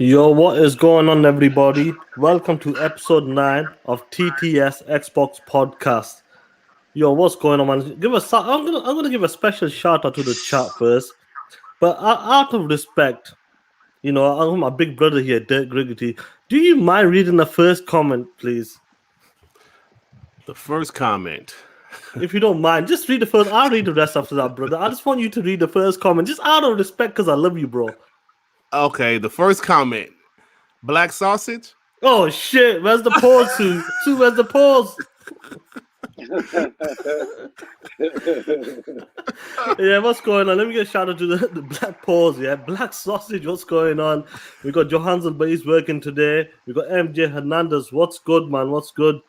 Yo, what is going on, everybody? Welcome to episode 9 of TTS Xbox Podcast. Yo, what's going on, man? I'm gonna give a special shout out to the chat first, but out of respect, I have my big brother here, Dirk Griggity. Do you mind reading the first comment, please? The first comment. If you don't mind, just read the first. I'll read the rest after that, brother. I just want you to read the first comment, just out of respect, because I love you, bro. Okay, the first comment. Black sausage? Oh shit, where's the pause, Sue? Sue, where's the pause? Yeah, what's going on? Let me get a shout out to the black pause. Yeah, black sausage. What's going on? We got Johansson, but he's working today. We got MJ Hernandez. What's good, man? What's good?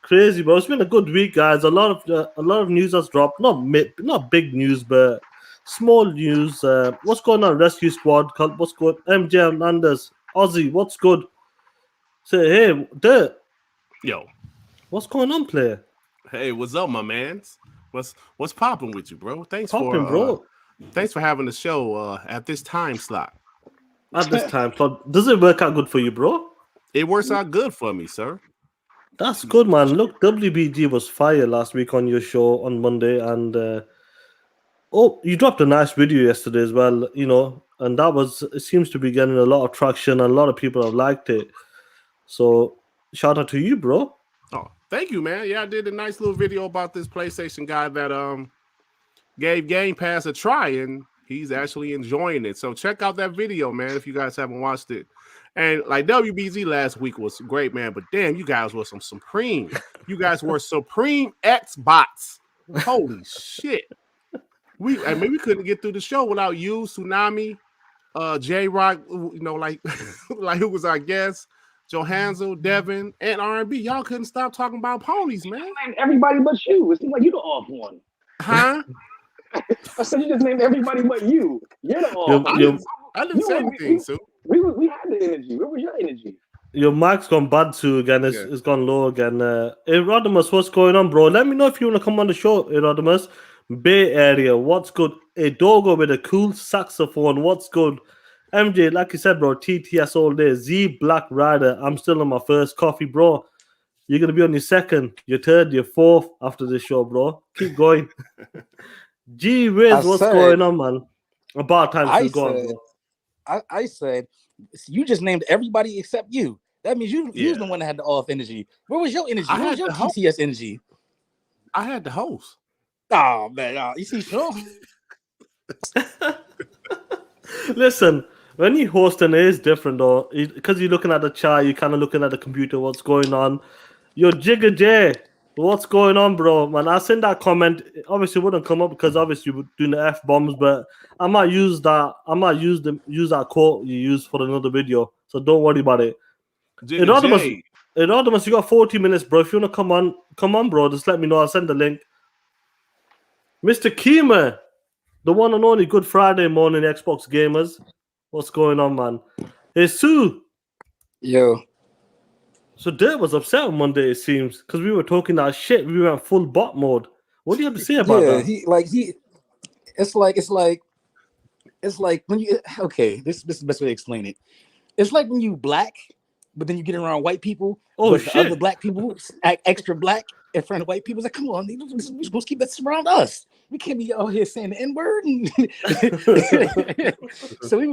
Crazy, bro. It's been a good week, guys. A lot of news has dropped. Not big news, but small news. What's going on, Rescue Squad? What's good? MJ Hernandez, Aussie. What's good? Say, hey, Dirt. Yo. What's going on, player? Hey, what's up, my man? What's popping with you, bro? Thanks bro. Thanks for having the show at this time slot. At this time slot, does it work out good for you, bro? It works out good for me, sir. That's good, man. Look, WBG was fire last week on your show on Monday, and you dropped a nice video yesterday as well. And it seems to be getting a lot of traction, and a lot of people have liked it. So, shout out to you, bro. Oh, thank you, man. Yeah, I did a nice little video about this PlayStation guy that gave Game Pass a try, and he's actually enjoying it. So check out that video, man, if you guys haven't watched it. And like WBZ last week was great, man. But damn, you guys were some supreme. You guys were supreme Xbots. Holy shit. We couldn't get through the show without you, Tsunami, J-Rock, like who was our guest, Johansson, Devin, and R&B. Y'all couldn't stop talking about ponies, man. Named everybody but you. It seems like you the off one. Huh? I said you just named everybody but you. You're the off one. I didn't say anything, Sue. We had the energy. Where was your energy? Your mic's gone bad too again. It's gone low again. Erodimus, what's going on, bro? Let me know if you want to come on the show, Erodimus. Bay Area, what's good? A Dogo with a cool saxophone, what's good? MJ, like you said, bro, TTS all day. Z Black Rider, I'm still on my first coffee, bro. You're going to be on your second, your third, your fourth after this show, bro. Keep going. Gee whiz, what's going on, man? About time to go on, bro. I said, you just named everybody except you. That means you was the one that had the off energy. Where was your energy? Where was your TTS energy? I had the host. Oh, man. You see, sure. Listen, when you hosting, it is different, though. Because you're looking at the chat, you're kind of looking at the computer, what's going on. Yo, Jigga J, what's going on, bro? Man, I sent that comment. Obviously, it wouldn't come up because obviously we're doing the F-bombs, but I might use that. I might use that quote you used for another video. So don't worry about it. Erodimus, you got 40 minutes, bro. If you want to come on, bro, just let me know. I'll send the link. Mr. Keemer, the one and only Good Friday morning Xbox gamers. What's going on, man? Hey, Sue. Yo. So Dirt was upset on Monday, it seems, because we were talking that shit. We went full bot mode. What do you have to say about that? It's like when you this is the best way to explain it. It's like when you black, but then you get around white people. Oh shit! Other black people act extra black in front of white people. It's like, come on, we're supposed to keep that around us. We can't be out here saying the N-word. So we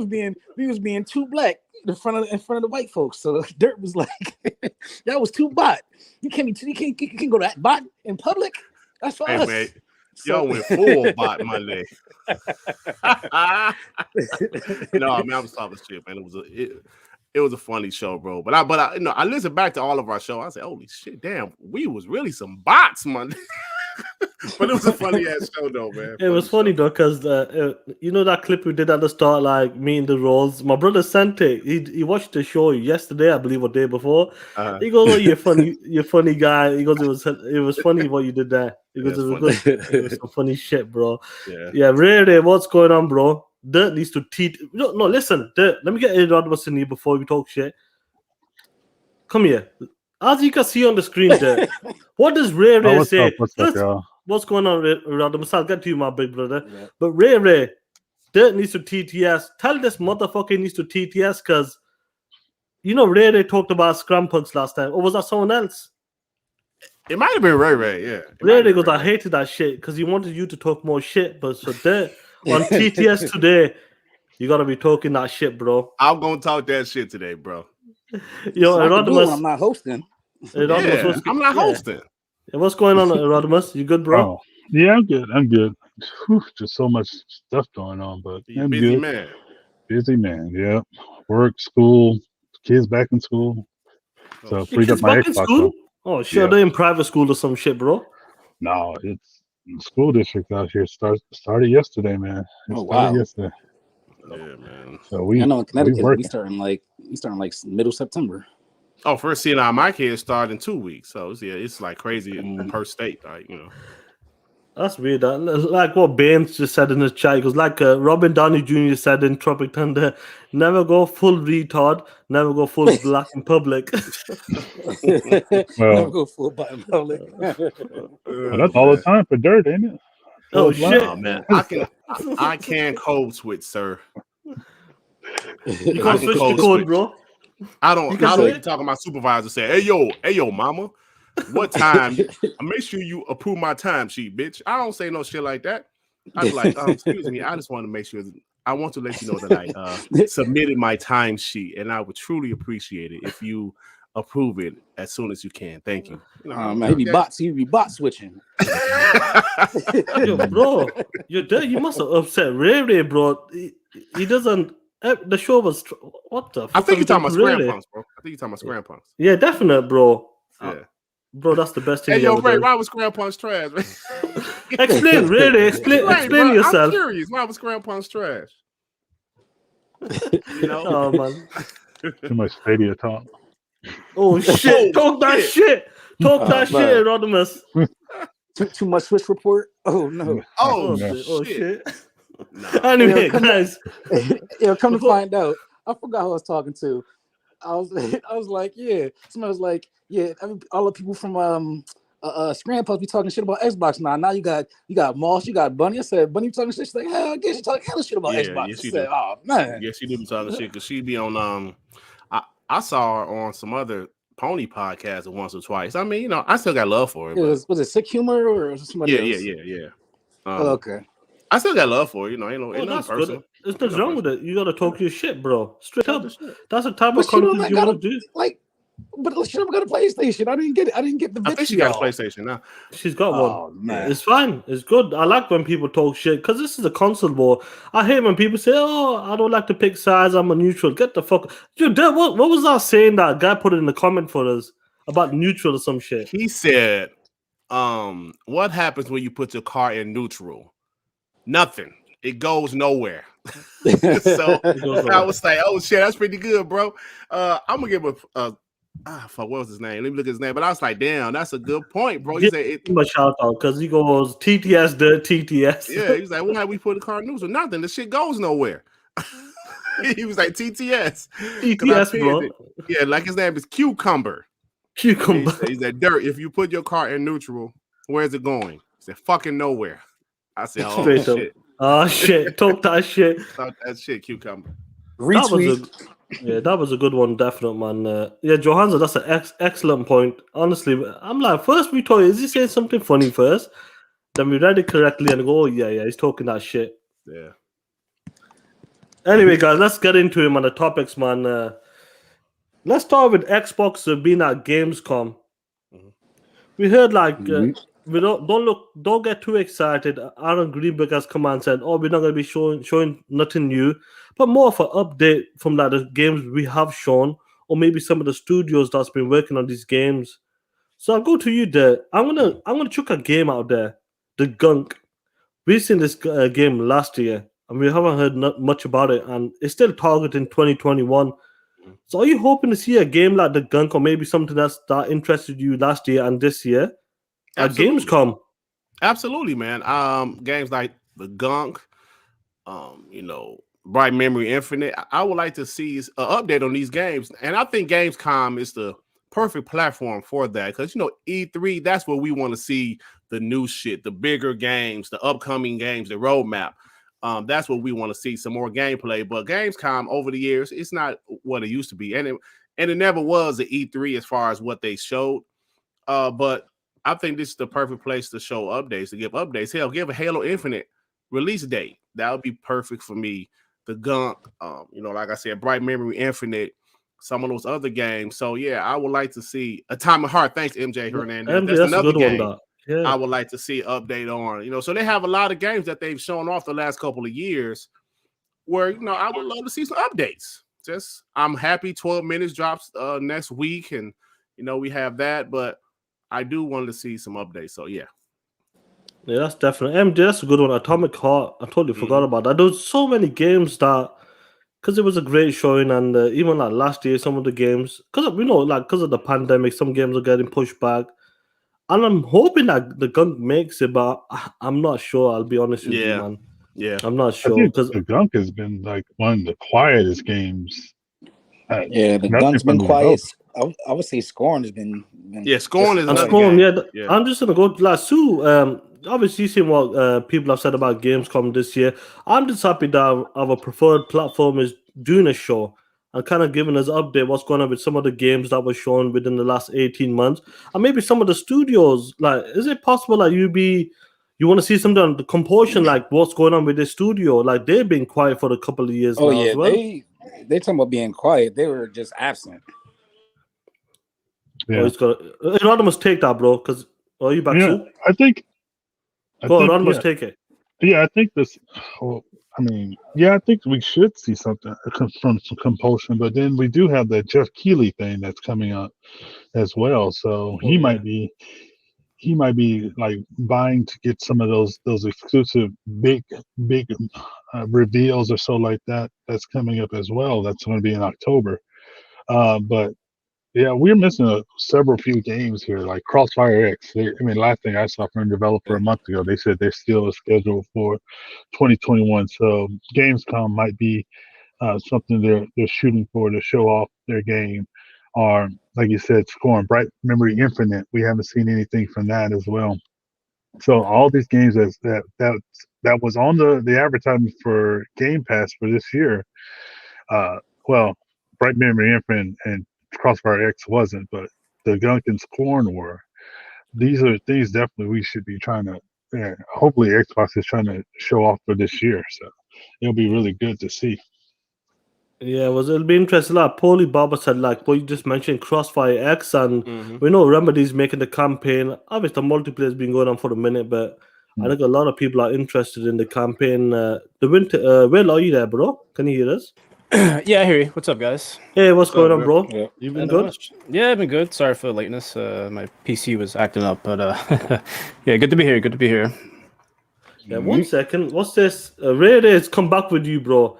was being too black in front of the white folks. So Dirt was like, that was too bot. You can't go to that bot in public. That's for us. Man, y'all went full bot Monday. No, I mean, I was talking shit, man. It was a funny show, bro. But I listened back to all of our show. I said, holy shit, damn, we was really some bots Monday. But it was a funny ass show, though, man. It was funny though, because that clip we did at the start, like me in the roles. My brother sent it. He watched the show yesterday, I believe, or day before. He goes, "Oh, you're funny guy." He goes, "It was funny what you did there." He goes, "It was good. It was some funny shit, bro." Yeah. Really, what's going on, bro? Dirt needs to teach. No, listen, Dirt. Let me get Erodimus in here before we talk shit. Come here. As you can see on the screen, Dirt. What does Ray say? What's up, y'all? What's going on, Erodimus? I'll get to you, my big brother. Yeah. But Ray, Dirt needs to TTS. Tell this motherfucker he needs to TTS because You know, Ray Ray talked about Scrum Punks last time, or was that someone else? It might have been Ray Ray, yeah. Ray Ray goes, I hated that shit because he wanted you to talk more shit, but so there on TTS today, you gotta be talking that shit, bro. I'm gonna talk that shit today, bro. Yo, So Erodimus, I'm not hosting. Erodimus, I'm not hosting. What's going on, Erodimus? You good, bro? Oh, yeah, I'm good. I'm good. Whew, just so much stuff going on, but You I'm busy good. man. Busy man. Yeah, work, school, kids back in school. So Oh, freed Your up my kids back in Xbox. school? Oh, sure, Yeah. they're in private school or some shit, bro. No, it's the school district out here started yesterday, man. It Oh, started wow. yesterday. Yeah, man. So we I know in Connecticut working. we starting like middle September. Oh, first seeing out my kids start in 2 weeks. So it's like crazy per state, like That's weird. Like what Baines just said in the chat. He goes, like Robin Downey Jr. said in Tropic Thunder, never go full retard, never go full black in public. Never go full button public. Well, that's all the time for dirt, ain't it? Oh, Full black. shit. Oh man, I can code switch, sir. You I can't can switch the code code, switch. bro. I don't can do be it. talking to my supervisor say, hey yo, mama, what time? Make sure you approve my time sheet, bitch. I don't say no shit like that. I'd be like, excuse me, I just want to make sure that I want to let you know that I submitted my time sheet, and I would truly appreciate it if you approve it as soon as you can. Thank you. Man, he be bot switching. Yo, bro, you're there. You must have upset Ray Ray, bro. He doesn't. The show was what the fuck? I think you're talking about Ray Scram Ray? Punks, bro. I think you're talking about Scram Punks. Yeah, definite, bro. Yeah. Bro, that's the best thing. Hey, yo, ever Ray, done. why was Scram Punks trash, man? Explain, really. Explain bro, yourself. I'm curious. Why was Scram Punks trash? You know? Oh, man. Too much Stadia talk. Oh, shit. Talk that shit. Talk that shit, Rodimus. Too much Switch report? Oh, no. Oh, Oh, shit. No. Anyway, guys. Come to find out, I forgot who I was talking to. I was like, yeah. Somebody was like, yeah. All the people from Scram Puffs be talking shit about Xbox now. Now you got Moss, you got Bunny. I said, Bunny talking shit. She's like, hell, I guess you talking hella shit about Xbox. Yes, I said, do. oh man. Yes, she do be talking shit because she be on I saw her on some other Pony podcast once or twice. I mean, I still got love for her. Was it Sick Humor or somebody else? Yeah. Okay. I still got love for her, ain't That's personal. good. There's nothing wrong with it. You gotta talk your shit, bro. Straight up. That's the type of But she content you want to do. But she never got a PlayStation. I didn't get it. I didn't get the. I think she got a PlayStation now. She's got one. Oh man, it's fine. It's good. I like when people talk shit because this is a console war. I hate when people say, "Oh, I don't like to pick sides. I'm a neutral." Get the fuck. Dude, what was that saying that guy put in the comment for us about neutral or some shit? He said, "What happens when you put your car in neutral? Nothing. It goes nowhere." So I was like, "Oh shit, that's pretty good, bro." I'm gonna give a fuck, what was his name? Let me look at his name. But I was like, "Damn, that's a good point, bro." He said, "Give him a shout out because he goes TTS the TTS." Yeah, he's like, "Well, how we put the car in neutral? Nothing. The shit goes nowhere." He was like, "TTS, bro." Yeah, like his name is Cucumber. Cucumber. He said, "Dirt. If you put your car in neutral, where's it going?" He said, "Fucking nowhere." I said, "Oh Straight shit." Up. Oh shit! Talk that shit. Talk that shit, Cucumber. That was a good one, definite man. Yeah, Johansa, that's an excellent point. Honestly, I'm like, first we thought, is he saying something funny first? Then we read it correctly and go, oh yeah, he's talking that shit. Yeah. Anyway, guys, let's get into him on the topics, man. Let's start with Xbox being at Gamescom. Mm-hmm. We heard we don't get too excited. Aaron Greenberg has come and said, "Oh, we're not going to be showing nothing new, but more of an update from the games we have shown, or maybe some of the studios that's been working on these games." So I'll go to you there. I'm gonna chuck a game out there, The Gunk. We've seen this game last year, and we haven't heard much about it, and it's still targeting 2021. So are you hoping to see a game like The Gunk, or maybe something that interested you last year and this year? At Gamescom. Absolutely, man. Games like The Gunk, Bright Memory Infinite. I would like to see an update on these games. And I think Gamescom is the perfect platform for that. Because, E3, that's where we want to see the new shit, the bigger games, the upcoming games, the roadmap. That's what we want to see, some more gameplay. But Gamescom over the years, it's not what it used to be. And and it never was an E3 as far as what they showed. But I think this is the perfect place to show updates, to give updates. Hell, give a Halo Infinite release date. That would be perfect for me. The Gunk, like I said, Bright Memory Infinite, some of those other games. So yeah, I would like to see Atomic Heart. Thanks, MJ Hernandez. MJ, that's another game one, yeah. I would like to see an update on. So they have a lot of games that they've shown off the last couple of years where, I would love to see some updates. I'm happy 12 minutes drops next week, and we have that, but I do want to see some updates. So yeah. Yeah, that's definitely MJ. That's a good one. Atomic Heart. I totally forgot about that. There was so many games that, because it was a great showing, and even like last year, some of the games, because of the pandemic, some games are getting pushed back, and I'm hoping that the Gunk makes it, but I'm not sure. I'll be honest with you, man. Yeah, I'm not sure because the Gunk has been like one of the quietest games. The Gunk's been quiet. I would say Scorn has been Scorn is Scorn. Yeah, I'm just gonna go to last Sue. Obviously, seeing what people have said about Gamescom this year, I'm just happy that our preferred platform is doing a show and kind of giving us an update what's going on with some of the games that were shown within the last 18 months, and maybe some of the studios. Like, is it possible that you want to see something on the Compulsion, like what's going on with the studio? Like, they've been quiet for a couple of years now as well. They talking about being quiet. They were just absent. Yeah. Anonymous, take that, bro. Because are you back? Yeah, Sue? I think Anonymous, take it. Yeah, I think this. Well, I think we should see something from some Compulsion, but then we do have that Jeff Keighley thing that's coming up as well. So he might be like buying to get some of those exclusive big reveals or so like that. That's coming up as well. That's going to be in October. But yeah, we're missing several few games here, like Crossfire X. Last thing I saw from a developer a month ago, they said they're still scheduled for 2021. So Gamescom might be something they're shooting for to show off their game. Or, like you said, Scorn, Bright Memory Infinite. We haven't seen anything from that as well. So all these games that was on the advertisement for Game Pass for this year. Bright Memory Infinite and Crossfire X wasn't, but the Gunk and Scorn were. These are things definitely we should be trying to. Hopefully, Xbox is trying to show off for this year, so it'll be really good to see. Yeah, it'll be interesting. Like Paulie Barber said, like what you just mentioned, Crossfire X, and we know Remedy's making the campaign. Obviously, the multiplayer's been going on for a minute, but I think a lot of people are interested in the campaign. The winter, Will, are you there, bro? Can you hear us? Yeah, I hear you. What's up, guys? Hey, what's going on, bro? Yeah. You've been good? Yeah, I've been good. Sorry for the lateness. My PC was acting up, but yeah, good to be here. Good to be here. Yeah, 1 second. What's this? Ray Ray's come back with you, bro.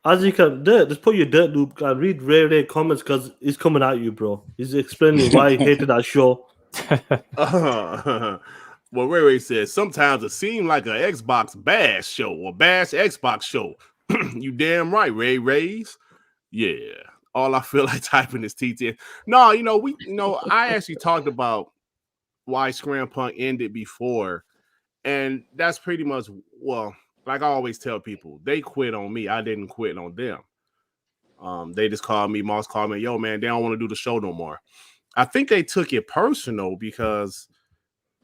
As you can, just put your dirt loop and read Ray Ray comments because he's coming at you, bro. He's explaining why he hated that show. Well, Ray Ray says sometimes it seemed like an Xbox bash show or bash Xbox show. You damn right, Ray Rays. Yeah. All I feel like typing is TTS. No, I actually talked about why Scram Punk ended before. And that's pretty much, like I always tell people, they quit on me. I didn't quit on them. They just called me, Moss called me, yo, man, they don't want to do the show no more. I think they took it personal because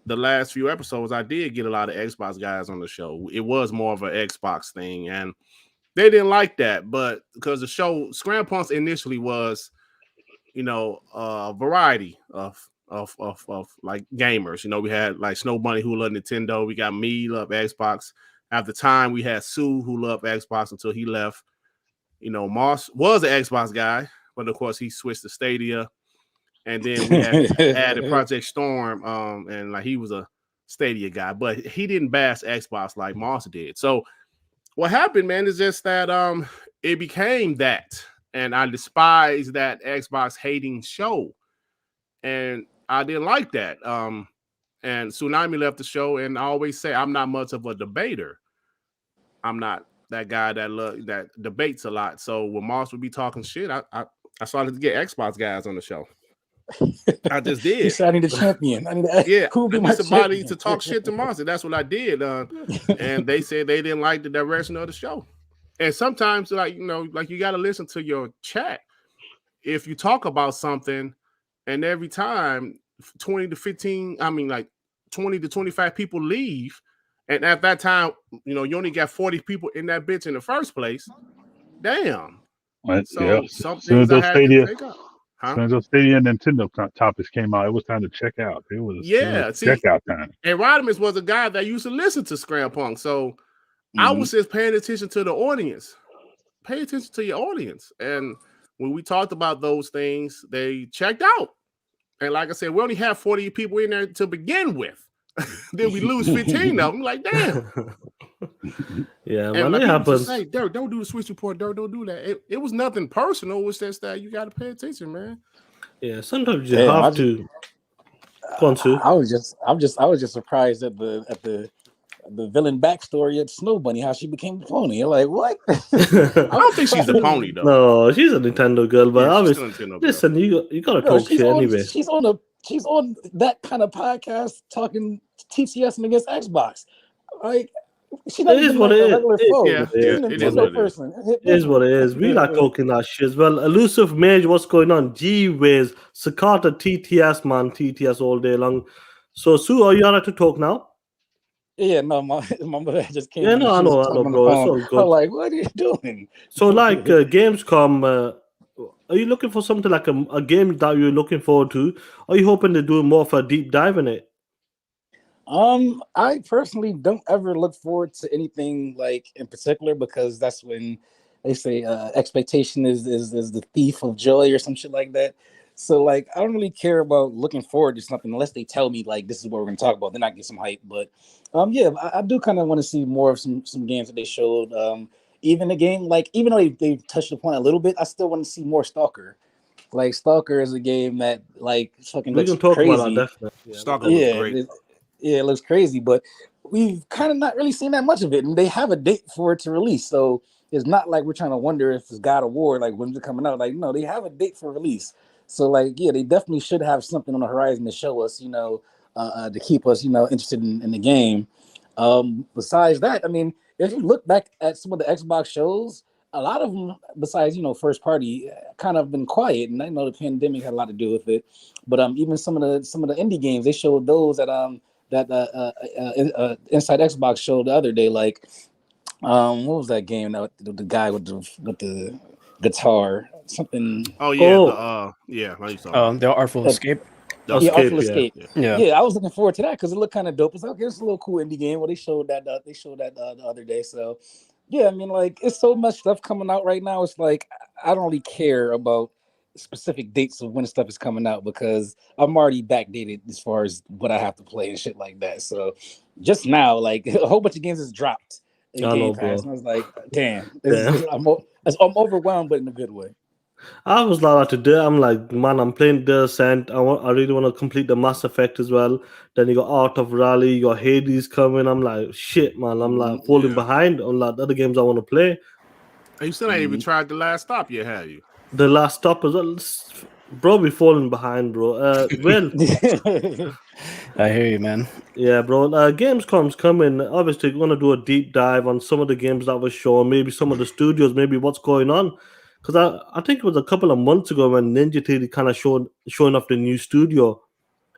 the last few episodes, I did get a lot of Xbox guys on the show. It was more of an Xbox thing, and they didn't like that. But because the show, Scram Punks initially was, a variety of like gamers. We had like Snow Bunny who loved Nintendo. We got me, loved Xbox. At the time, we had Sue who loved Xbox until he left. Moss was an Xbox guy, but of course he switched to Stadia. And then we had added Project Storm, and like he was a Stadia guy, but he didn't bash Xbox like Moss did. So what happened, man, is just that it became that, and I despise that Xbox hating show, and I didn't like that. And Tsunami left the show, and I always say I'm not much of a debater. I'm not that guy that debates a lot. So when Moss would be talking shit, I started to get Xbox guys on the show. I just did. You said I need a champion. I need somebody to talk shit to Monster. That's what I did. And they said they didn't like the direction of the show. And sometimes, like you got to listen to your chat. if you talk about something and every time 20 to 15, I mean like 20 to 25 people leave, and at that time, you only got 40 people in that bitch in the first place. Damn. So some things I had to take up. As soon as those Stadia and Nintendo topics came out, it was time to check out. It was checkout time. And Rodimus was a guy that used to listen to Scram Punk. So I was just paying attention to the audience. Pay attention to your audience. And when we talked about those things, they checked out. And like I said, we only have 40 people in there to begin with. Then we lose 15 of them. Like, damn. Yeah, and when it happens. Say, Derek, don't do the Switch report. Derek, don't do that. It was nothing personal. It was just that you got to pay attention, man. Yeah, sometimes you have to. Go on, Sue. I was just surprised at the villain backstory of Snow Bunny, how she became a pony. You're like, what? I don't think she's a pony though. No, she's a Nintendo girl, but obviously, listen, you gotta talk shit anyway. She's on that kind of podcast talking TTS against Xbox. Like, she's not even like a regular foe. It is what it is. We like talking that shit as well. Elusive Mage, what's going on? Gee whiz, Sakata TTS, man, TTS all day long. So Sue, are you alright to talk now? Yeah, no, my mother just came. Yeah, no, I know, bro. It's all good. I'm like, what are you doing? So, like, Gamescom, are you looking for something like a game that you're looking forward to? Are you hoping to do more of a deep dive in it? I personally don't ever look forward to anything like in particular, because that's when they say expectation is the thief of joy or some shit like that. So like, I don't really care about looking forward to something unless they tell me like this is what we're gonna talk about. Then I get some hype. But yeah, I do kind of want to see more of some games that they showed. Even the game, like, even though they touched upon it a little bit, I still want to see more Stalker. Like, Stalker is a game that like fucking looks crazy. About that, definitely. Yeah, Stalker looks great. It looks crazy, but we've kind of not really seen that much of it, and they have a date for it to release. So it's not like we're trying to wonder if it's God of War, like when's it coming out. Like, no, they have a date for release. So like, yeah, they definitely should have something on the horizon to show us, to keep us, interested in the game. Besides that, I mean, if you look back at some of the Xbox shows, a lot of them, besides first party, kind of been quiet, and I know the pandemic had a lot to do with it. But even some of the indie games, they showed those that Inside Xbox showed the other day. Like, what was that game? That the guy with the guitar, something. Oh yeah, the Artful Escape. Artful Escape. Yeah, I was looking forward to that because it looked kind of dope. It's like, it's a little cool indie game. Well, they showed that the other day. So yeah, I mean, like, it's so much stuff coming out right now. It's like, I don't really care about specific dates of when stuff is coming out because I'm already backdated as far as what I have to play and shit like that. So just now, like, a whole bunch of games is dropped in Game Pass, and I was like, damn. I'm overwhelmed, but in a good way. I was like today. I'm like, man, I'm playing the Ascent. I really want to complete the Mass Effect as well. Then you got Art of Rally, you got Hades coming. I'm like, shit, man. I'm like falling behind on like the other games I want to play. And you still ain't even tried The Last Stop yet, have you? The Last Stop as well, bro. We falling behind, bro. Well, I hear you, man. Yeah, bro. Gamescom's coming. Obviously, we're gonna do a deep dive on some of the games that were shown, maybe some of the studios, maybe what's going on. Because I think it was a couple of months ago when Ninja Theory kind of showing off the new studio.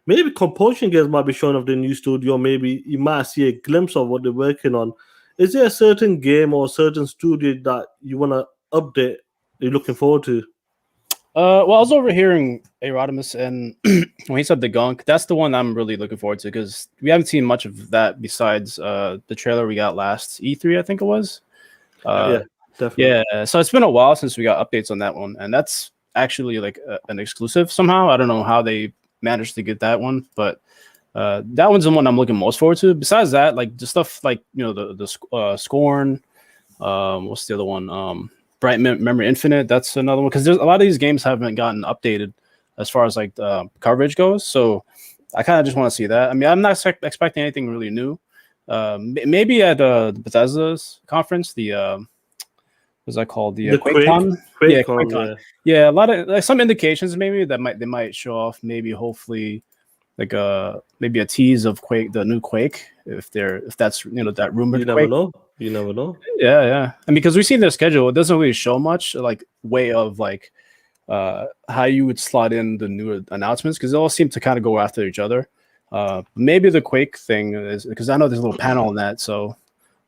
Maybe Compulsion Games might be showing off the new studio. Maybe you might see a glimpse of what they're working on. Is there a certain game or a certain studio that you want to update? You're looking forward to? Well, I was overhearing Rodimus, and when he said the Gunk, that's the one I'm really looking forward to because we haven't seen much of that besides the trailer we got last E3, I think it was. Yeah. Definitely. Yeah, so it's been a while since we got updates on that one, and that's actually like an exclusive somehow. I don't know how they managed to get that one, but that one's the one I'm looking most forward to. Besides that, like the stuff like the Scorn, what's the other one? Bright Memory Infinite. That's another one because there's a lot of these games haven't gotten updated as far as like the coverage goes. So I kind of just want to see that. I mean, I'm not expecting anything really new. Maybe at the Bethesda's conference, the what's that called? The QuakeCon? QuakeCon. Yeah, a lot of like some indications maybe that they might show off. Maybe hopefully like maybe a tease of Quake, the new Quake, if that's that rumored. You never know. Yeah. And because we've seen their schedule, it doesn't really show much like way of like how you would slot in the new announcements, because they all seem to kind of go after each other. Maybe the Quake thing is because I know there's a little panel on that, so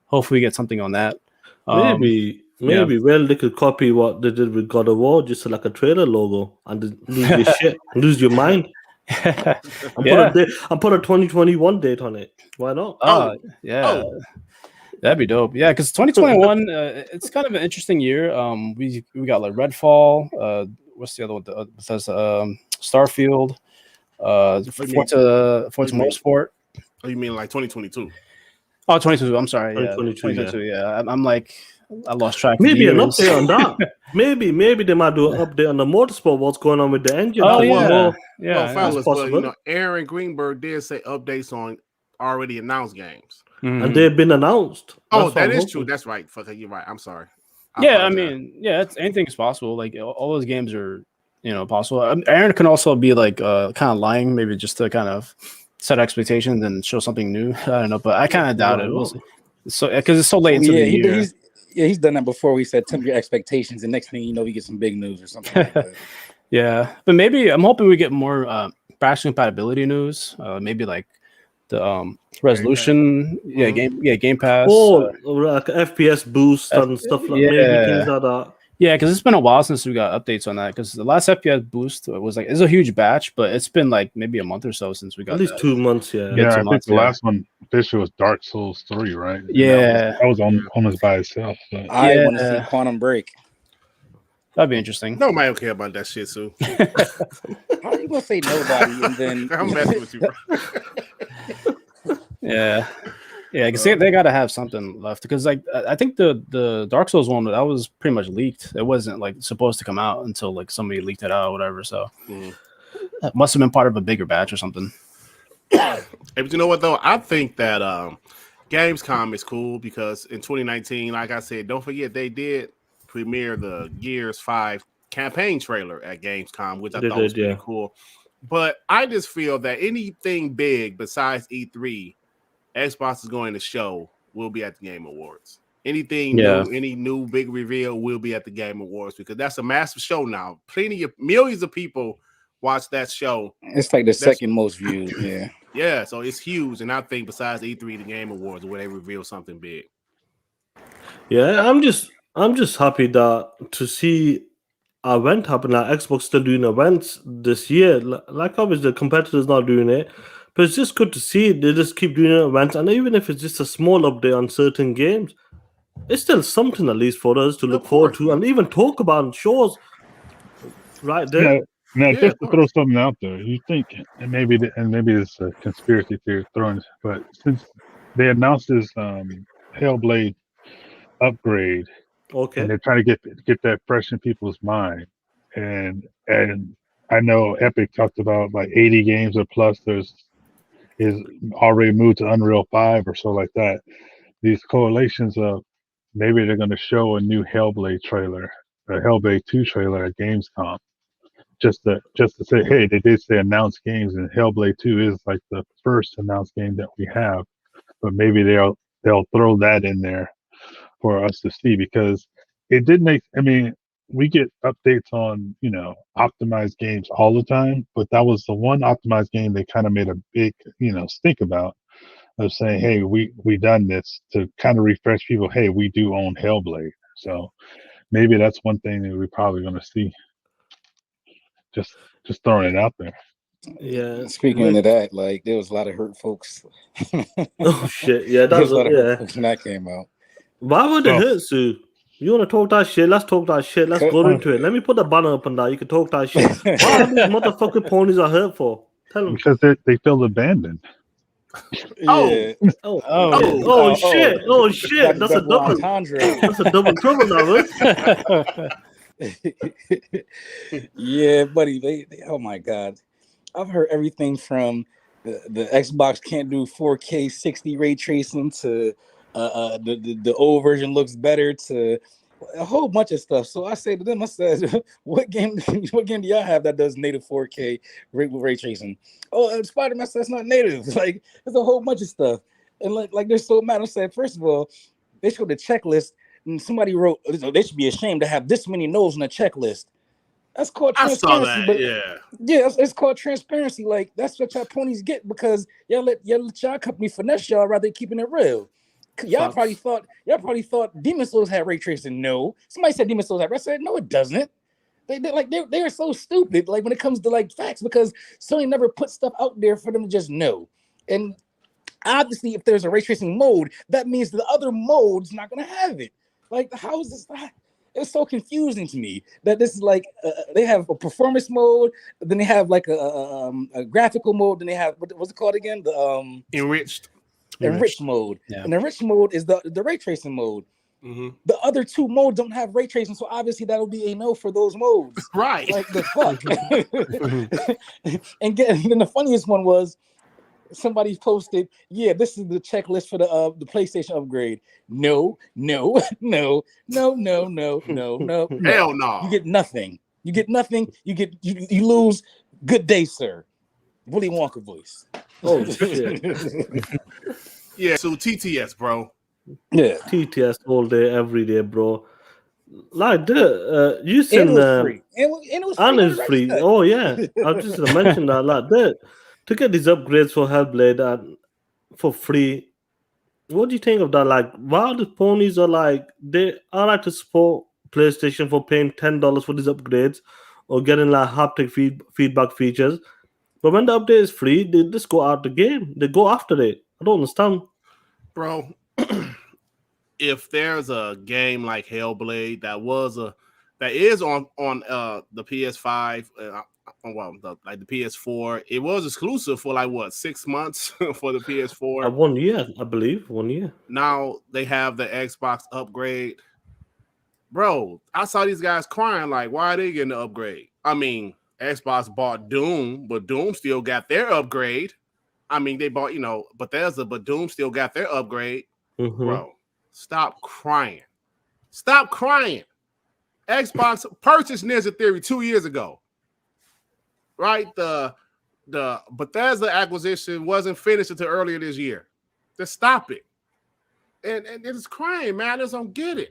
hopefully we get something on that. Maybe well they could copy what they did with God of War, just like a trailer logo, and lose your shit, lose your mind. And put a 2021 date on it. Why not? That'd be dope. Yeah, because 2021, it's kind of an interesting year. We got like Redfall. What's the other one? Starfield. Forza Motorsport. Oh, you mean like 2022? Oh, 22. I'm sorry. 2022. Yeah. I'm like, I lost track. Maybe an update on that. Maybe they might do an update on the motorsport. What's going on with the engine? Oh Well, fellas, but you know, Aaron Greenberg did say updates on already announced games, and they've been announced. Oh, that is true. That's right. Fuck, you're right. I'm sorry. I mean, anything is possible. Like all those games are, possible. Aaron can also be like kind of lying, maybe just to kind of set expectations and show something new. I don't know, but I kind of doubt it. So because it's so late into the year. He's done that before. We said temper your expectations, and next thing you know, we get some big news or something like that. Yeah, but maybe I'm hoping we get more backwards compatibility news. Maybe like the resolution, Game Pass. Like FPS boost and stuff like maybe things like that. Yeah, because it's been a while since we got updates on that. Because the last FPS boost was like it's a huge batch, but it's been like maybe a month or so since we got at least 2 months. I think the last one officially was Dark Souls 3, right? Yeah, that was almost by itself. So. I want to see Quantum Break. That'd be interesting. Nobody don't care about that shit, Sue. How are you gonna say nobody and then I'm messing with you, bro. Yeah, because they got to have something left. Because like I think the Dark Souls one that was pretty much leaked. It wasn't like supposed to come out until like somebody leaked it out or whatever. So that must have been part of a bigger batch or something. Hey, but you know what though? I think that Gamescom is cool because in 2019, like I said, don't forget they did premiere the Gears 5 campaign trailer at Gamescom, which I thought was pretty cool. But I just feel that anything big besides E3, Xbox is going to show will be at the Game Awards. Anything new, any new big reveal will be at the Game Awards because that's a massive show now. Millions of people watch that show. It's like the second most viewed. Yeah, so it's huge. And I think besides E3, the Game Awards, where they reveal something big. Yeah, I'm just happy that to see an event happen. Like Xbox still doing events this year. Like obviously the competitors not doing it. But it's just good to see they just keep doing events, and even if it's just a small update on certain games, it's still something at least for us to look forward to and even talk about in shows right there. Now, just to throw something out there, you think, and maybe it's a conspiracy theory thrown, but since they announced this Hellblade upgrade, and they're trying to get that fresh in people's mind, and I know Epic talked about like 80 games or plus. Is already moved to Unreal 5 or so like that. These correlations of maybe they're going to show a new Hellblade trailer, a Hellblade 2 trailer at Gamescom, just to say, hey, they did say announced games, and Hellblade 2 is like the first announced game that we have, but maybe they'll throw that in there for us to see because it did make. I mean, we get updates on, optimized games all the time, but that was the one optimized game they kind of made a big, stink about of saying, hey, we done this to kind of refresh people. Hey, we do own Hellblade. So maybe that's one thing that we're probably going to see. Just throwing it out there. Yeah. Speaking of that, like there was a lot of hurt folks. Oh shit! Yeah, that was hurt folks when that came out. Why would it hurt, Sue? You want to talk that shit? Let's talk that shit. Let's go into it. Let me put the banner up on that. You can talk that shit. What are these motherfucking ponies are hurt for? Tell them. Because they feel abandoned. Shit! Oh shit! That's a double. That's a double trouble now, Yeah, buddy. They oh my god, I've heard everything from the Xbox can't do 4K 60 ray tracing to the old version looks better to a whole bunch of stuff. So I say to them, I said, what game do y'all have that does native 4K ray tracing? Oh, Spider-Man says that's not native. Like there's a whole bunch of stuff. And like they're so mad. I said, first of all, they showed the checklist and somebody wrote they should be ashamed to have this many nodes on the checklist. That's called I saw transparency. that. But yeah, it's called transparency. Like that's what y'all ponies get because y'all let y'all company finesse y'all rather than keeping it real. Y'all probably thought Demon Souls had ray tracing. No, somebody said Demon Souls had. I said no, it doesn't. They are so stupid. Like when it comes to like facts, because Sony never put stuff out there for them to just know. And obviously, if there's a ray tracing mode, that means the other mode's not gonna have it. Like how is this? It's so confusing to me that this is like they have a performance mode, then they have like a graphical mode, then they have what's it called again? The enriched mode. Yeah. And enriched mode is the ray tracing mode. Mm-hmm. The other two modes don't have ray tracing, so obviously that'll be a no for those modes. Right. Like the fuck. And then the funniest one was somebody posted, yeah, this is the checklist for the PlayStation upgrade. No. Hell No. no. You get nothing. You lose. Good day, sir. Willy Wonka voice. Oh shit. Yeah, so TTS, bro. Yeah. TTS all day, every day, bro. Like the you And seen it was free. And it was free. and it's free. Oh yeah. I was just gonna mention that like that to get these upgrades for Hellblade and for free. What do you think of that? Like, while the ponies are like I like to support PlayStation for paying $10 for these upgrades or getting like haptic feedback features. But when the update is free, they just go out the game. They go after it. I don't understand. Bro, if there's a game like Hellblade that is on the PS5, the PS4, it was exclusive for like what 6 months for the PS4. 1 year, I believe. 1 year. Now they have the Xbox upgrade. Bro, I saw these guys crying like, why are they getting the upgrade? I mean, Xbox bought Doom, but Doom still got their upgrade. I mean, they bought, Bethesda, but Doom still got their upgrade. Mm-hmm. Bro, stop crying. Stop crying. Xbox purchased Ninja Theory 2 years ago. Right? The Bethesda acquisition wasn't finished until earlier this year. Just stop it. And it's crying, man. I just don't get it.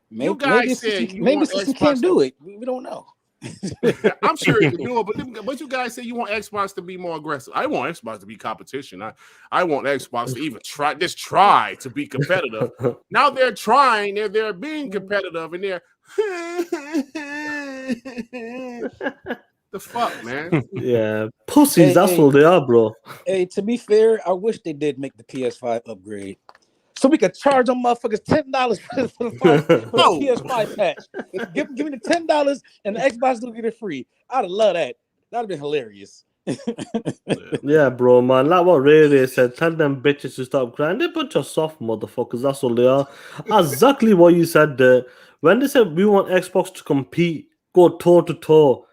Maybe, you guys said maybe System can't do it. We don't know. I'm sure you can do it, but you guys say you want Xbox to be more aggressive. I want Xbox to be competition. I want Xbox to even try to be competitive. Now they're trying, they're being competitive, and they're the fuck, man. Yeah, pussies. That's what they are, bro. Hey, to be fair, I wish they did make the PS5 upgrade. So we could charge them motherfuckers $10 for the PS5 patch. Give me the $10 and the Xbox will get it free. I'd have loved that. That'd have been hilarious. Yeah, bro, man. Like what Ray Ray said, tell them bitches to stop crying. They're a bunch of soft motherfuckers. That's all they are. Exactly what you said there. When they said we want Xbox to compete, go toe to toe,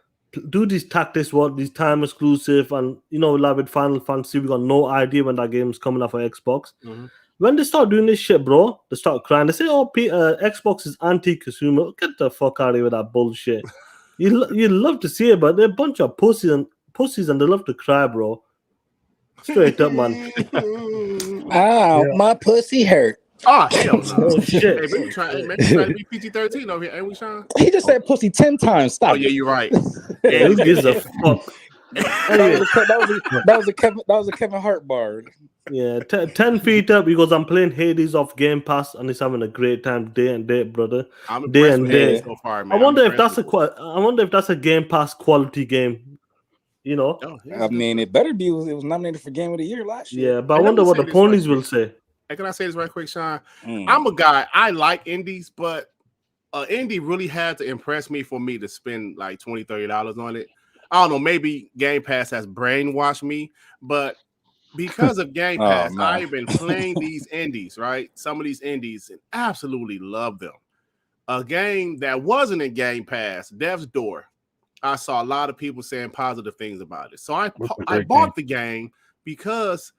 do these tactics, these time exclusive, and like with Final Fantasy, we got no idea when that game's coming out for Xbox. Mm-hmm. When they start doing this shit, bro, they start crying. They say, "Oh, Xbox is anti-consumer." Get the fuck out of here with that bullshit. You love to see it, but they're a bunch of pussies, and they love to cry, bro. Straight up, man. Ow, my pussy hurt. Oh, hell no. Oh, shit. Hey, we trying to be PG-13 over here, ain't we, Sean? He just said pussy 10 times. Stop. Oh, yeah, you're right. Yeah, who gives a fuck? That was a Kevin Hart bar. Yeah, 10 feet up because I'm playing Hades off Game Pass and it's having a great time day and day, brother. I'm day and day so far, man. I wonder if that's a Game Pass quality game. Oh, I mean, it better be. It was nominated for Game of the Year last year. Yeah, but I wonder what the ponies will say. Hey, can I say this right quick, Sean? I'm a guy. I like indies, but indie really had to impress me for me to spend like $20, $30 on it. I don't know. Maybe Game Pass has brainwashed me, but because of Game Pass, I've been playing these indies, right? Some of these indies, and absolutely love them. A game that wasn't in Game Pass, Death's Door. I saw a lot of people saying positive things about it. So I bought the game because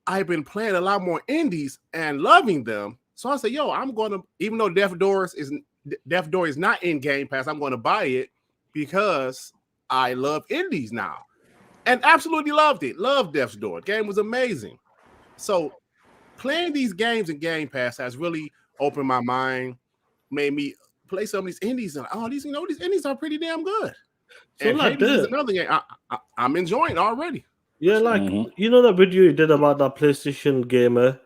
I've been playing a lot more indies and loving them. So I said, yo, I'm going to, even though Death's Door is not in Game Pass, I'm going to buy it because I love indies now. And absolutely loved it. Loved Death's Door. The game was amazing. So playing these games in Game Pass has really opened my mind, made me play some of these indies. And these indies are pretty damn good. So and like Hades is that. another game I'm enjoying already. Yeah, like you know that video you did about that PlayStation gamer.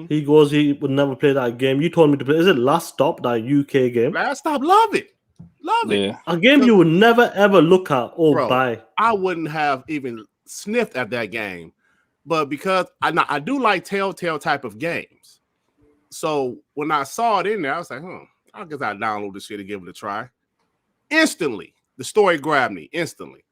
He goes, he would never play that game. You told me to play. Is it Last Stop, that UK game? Last Stop, love it. A game you would never ever look at or buy. I wouldn't have even sniffed at that game, but because I do like Telltale type of games. So when I saw it in there, I was like, I guess I'll download this shit and give it a try. Instantly, the story grabbed me instantly,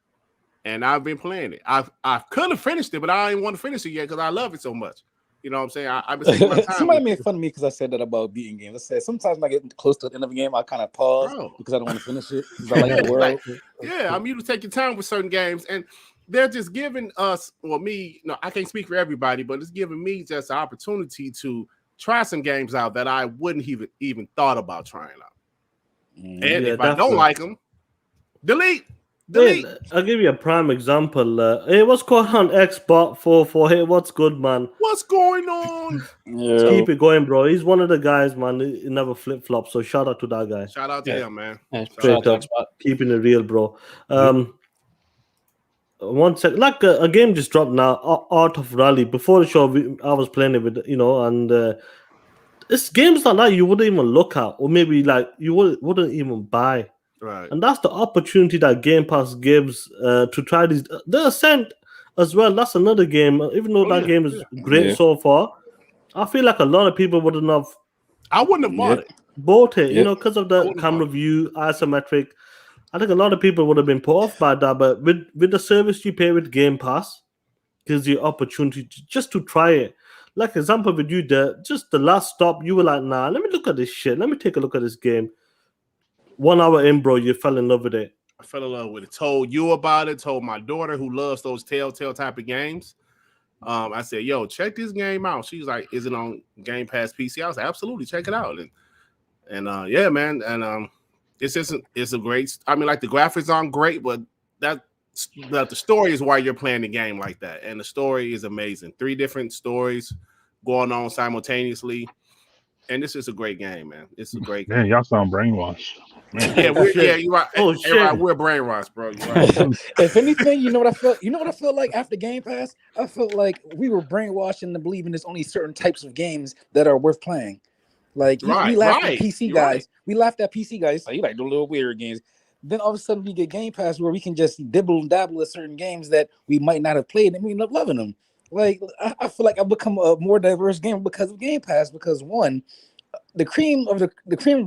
and I've been playing it. I could have finished it, but I didn't want to finish it yet because I love it so much. You know what I'm saying? I've been taking my time. Somebody made fun of me because I said that about beating games. I said sometimes when I get close to the end of a game, I kind of pause because I don't want to finish it because I like the world. I'm used to taking time with certain games, and they're just giving us, or me, I can't speak for everybody, but it's giving me just an opportunity to try some games out that I wouldn't even thought about trying out. And if I don't like them, delete. Hey, I'll give you a prime example. Hey, what's going on, Xbot 44? Hey, what's good, man? What's going on? Keep it going, bro. He's one of the guys, man. He never flip flop. So shout out to that guy. Shout out to him, man. Straight up, keeping it real, bro. 1 sec. Like a game just dropped now, Art of Rally. Before the show, I was playing it with, and it's games like that you wouldn't even look at, or maybe like you wouldn't even buy. Right. And that's the opportunity that Game Pass gives to try these. The Ascent as well. That's another game. Even though that game is great so far, I feel like a lot of people wouldn't have. I wouldn't have bought it, because of the camera view, isometric. I think a lot of people would have been put off by that. But with the service you pay with Game Pass, gives you opportunity just to try it. Like example with you, just the Last Stop, you were like, nah, let me look at this shit. Let me take a look at this game. 1 hour in, bro, you fell in love with it. I fell in love with it. Told you about it. Told my daughter who loves those Telltale type of games. I said, yo, check this game out. She's like, is it on Game Pass PC? I was like, absolutely, check it out. And yeah, man. And it's a great. I mean, like the graphics aren't great, but the story is why you're playing the game like that. And the story is amazing. 3 different stories going on simultaneously. And this is a great game, man. It's a great game. Man, y'all sound brainwashed. You're right. Oh, shit. We're brainwashed, bro. You're right. If anything, you know what I felt? You know what I felt like after Game Pass? I felt like we were brainwashed into believing there's only certain types of games that are worth playing. Like we laughed at PC guys. Right. We laughed at PC guys. Like, you like the little weird games. Then all of a sudden we get Game Pass where we can just dibble and dabble at certain games that we might not have played, and we end up loving them. Like I feel like I've become a more diverse gamer because of Game Pass. Because one, the cream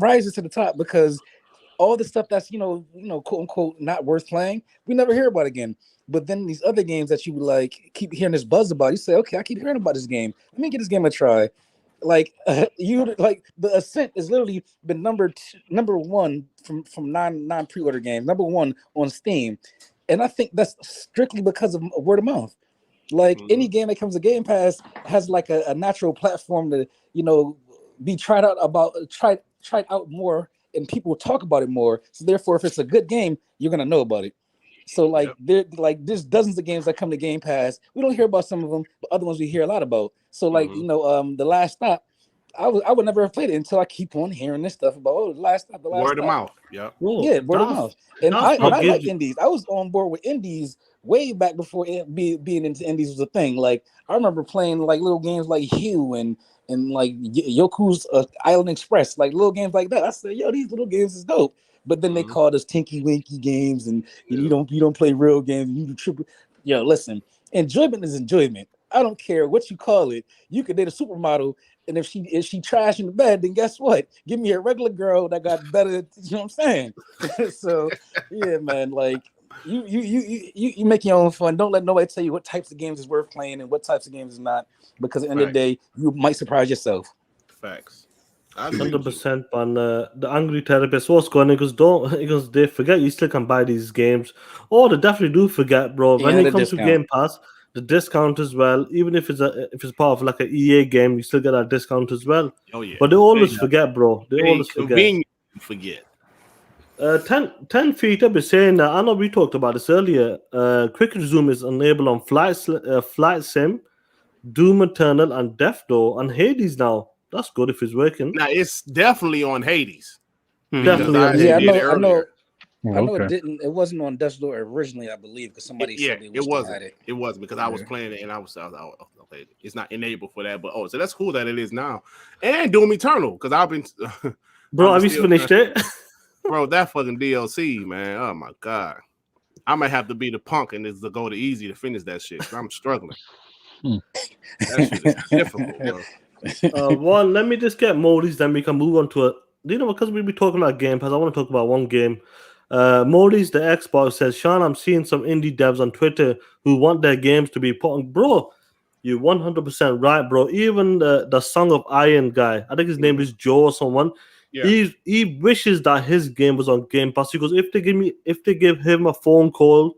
rises to the top because all the stuff that's quote unquote not worth playing, we never hear about again. But then these other games that you would like keep hearing this buzz about, you say, okay, I keep hearing about this game. Let me get this game a try. Like the Ascent has literally been number 1 from non pre-order games, number 1 on Steam, and I think that's strictly because of word of mouth. Like any game that comes to Game Pass has like a natural platform to be tried out more, and people talk about it more. So therefore, if it's a good game, you're gonna know about it. So there's dozens of games that come to Game Pass. We don't hear about some of them, but other ones we hear a lot about. So the Last Stop, I would never have played it until I keep on hearing this stuff about the Last Stop. Word of mouth. Yeah. Yeah, word of mouth. And I like indies. I was on board with indies way back before being into indies was a thing. Like I remember playing like little games like Hue and like Yoku's Island Express, like little games like that. I said, yo, these little games is dope. But then they called us Tinky Winky games, and you don't play real games. You do triple. Yo, listen, enjoyment is enjoyment. I don't care what you call it. You could date a supermodel, and if she trash in the bed, then guess what? Give me a regular girl that got better. You know what I'm saying? So yeah, man, like you make your own fun. Don't let nobody tell you what types of games is worth playing and what types of games is not, because at the end of the day, you might surprise yourself. Facts. 100%. On the angry therapist, what's going on? Because they forget you still can buy these games. Oh, they definitely do forget, bro. When it comes to Game Pass, the discount as well. Even if it's part of like an EA game, you still get that discount as well. Oh yeah. But they always forget, bro. They always forget. 10 feet up is saying that. I know we talked about this earlier. Quick Resume is enabled on Flight Sim, Doom Eternal, and Death Door, and Hades now. That's good if it's working. Now it's definitely on Hades. Definitely on Hades. I know. I know it didn't. It wasn't on Death's Door originally, I believe, because somebody said they it wasn't. had it. It wasn't because I was playing it and I was like, oh, okay, it's not enabled for that. But so that's cool that it is now. And Doom Eternal, because I've been bro, have you finished it? Bro, that fucking DLC, man. Oh my god. I might have to be the punk and just go to easy to finish that shit. I'm struggling. That shit is difficult, bro. One, let me just get Maurice, then we can move on to it. You know, because we'll be talking about Game Pass, I want to talk about one game. Maurice, the Xbox, says, Sean, I'm seeing some indie devs on Twitter who want their games to be put on. Bro, you're 100% right, bro. Even the Song of Iron guy, I think his name is Joe or someone. Yeah. He wishes that his game was on Game Pass. He goes, if they give him a phone call,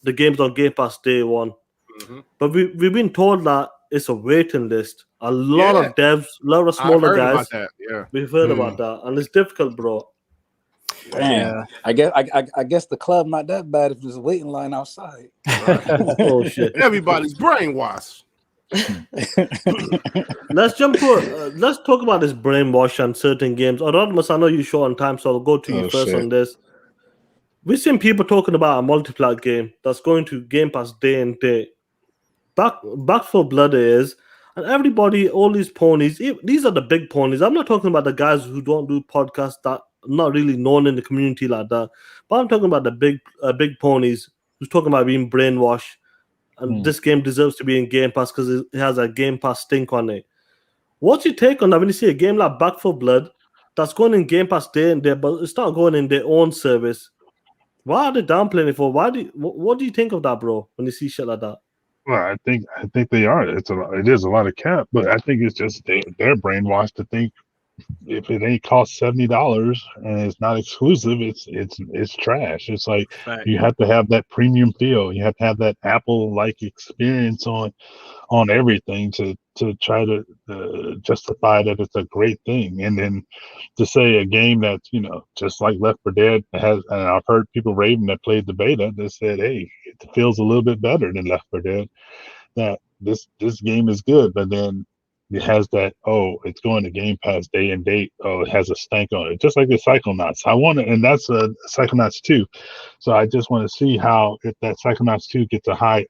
the game's on Game Pass day one. Mm-hmm. But we've been told that it's a waiting list. A lot of devs, a lot of smaller guys. We've heard about that, and it's difficult, bro. Damn. Yeah. I guess the club not that bad if there's a waiting line outside. Oh shit! Everybody's brainwashed. Let's jump to let's talk about this brainwash and certain games. Rodimus, I know you're short on time, so I'll go to you first on this. We've seen people talking about a multiplayer game that's going to Game Pass day and day. Back for Blood is, and everybody, all these ponies, these are the big ponies. I'm not talking about the guys who don't do podcasts that are not really known in the community like that. But I'm talking about the big ponies who's talking about being brainwashed. And this game deserves to be in Game Pass because it has a Game Pass stink on it. What's your take on that when you see a game like Back 4 Blood that's going in Game Pass day and day, but it's not going in their own service? Why are they downplaying it for? What do you think of that, bro, when you see shit like that? Well, I think they are. It is a lot of cap, but I think it's just they're brainwashed to think if it ain't cost $70 and it's not exclusive, it's trash. It's like you have to have that premium feel. You have to have that Apple-like experience on everything to try to justify that it's a great thing. And then to say a game that's, just like Left 4 Dead has, and I've heard people raving that played the beta that said, hey, it feels a little bit better than Left 4 Dead. That this game is good, but then it has that, it's going to Game Pass day and date. It has a stank on it, just like the Psychonauts. And that's a Psychonauts 2. So I just want to see how, if that Psychonauts 2 gets a high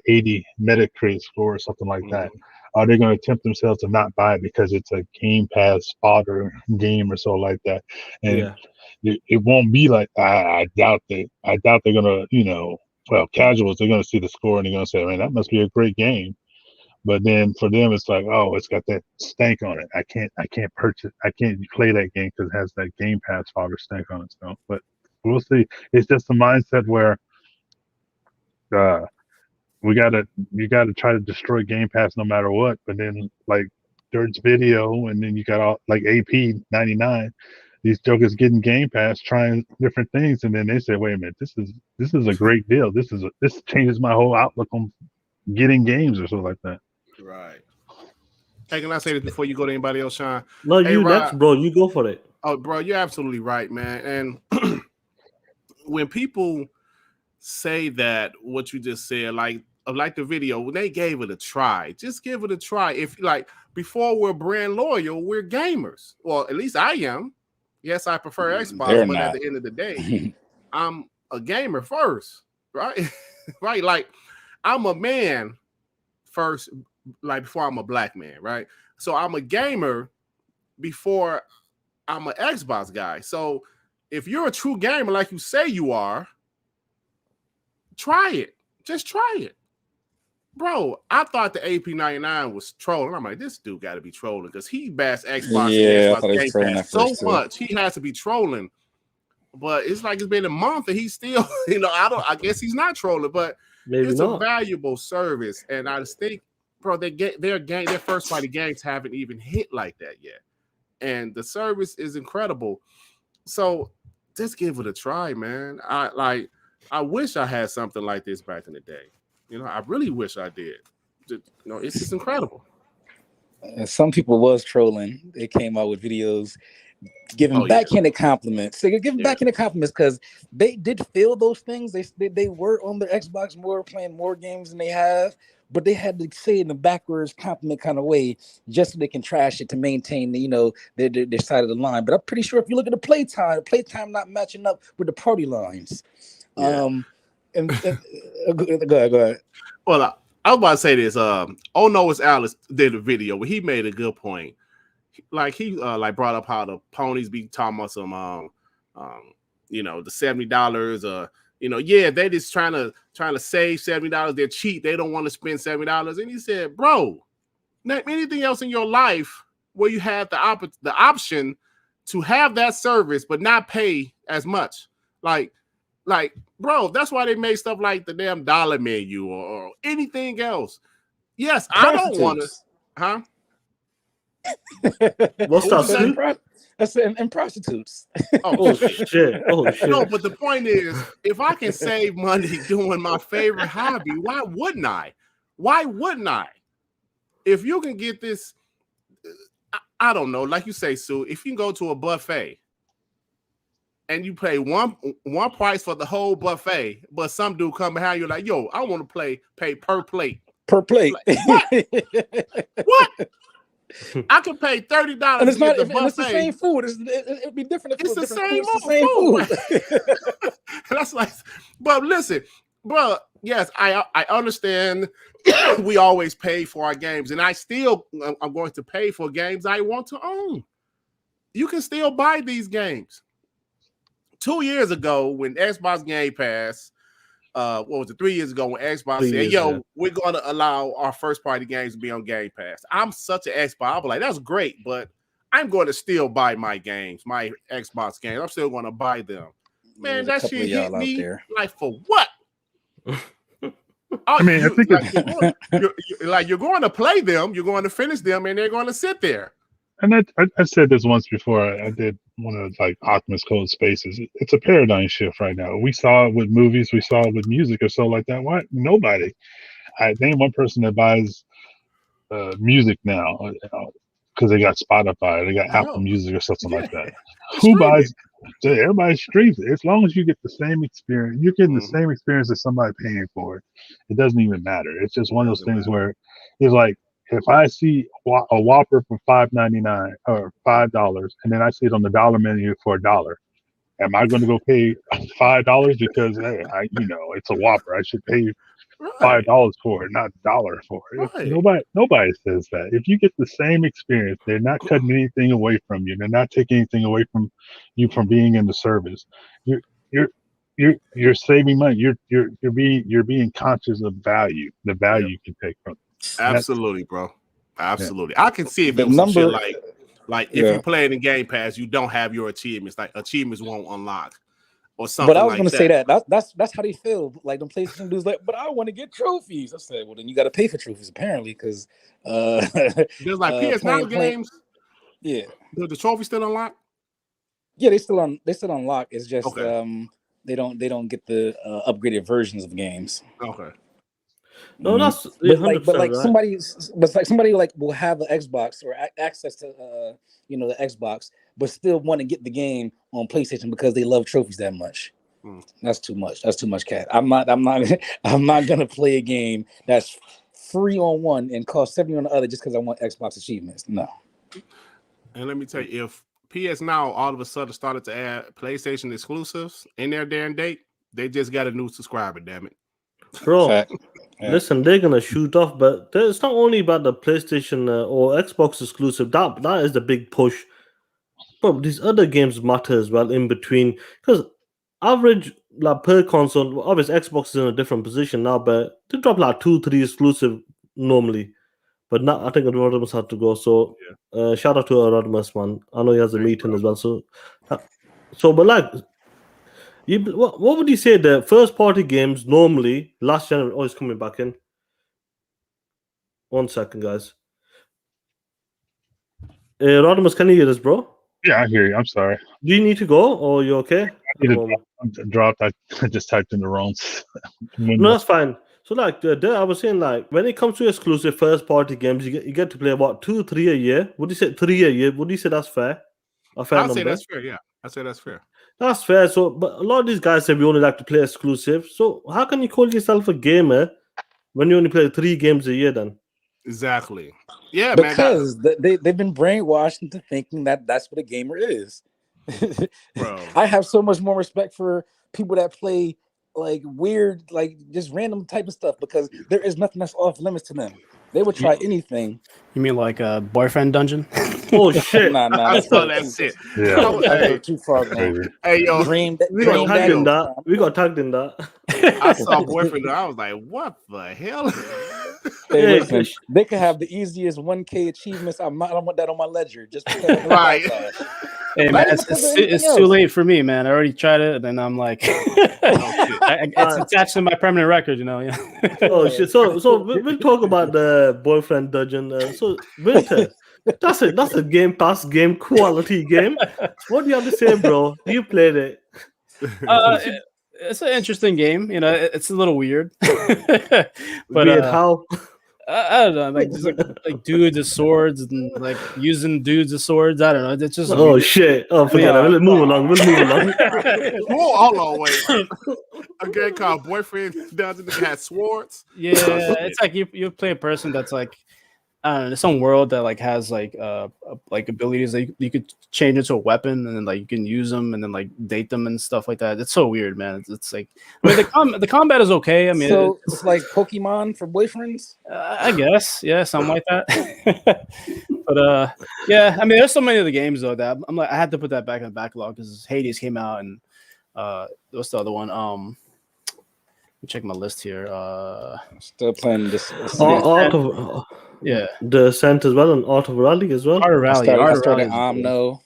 80 Metacritic score or something like that, are they going to tempt themselves to not buy it because it's a Game Pass fodder game or so like that? And it won't be like, I doubt they're going to, casuals, they're going to see the score and they're going to say, man, that must be a great game. But then for them, it's like, it's got that stank on it. I can't purchase. I can't play that game because it has that Game Pass fodder stank on it. So, but we'll see. It's just a mindset where you gotta try to destroy Game Pass no matter what. But then like Dirt's Video, and then you got all like AP99. These jokers getting Game Pass, trying different things, and then they say, wait a minute, this is a great deal. This changes my whole outlook on getting games or something like that. Right. Hey, can I say this before you go to anybody else, Sean? No, you next, bro. You go for it. Oh, bro, you're absolutely right, man. And when people say that, what you just said, like the video, when they gave it a try, just give it a try. If like before we're brand loyal, we're gamers. Well, at least I am. Yes, I prefer Xbox, but at the end of the day, I'm a gamer first, right? Right? Like I'm a man first, like before I'm a black man, right? So I'm a gamer before I'm an Xbox guy. So if you're a true gamer like you say you are, try it. Just try it. Bro, I thought the AP99 was trolling. I'm like, this dude got to be trolling because he bashed Xbox Game Pass so much. He has to be trolling. But it's like it's been a month and he's still, I guess he's not trolling, but maybe it's a valuable service. And I just think, bro, their first party games haven't even hit like that yet. And the service is incredible. So just give it a try, man. I wish I had something like this back in the day. I really wish I did. It's just incredible. And some people was trolling. They came out with videos giving backhanded compliments. So you're giving backhanded compliments because they did feel those things. They were on their Xbox more, playing more games than they have, but they had to say it in a backwards compliment kind of way just so they can trash it to maintain their side of the line. But I'm pretty sure if you look at the playtime not matching up with the party lines. Yeah. Go ahead. Well, I was about to say this. Oh no, it's Alice did a video where he made a good point. Like he brought up how the ponies be talking about some the $70 they just trying to save $70. They're cheap. They don't want to spend $70. And he said, bro, name anything else in your life where you have the option to have that service but not pay as much. Like, bro, that's why they made stuff like the damn dollar menu or anything else. Yes, I don't want to, huh? What's that? That's and prostitutes. Oh shit! Oh shit! No, but the point is, if I can save money doing my favorite hobby, why wouldn't I? Why wouldn't I? If you can get this, I don't know. Like you say, Sue, if you can go to a buffet and you pay one price for the whole buffet, but some dude come behind you like, yo, I want to pay per plate. Per plate. Like, what? I could pay $30 and it's not. the And it's the same food. It'd be different. If it's the same food. That's like, but listen, bro. Yes, I understand. We always pay for our games, and I'm going to pay for games I want to own. You can still buy these games. 2 years ago, when Xbox Game Pass, what was it? 3 years ago, when Xbox said, "Yo, we're going to allow our first-party games to be on Game Pass." I'm such an Xbox. I'm like, that's great, but I'm going to still buy my games, my Xbox games. I'm still going to buy them. Man, that shit hit me like for what? I mean, I think you're going to play them, you're going to finish them, and they're going to sit there. And I said this once before. I did one of Optimus Code Spaces. It's a paradigm shift right now. We saw it with movies, we saw it with music or so like that. Why nobody? I name one person that buys music now because they got Spotify, they got Apple Music or something like that. Who buys? Everybody streams it. As long as you get the same experience, you're getting the same experience as somebody paying for it. It doesn't even matter. It's just one of those things where it's like, if I see a Whopper for $5.99 or $5, and then I see it on the dollar menu for $1, am I going to go pay $5 because hey, it's a Whopper? I should pay $5 for it, not $1 for it. Right. Nobody says that. If you get the same experience, they're not cutting anything away from you. They're not taking anything away from you from being in the service. You're saving money. You're being conscious of value. The value you can take from it. Absolutely, bro. Absolutely. I can see if it was some shit like if you play it in Game Pass, you don't have your achievements. Like achievements won't unlock or something. But I was going to say that's how they feel. Like the PlayStation dudes, like, but I want to get trophies. I said, well, then you got to pay for trophies apparently, because there's like PS Now games. Yeah, the trophy still unlocked. Yeah, they still unlock. It's just they don't get the upgraded versions of the games. Okay. No, that's somebody like will have an Xbox or access to the Xbox, but still want to get the game on PlayStation because they love trophies that much. That's too much. That's too much, cat. I'm not gonna play a game that's free on one and cost $70 on the other just because I want Xbox achievements. No. And let me tell you, if PS Now all of a sudden started to add PlayStation exclusives in their damn date, they just got a new subscriber. Damn it, bro. Listen, they're gonna shoot off, but it's not only about the PlayStation or Xbox exclusive. That is the big push. But these other games matter as well in between, because average like per console, obviously Xbox is in a different position now, but they drop like 2-3 exclusive normally. But now I think Rodimus had to go. So shout out to Rodimus, man. I know he has a meeting as well. So but like. What would you say the first party games normally last generation? Oh, it's coming back in. 1 second, guys. Rodimus, can you hear us, bro? Yeah, I hear you. I'm sorry. Do you need to go, or you okay? I dropped. I just typed in the wrong. No, that's fine. So, like, I was saying, like, when it comes to exclusive first party games, you get to play about 2-3 a year. Would you say 3 a year? Would you say that's fair? a fair I'll say number. that's fair. Yeah, I say that's fair. That's fair. So, but a lot of these guys say we only like to play exclusive. So, how can you call yourself a gamer when you only play 3 games a year? Then Exactly. Yeah, man. Because they've been brainwashed into thinking that that's what a gamer is. Bro. I have so much more respect for people that play like weird, like just random type of stuff because there is nothing that's off limits to them. They would try anything. You mean like a boyfriend dungeon? oh shit! Nah, I saw that shit. Yeah. Hey, too far gone. hey, yo, We got tagged in that. We got tagged in that. I saw boyfriend. I was like, what the hell? Hey, listen, they could have the easiest 1K achievements. I don't want that on my ledger. Just because Right. Hey man, it's too late for me, man. I already tried it, and then I'm like, it's attached to my permanent record, you know. Yeah. Oh shit! So we'll talk about the boyfriend dungeon. So Winter, that's a Game Pass game, quality game. What do you have to say, bro? You played it. It's an interesting game. You know, it's a little weird. But weird how? I don't know, like just like dudes with swords and like using dudes with swords. I don't know. It's just shit. Oh, forget it. We'll move along. Hold on, wait. A game called Boyfriend Dungeon that had swords. Yeah, it's like you play a person that's like, I don't know, there's some world that like has like abilities that you could change into a weapon and then like you can use them and then like date them and stuff like that. It's so weird, man. It's like, I mean, the combat is okay. I mean, so it's like Pokemon for boyfriends. I guess, yeah, something like that. But yeah, I mean, there's so many of the games though that I'm like, I had to put that back in the backlog because Hades came out and what's the other one? Let me check my list here. Still playing this. Yeah, the Ascent as well and Art of Rally as well. Art of Rally. I started Omno.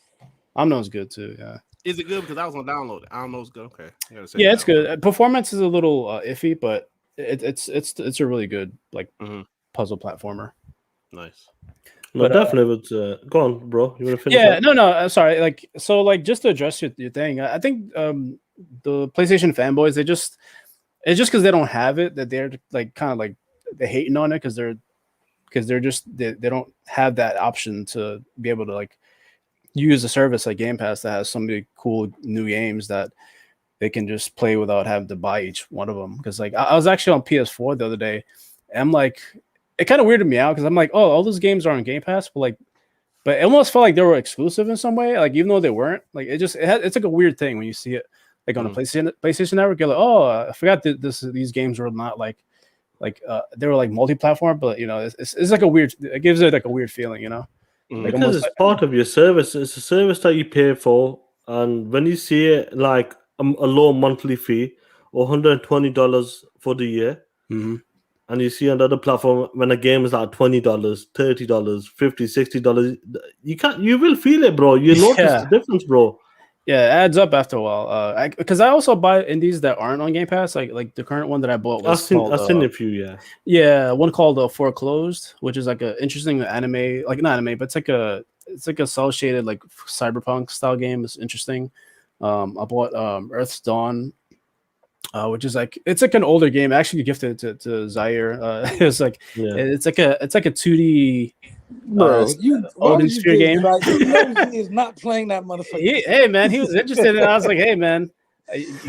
Omno's good too. Yeah. Is it good? Because I was gonna download it. Omno's good. Okay. Yeah, it's good. Performance is a little iffy, but it's a really good like puzzle platformer. Nice. No, but, definitely. But go on, bro. You want to finish? Yeah. Up? No. Sorry. Like so. Like just to address your thing, I think the PlayStation fanboys it's just because they don't have it that they're like kind of like they're hating on it because they don't have that option to be able to like use a service like Game Pass that has so many cool new games that they can just play without having to buy each one of them. Because like I was actually on PS4 the other day, and I'm like, it kind of weirded me out because I'm like, oh, all those games are on Game Pass, but it almost felt like they were exclusive in some way. Like even though they weren't, like it's like a weird thing when you see it like on the PlayStation Network. You're like, oh, I forgot that these games were not like they were like multi-platform, but you know, it's like a weird. It gives it like a weird feeling, you know. Like because it's part of your service. It's a service that you pay for, and when you see it like a low monthly fee or $120 for the year, and you see on the other platform when a game is like $20, $30, $50, $60, you will feel it, bro. You notice the difference, bro. Yeah, it adds up after a while. Because I also buy indies that aren't on Game Pass. Like the current one that I bought was I've seen a few, yeah. Yeah, one called Foreclosed, which is like an interesting anime, like not anime, but it's like a cel shaded like cyberpunk style game. It's interesting. I bought Earth's Dawn, which is like it's like an older game. I actually gifted it to Zaire. It's like it's like a 2D. Bro, Odin Sphere game. He is not playing that motherfucker. Hey man, he was interested, and I was like, "Hey man,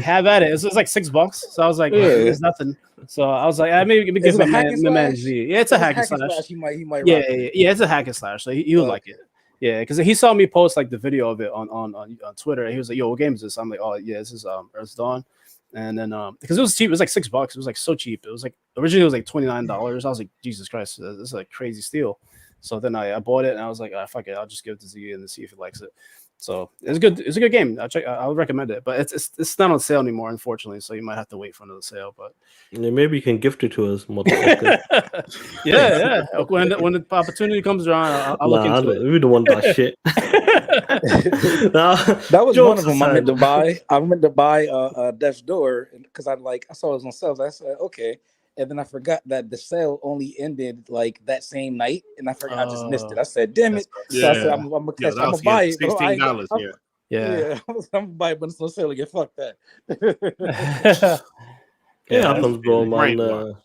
have at it." It was like $6, so I was like, "There's nothing." So I was like, "Maybe give my man Z." Yeah, it's a hack and slash. He might. Yeah, it's a hack and slash. So he would like it. Yeah, because he saw me post like the video of it on Twitter. And he was like, "Yo, what game is this?" I'm like, "Oh yeah, this is Earth's Dawn." And then because it was cheap, it was like $6. It was like so cheap. It was like originally it was like $29. I was like, Jesus Christ, this is like crazy steal. So then I bought it and I was like, fuck it, I'll just give it to Z and see if he likes it. So it's good. It's a good game. I would recommend it, but it's not on sale anymore, unfortunately. So you might have to wait for another sale. But maybe you can gift it to us, motherfucker. yeah. When the opportunity comes around, I'll look into it. We don't want that shit. That was one of them. I meant to buy Death's Door because I saw it was on sale. I said okay. And then I forgot that the sale only ended like that same night, and I forgot I just missed it. I said, "Damn it!" So I said, "I'm gonna buy it." $16. Yeah. I'm gonna buy it, but it's no sale again. Fuck that. It happens, bro, man.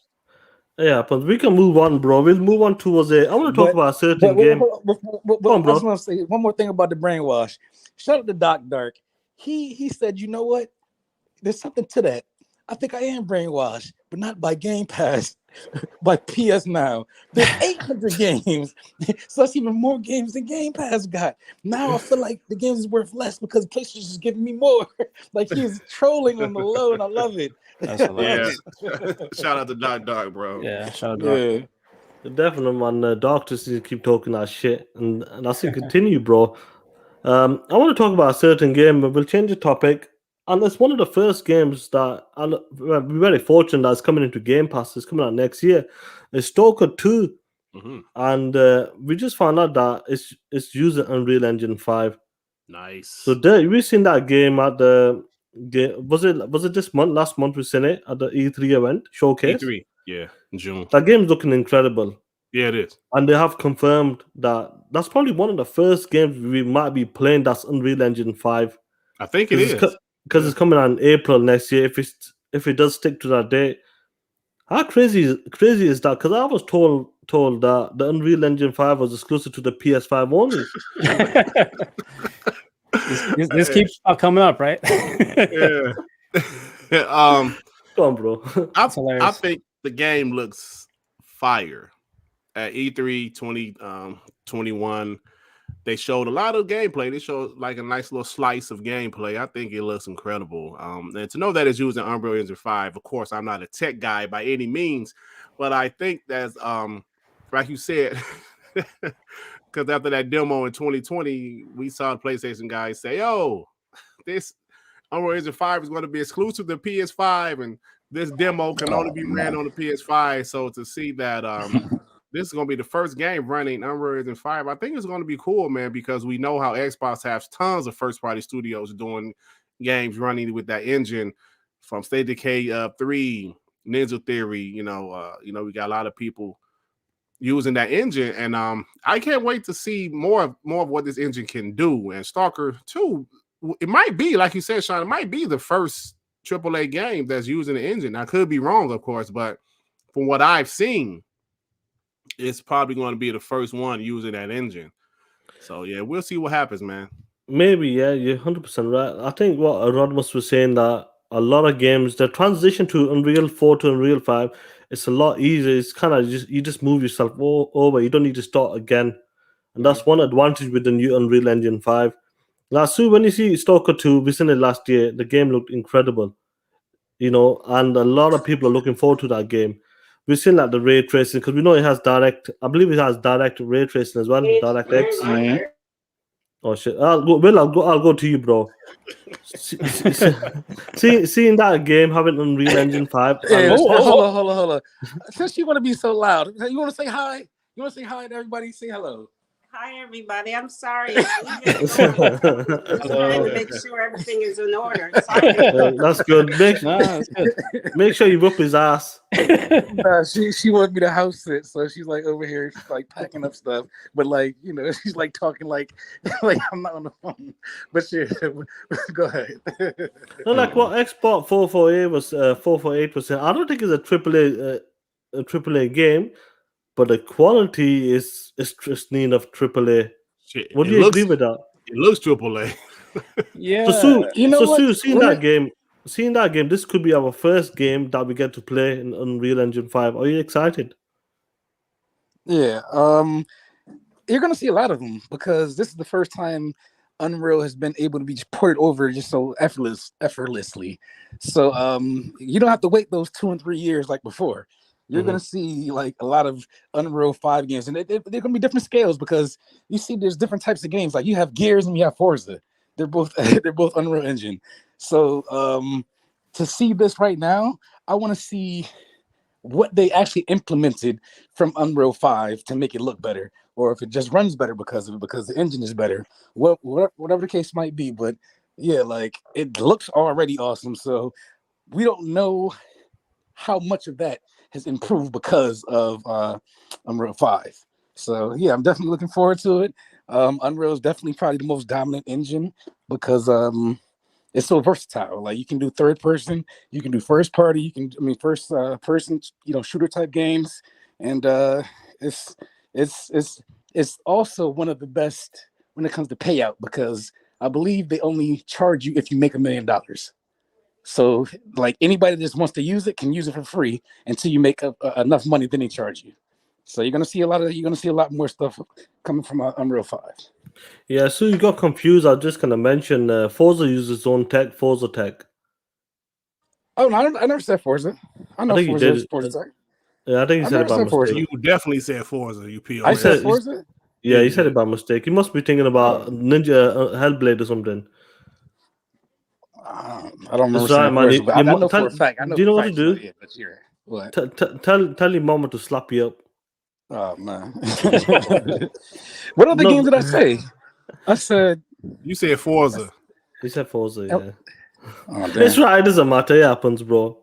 Yeah, but we can move on, bro. We'll move on towards it. I want to talk about a certain game. Go on, bro. I just want to say one more thing about the brainwash. Shout out to Doc Dark. He said, you know what? There's something to that. I think I am brainwashed, but not by Game Pass, by PS Now. There's 800 games, so that's even more games than Game Pass got. Now I feel like the games is worth less because PlayStation is giving me more. Like he's trolling on the low, and I love it. Yeah. Shout out to Doc Dark, bro. Yeah, shout out to Doc. Definitely, man. Doctors keep talking that shit, and I say continue, bro. I want to talk about a certain game, but we'll change the topic. And it's one of the first games that we're very fortunate that it's coming into Game Pass. It's coming out next year. It's Stalker 2. Mm-hmm. And we just found out that it's using Unreal Engine 5. Nice. So we've seen that game at the was it this month? Last month we seen it at the E3 event showcase. E3, yeah, in June. That game's looking incredible. Yeah, it is. And they have confirmed that that's probably one of the first games we might be playing that's Unreal Engine 5. I think it is. Because it's coming out in April next year. If it does stick to that date, how crazy is that? Because I was told that the Unreal Engine 5 was exclusive to the PS5 only. this keeps coming up, right? Yeah. Go on, bro. I think the game looks fire. At E3 2021, they showed a lot of gameplay. They showed like a nice little slice of gameplay. I think it looks incredible. And to know that it's using Unreal Engine 5, of course, I'm not a tech guy by any means, but I think that's like you said, because after that demo in 2020, we saw the PlayStation guys say, "Oh, this Unreal Engine 5 is going to be exclusive to PS5, and this demo can only be ran on the PS5." So to see that this is going to be the first game running Unreal Engine 5, I think it's going to be cool, man, because we know how Xbox has tons of first-party studios doing games running with that engine, from State Decay 3, Ninja Theory. We got a lot of people using that engine, and I can't wait to see more of what this engine can do. And Stalker 2, it might be, like you said, Sean, it might be the first AAA game that's using the engine. I could be wrong, of course, but from what I've seen, it's probably going to be the first one using that engine. So yeah, we'll see what happens, man. Maybe, yeah, you're 100% right. I think what Rodmus was saying, that a lot of games, the transition to Unreal 4 to Unreal 5, it's a lot easier. It's kind of you just move yourself over. You don't need to start again. And that's one advantage with the new Unreal Engine 5. Now, Sue, when you see Stalker 2, we seen it last year, the game looked incredible. And a lot of people are looking forward to that game. We've seen like the ray tracing, because we know it has direct. I believe it has direct ray tracing as well. Direct X. Oh shit! I'll go to you, bro. Seeing that game having Unreal Engine 5. Hey, hold on. Since you want to be so loud, you want to say hi? You want to say hi to everybody? Say hello. Hi, everybody. I'm sorry. I'm just trying to make sure everything is in order. That's good. Make sure you whoop his ass. She wanted me to house sit, so she's like over here, she's like packing up stuff. But she's like talking like I'm not on the phone. But shit, go ahead. No, like what Xbox 448 was saying. I don't think it's a AAA game. But the quality is pristine of AAA. Shit, Would you agree with that? It looks AAA. Yeah. So Sue, seeing that game, this could be our first game that we get to play in Unreal Engine 5. Are you excited? Yeah. You're gonna see a lot of them because this is the first time Unreal has been able to be ported over just so effortlessly. So you don't have to wait those 2 and 3 years like before. You're gonna see like a lot of Unreal 5 games, and they're gonna be different scales because you see there's different types of games. Like you have Gears and you have Forza. They're both Unreal Engine. So to see this right now, I want to see what they actually implemented from Unreal 5 to make it look better, or if it just runs better because of it, because the engine is better. Whatever the case might be, but yeah, like it looks already awesome. So we don't know how much of that has improved because of Unreal 5. So yeah, I'm definitely looking forward to it. Unreal is definitely probably the most dominant engine because it's so versatile. Like you can do third person, you can do first party, first person, shooter type games, and it's it's also one of the best when it comes to payout because I believe they only charge you if you make $1 million. So like anybody that just wants to use it can use it for free until you make enough money, then they charge you. So you're gonna see a lot more stuff coming from Unreal 5. Yeah, so you got confused. I was just gonna mention Forza uses its own tech, Forza tech. Oh no, I never said Forza. I know think you Forza did. Forza tech. Yeah, I think you I said it never by said Forza. mistake. You definitely said Forza. You POS. I said said- Forza. Yeah, you Yeah. said it by mistake. You must be thinking about Ninja Hellblade or something. I don't remember That's right, saying man. Forza, but I know for a fact. I know do you know for what a to fact it's do? not it, but you're what? Tell your mama to slap you up. Oh man. What other No. games did I say? I said You said Forza. You said Forza, Oh, yeah. oh, damn. It's right. It doesn't matter. It happens, bro.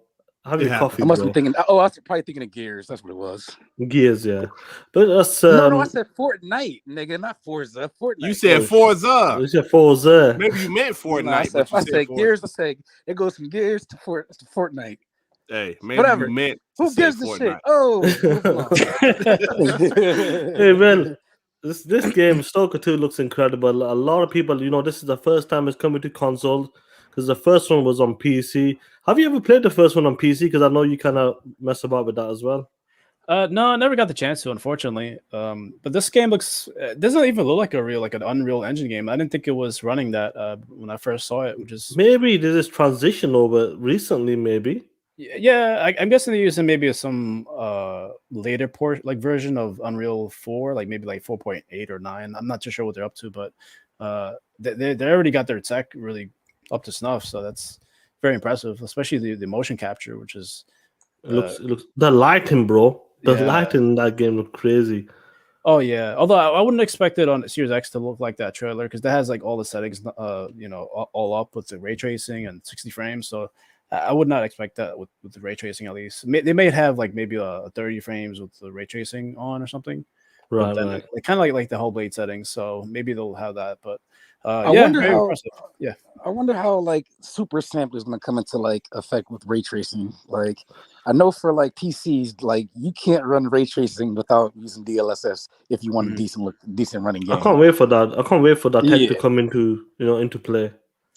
Have It your happens. coffee, I must bro. be thinking. Oh, I was probably thinking of Gears. That's what it was. Gears, yeah. But that's No, I said Fortnite, nigga, not Forza. Fortnite. You said Forza. You said Forza. Maybe you meant Fortnite, No, I said, but you I said Forza. Gears. I said it goes from Gears to Fortnite. Hey, maybe Whatever. you meant Who to say gives a Fortnite. shit? Oh, Hey man, this game Stalker 2 looks incredible. A lot of people, this is the first time it's coming to consoles because the first one was on PC. Have you ever played the first one on PC? Because I know you kind of mess about with that as well. No, I never got the chance to, unfortunately. But this game doesn't even look like an Unreal Engine game. I didn't think it was running that when I first saw it, which is Maybe there's this transition over recently, maybe. yeah. I'm guessing they're using maybe some later version of Unreal 4, like maybe like 4.8 or 9. I'm not too sure what they're up to, but they already got their tech really up to snuff, so that's very impressive, especially the motion capture, which is It looks the lighting, bro. The lighting in that game look crazy. Oh yeah, although I wouldn't expect it on Series X to look like that trailer because that has like all the settings, all up with the ray tracing and 60 frames. So I would not expect that with the ray tracing at least. They may have like maybe a 30 frames with the ray tracing on or something. Right, then right. They kind of like the whole blade settings, so maybe they'll have that. But I wonder very how. impressive. Yeah, I wonder how like super sample is going to come into like effect with ray tracing. Like I know for like PCs, like you can't run ray tracing without using DLSS if you want a decent running game. I can't wait for that. I can't wait for that tech Yeah. to come into play.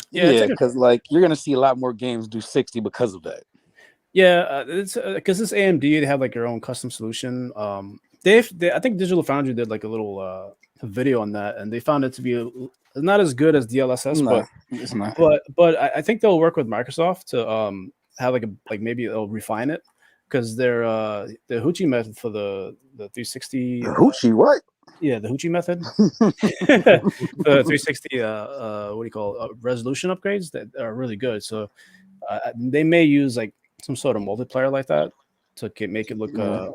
Yeah, because like you're going to see a lot more games do 60 because of that. Yeah, it's because this AMD, they have like their own custom solution. I think Digital Foundry did like a little video on that, and they found it to be not as good as DLSS, No, it's not. but I think they'll work with Microsoft to have maybe they'll refine it because their the Hoochie method for the 360 Hoochie what? Yeah, the Hoochie method. The 360 what do you call resolution upgrades that are really good. So they may use like some sort of multiplier like that to make it look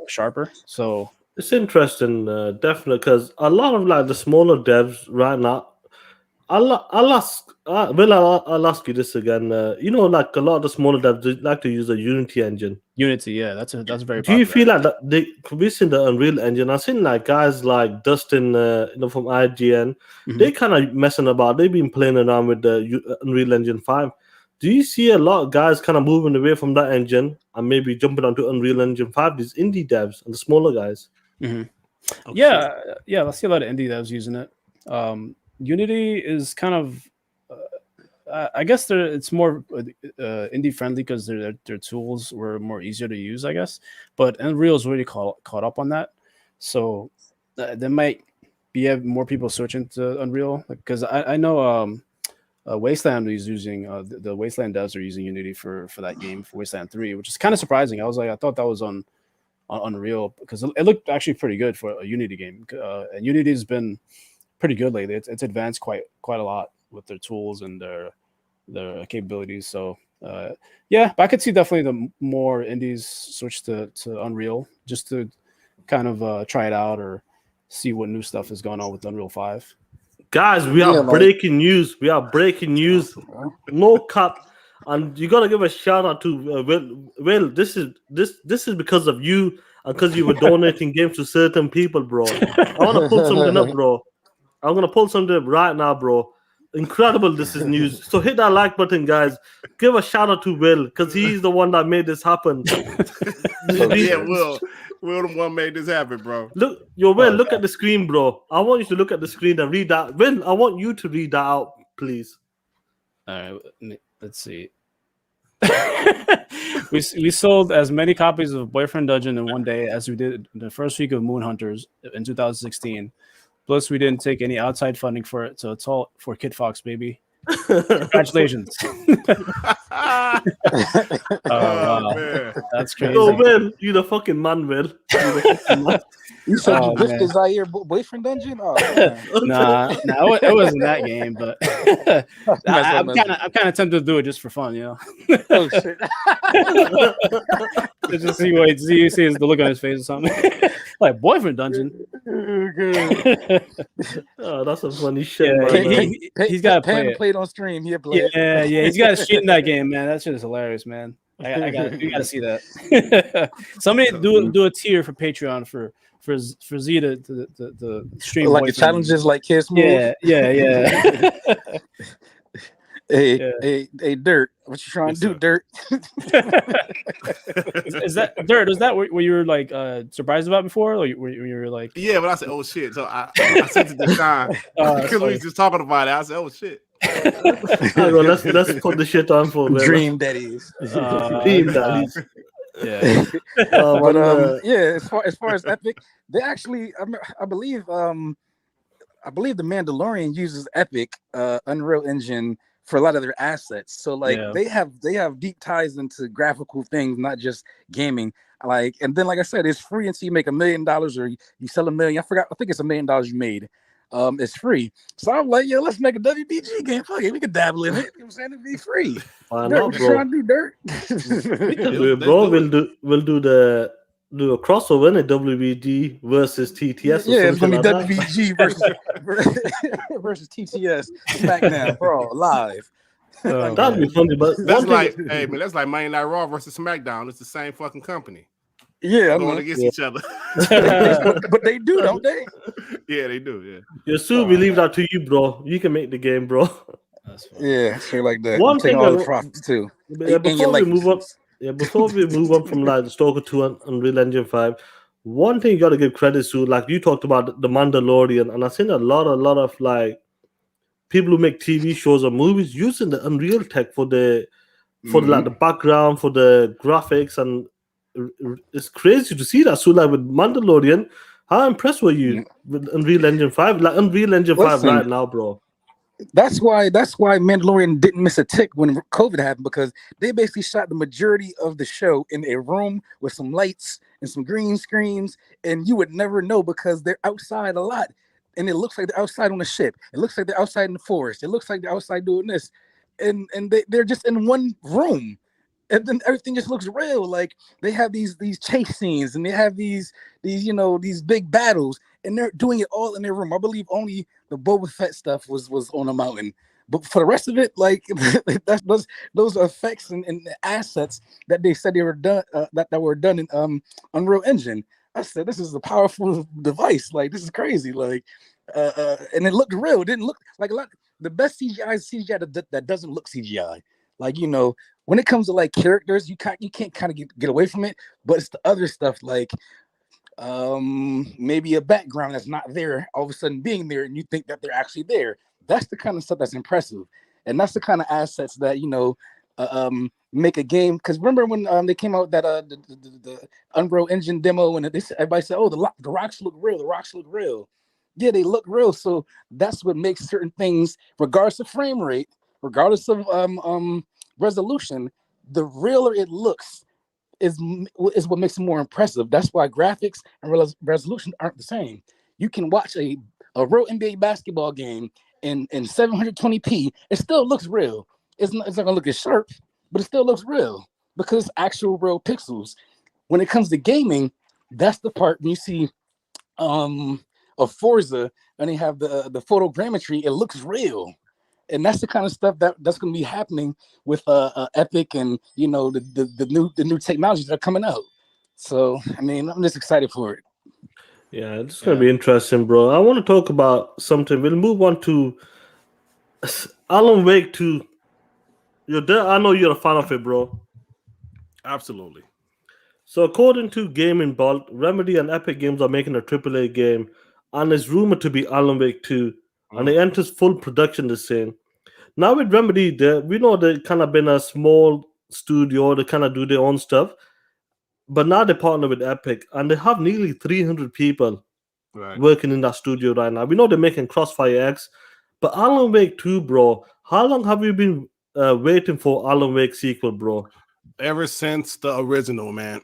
sharper. So it's interesting, definitely, because a lot of like the smaller devs right now. I'll ask you this again. Like a lot of the smaller devs they like to use a Unity engine. Unity, yeah, that's very. Do you feel like that we've seen the Unreal Engine? I've seen like guys like Dustin, from IGN. They kind of messing about. They've been playing around with the Unreal Engine 5. Do you see a lot of guys kind of moving away from that engine and maybe jumping onto Unreal Engine 5? These indie devs and the smaller guys. Yeah, I see a lot of indie devs using it. Unity is kind of, I guess it's more indie friendly because their tools were more easier to use, I guess. But Unreal's really caught up on that, so there might be more people switching to Unreal because I know Wasteland is using the Wasteland devs are using Unity for that game for Wasteland 3, which is kind of surprising. I thought that was on Unreal because it looked actually pretty good for a Unity game, and Unity has been pretty good lately. It's advanced quite a lot with their tools and their capabilities. So but I could see definitely the more indies switch to Unreal just to kind of try it out or see what new stuff is going on with Unreal 5. Guys, we are breaking news. We are breaking news. No cut. And you gotta give a shout out to Will. This is because of you and because you were donating games to certain people, bro. I want to pull something up, bro. I'm gonna pull something up right now, bro. incredible this is news. So hit that like button, guys. Give a shout out to Will because he's the one that made this happen. Yeah, Will the one made this happen, bro. Look, Will, look at the screen, bro. I want you to look at the screen and read that. Will, I want you to read that out, please. All right, let's see. we sold as many copies of Boyfriend Dungeon in one day as we did the first week of Moon Hunters in 2016. Plus, we didn't take any outside funding for it, so it's all for Kid Fox, baby. Congratulations. Man. That's crazy. Oh, Will, you the fucking man, Will. You said you drifted Zaire Boyfriend Dungeon? Oh, nah, it wasn't that game, but I'm kind of tempted to do it just for fun, you know. Oh shit! Just see what he sees the look on his face or something. Like Boyfriend Dungeon. Oh, that's a funny shit, man. He's got to play it on stream. He play it. Yeah, he's got to stream that game, man. That shit is hilarious, man. You got to see that. Somebody do a tier for Patreon for Z to stream like the challenges, like Kiss Move. Yeah. Hey, Dirt. What you trying to do, Dirt? Is that Dirt? Is that what you were like surprised about before? Or were you like? Yeah, but I said, oh shit. So I sent it to Sean because we was just talking about it. I said, oh shit. Let's put the shit on for Dream Daddies. Dream Daddies. Yeah. Yeah. As far as Epic, they actually, I believe the Mandalorian uses Epic Unreal Engine for a lot of their assets. So like they have deep ties into graphical things, not just gaming. Like, and then like I said, it's free until you make $1 million or you sell $1 million. I think it's $1 million you made. It's free. So I'm like, yo, let's make a WBG game. Fuck it, we can dabble in it. You know what I'm saying? It'd be free. Why Dirt, not, what bro? you trying to do, Dirt? We can do it, bro. We'll do a crossover in a WBG versus TTS. Yeah, it's gonna be like WBG versus TTS SmackDown, bro, live. That'd be funny, but that's like, hey man, that's like Monday Night Raw versus SmackDown. It's the same fucking company. Yeah, going against each other. but they do, don't they? Yeah, they do. Yeah. Sue, we leave that to you, bro. You can make the game, bro. Yeah, shit like that. One thing, all the profits too. Before we move on from like Stalker 2 and Unreal Engine 5, one thing you got to give credit to, like you talked about the Mandalorian, and I've seen a lot of like people who make TV shows or movies using the Unreal tech for the like the background, for the graphics, and it's crazy to see that. So like with Mandalorian, how impressed were you with Unreal Engine 5? Like Unreal Engine 5 right now, bro. That's why Mandalorian didn't miss a tick when COVID happened, because they basically shot the majority of the show in a room with some lights and some green screens, and you would never know because they're outside a lot. And it looks like they're outside on a ship. It looks like they're outside in the forest. It looks like they're outside doing this. And they're just in one room. And then everything just looks real. Like they have these chase scenes and they have these big battles, and they're doing it all in their room. I believe only the Boba Fett stuff was on a mountain, but for the rest of it, like those effects and assets that they said they were done that were done in Unreal Engine. I said, this is a powerful device. Like this is crazy. Like and it looked real. It didn't look like a lot. The best CGI that doesn't look CGI. Like, when it comes to like characters, you can't kind of get away from it, but it's the other stuff like maybe a background that's not there all of a sudden being there, and you think that they're actually there. That's the kind of stuff that's impressive, and that's the kind of assets that make a game. Because remember when they came out with that the Unreal Engine demo, and everybody said, "Oh, the rocks look real. The rocks look real." Yeah, they look real. So that's what makes certain things, regardless of frame rate, regardless of resolution, the realer it looks is what makes it more impressive. That's why graphics and resolution aren't the same. You can watch a real NBA basketball game in 720p. It still looks real. It's not gonna look as sharp, but it still looks real because actual real pixels. When it comes to gaming, that's the part when you see of Forza and they have the photogrammetry, it looks real. And that's the kind of stuff that's going to be happening with Epic and the new technologies that are coming out. So I mean, I'm just excited for it. Yeah, it's going to be interesting, bro. I want to talk about something. We'll move on to Alan Wake 2. I know you're a fan of it, bro. Absolutely. So according to Gaming Bolt, Remedy and Epic Games are making a AAA game, and it's rumored to be Alan Wake 2, and it enters full production this same. Now with Remedy, we know they kind of been a small studio, they kind of do their own stuff, but now they partner with Epic, and they have nearly 300 people working in that studio right now. We know they're making Crossfire X, but Alan Wake 2, bro, how long have you been waiting for Alan Wake sequel, bro? Ever since the original, man.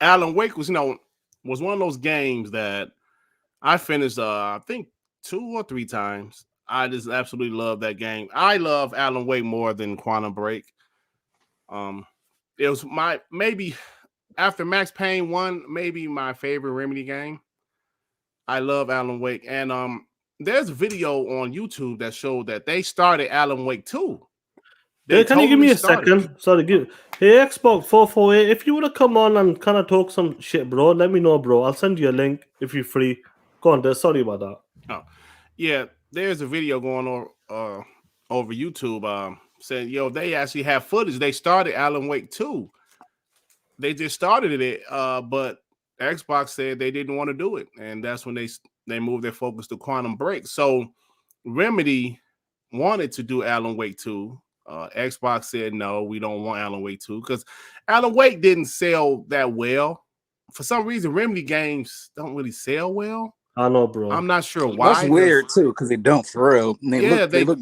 Alan Wake was one of those games that I finished I think 2 or 3 times. I just absolutely love that game. I love Alan Wake more than Quantum Break. It was maybe after Max Payne 1, maybe my favorite Remedy game. I love Alan Wake, and there's a video on YouTube that showed that they started Alan Wake 2. Can you give me a second? Sorry, hey Xbox 448, if you want to come on and kind of talk some shit, bro, let me know, bro. I'll send you a link if you're free. Go on there. Sorry about that. Oh, yeah. There's a video going on over YouTube saying, they actually have footage. They started Alan Wake 2. They just started it, but Xbox said they didn't want to do it, and that's when they moved their focus to Quantum Break. So Remedy wanted to do Alan Wake 2. Xbox said, no, we don't want Alan Wake 2 because Alan Wake didn't sell that well. For some reason, Remedy games don't really sell well. I know, bro. I'm not sure why. That's weird, too, because they don't, for real. They look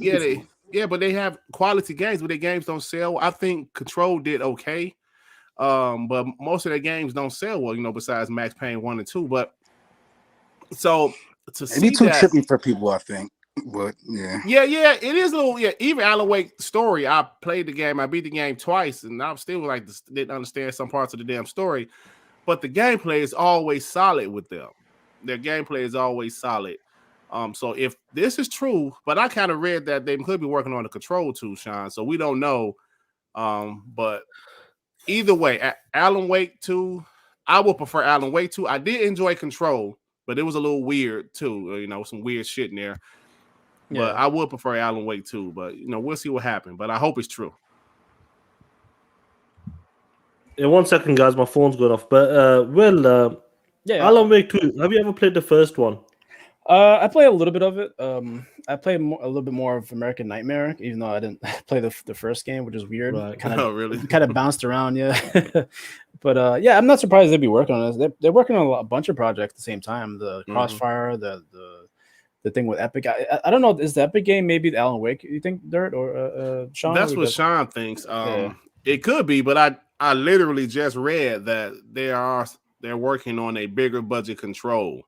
but they have quality games, but their games don't sell. I think Control did okay, but most of their games don't sell well, besides Max Payne 1 and 2. But so to see too that, trippy for people, I think. But yeah, it is a little. Even Alan Wake story, I played the game, I beat the game twice, and I'm still didn't understand some parts of the damn story. But the gameplay is always solid with them. Their gameplay is always solid. So if this is true, but I kind of read that they could be working on the Control too, Sean. So we don't know. But either way, Alan Wake 2, I would prefer Alan Wake 2. I did enjoy Control, but it was a little weird too. Some weird shit in there. Yeah. But I would prefer Alan Wake 2, but we'll see what happens. But I hope it's true. In 1 second, guys, my phone's going off. But Alan Wake 2, have you ever played the first one? I played a little bit of it. I played a little bit more of American Nightmare, even though I didn't play the first game, which is weird. Right. Kind of really? Kind of bounced around, yeah. But I'm not surprised they'd be working on this. They're working on a bunch of projects at the same time. The Crossfire, the thing with Epic. I don't know. Is the Epic game maybe the Alan Wake? You think, Dirt or Sean? That's what Sean thinks. It could be, but I literally just read that they're working on a bigger budget Control.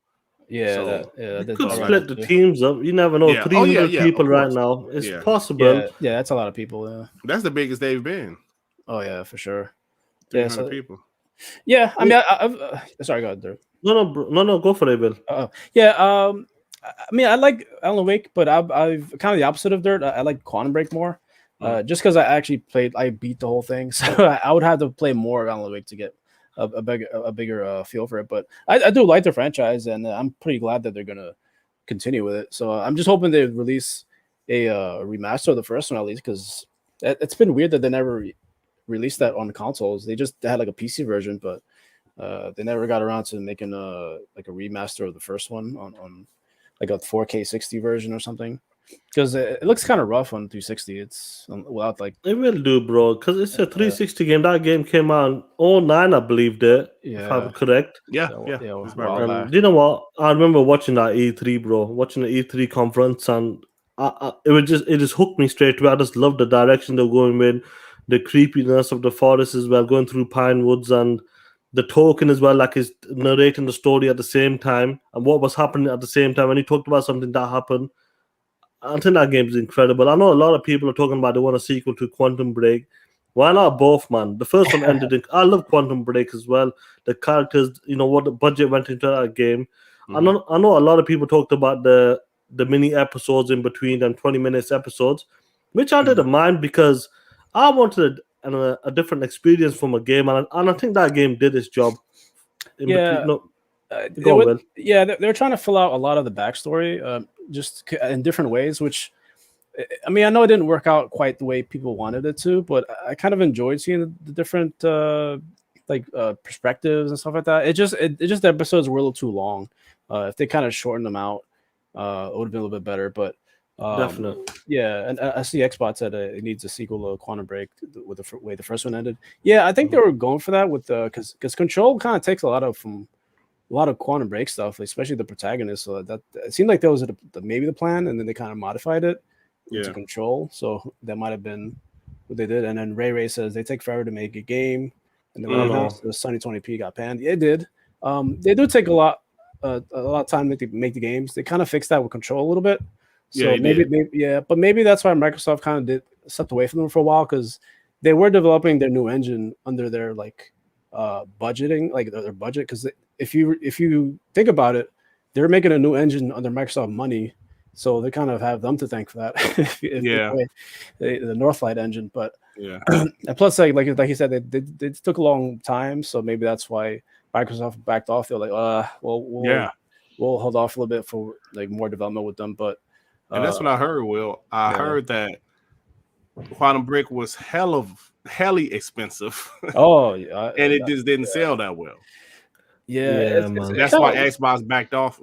Yeah, they could split the teams up. You never know. 300 people right now. It's possible. Yeah, that's a lot of people. Yeah, that's the biggest they've been. Oh yeah, for sure. 300 people. Yeah, I mean, I've sorry, go ahead, Dirt. No, go for it, Bill. I mean, I like Alan Wake, but I've kind of the opposite of Dirt. I like Quantum Break more, just because I beat the whole thing. So I would have to play more of Alan Wake to get a bigger feel for it. But I do like the franchise, and I'm pretty glad that they're gonna continue with it. So I'm just hoping they release a remaster of the first one at least, because it's been weird that they never released that on the consoles. They had like a PC version, but they never got around to making a remaster of the first one on like a 4K 60 version or something, because it looks kind of rough on 360. It's without like it will do, bro, because it's a 360 game. That game came out in 2009, I believe, if I'm correct. Yeah. You know what? I remember watching that E3, bro, watching the E3 conference, and it just hooked me straight away. I just loved the direction they're going with, the creepiness of the forest as well, going through pine woods, and the token as well, like he's narrating the story at the same time and what was happening at the same time. And he talked about something that happened. I think that game is incredible. I know a lot of people are talking about they want a sequel to Quantum Break. Why not both, man? The first one ended I love Quantum Break as well. The characters, what the budget went into that game. I know a lot of people talked about the mini episodes in between and 20 minutes episodes, which I didn't mind because I wanted a different experience from a game, and I think that game did its job. They're trying to fill out a lot of the backstory just in different ways, which I mean, I know it didn't work out quite the way people wanted it to, but I kind of enjoyed seeing the different perspectives and stuff like that. It just the episodes were a little too long. If they kind of shortened them out, it would have been a little bit better. But Definitely. Yeah, and I see Xbox said it needs a sequel to Quantum Break with the way the first one ended. Yeah, I think they were going for that with because Control kind of takes a lot of Quantum Break stuff, especially the protagonist. So that it seemed like that was maybe the plan, and then they kind of modified it into Control. So that might have been what they did. And then Ray says they take forever to make a game, and then when the Sony 20p got banned, it did. They do take a lot of time to make the games. They kind of fixed that with Control a little bit. So but maybe that's why Microsoft kind of stepped away from them for a while, because they were developing their new engine under their budgeting, their budget. Because if you think about it, they're making a new engine under Microsoft money, so they kind of have them to thank for that. The Northlight engine, but and plus like you said, they took a long time, so maybe that's why Microsoft backed off. They're like, we'll hold off a little bit for more development with them, but. And that's what I heard, Will. I heard that Quantum Break was helly expensive. And it just didn't sell that well. That's why Xbox backed up.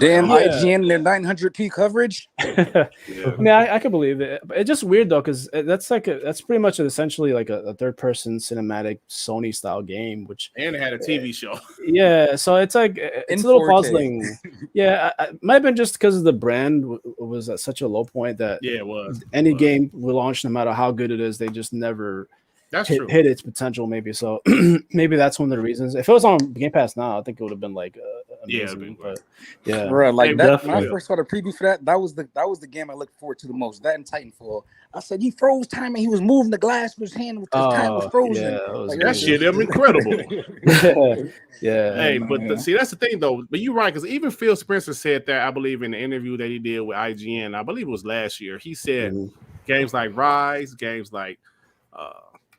Damn, IGN and their 900p coverage. I mean, I can believe it. But it's just weird though, because that's pretty much essentially like a third-person cinematic Sony style game, and it had a TV show. Yeah, so it's like it's a little puzzling. It might have been just because the brand was at such a low point that it was any game we launch, no matter how good it is, they just never. Hit its potential, maybe. So maybe that's one of the reasons. If it was on Game Pass now, I think it would have been amazing. Bro, that when I first saw the preview for that was the game I looked forward to the most. That and Titanfall. I said he froze time and he was moving the glass with his hand because time was frozen. That shit is incredible. Hey, but that's the thing though. But you're right, because even Phil Spencer said that, I believe, in the interview that he did with IGN. I believe it was last year. He said games like Rise, games like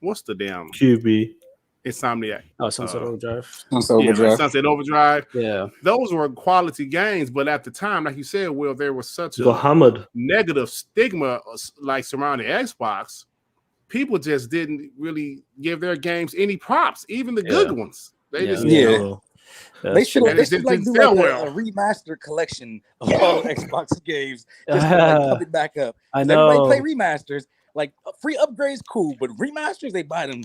what's the damn QB? Insomniac. Sunset Overdrive. Sunset Overdrive. Yeah. Those were quality games, but at the time, like you said, Will, there was such a negative stigma surrounding Xbox. People just didn't really give their games any props, even the good ones. They just They should do a remastered collection of all Xbox games just to pump it back up. I know. Everybody play remasters. Free upgrades, cool, but remasters they buy them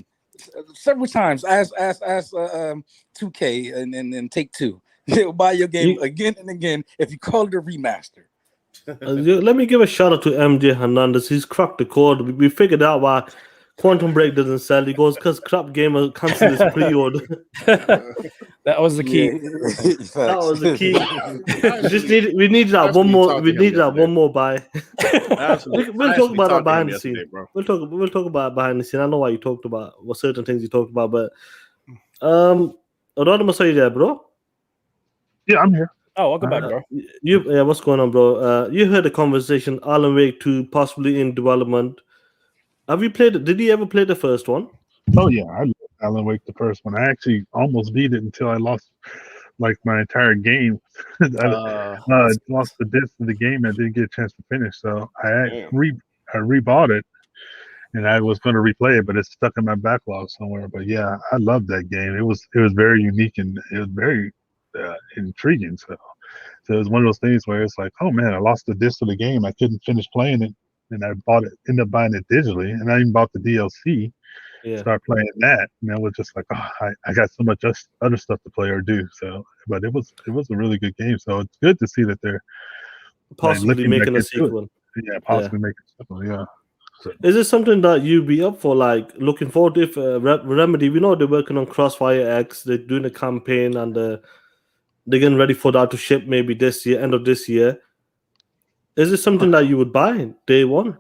several times. As 2K and Take Two, they'll buy your game again and again if you call it a remaster. Let me give a shout out to MJ Hernandez. He's cracked the code. We figured out why Quantum Break doesn't sell. He goes because Crap Gamer cancelled his pre-order. That was the key. That was the key. We need that one more. We need that one more buy. We'll talk about that behind the scene. We'll talk about behind the scene. I know why you talked about what certain things you talked about, but Anonymous, are you there, bro? Yeah, I'm here. Oh, welcome back, bro. What's going on, bro? You heard the conversation. Alan Wake 2 possibly in development. Have you played it? Did you ever play the first one? Oh yeah, I love Alan Wake, the first one. I actually almost beat it until I lost my entire game. I lost the disc of the game. I didn't get a chance to finish, so I rebought it, and I was going to replay it, but it's stuck in my backlog somewhere. But yeah, I loved that game. It was very unique and it was very intriguing. So it was one of those things where it's like, oh man, I lost the disc of the game. I couldn't finish playing it. And I ended up buying it digitally, and I even bought the DLC. Start playing that, and it was just like, I got so much other stuff to play or do. So, but it was a really good game. So it's good to see that they're possibly making a sequel. Yeah, possibly making a sequel. Yeah. So. Is it something that you'd be up for? Looking forward to if Remedy? We know they're working on Crossfire X. They're doing a campaign, and they're getting ready for that to ship maybe this year, end of this year. Is it something that you would buy day one?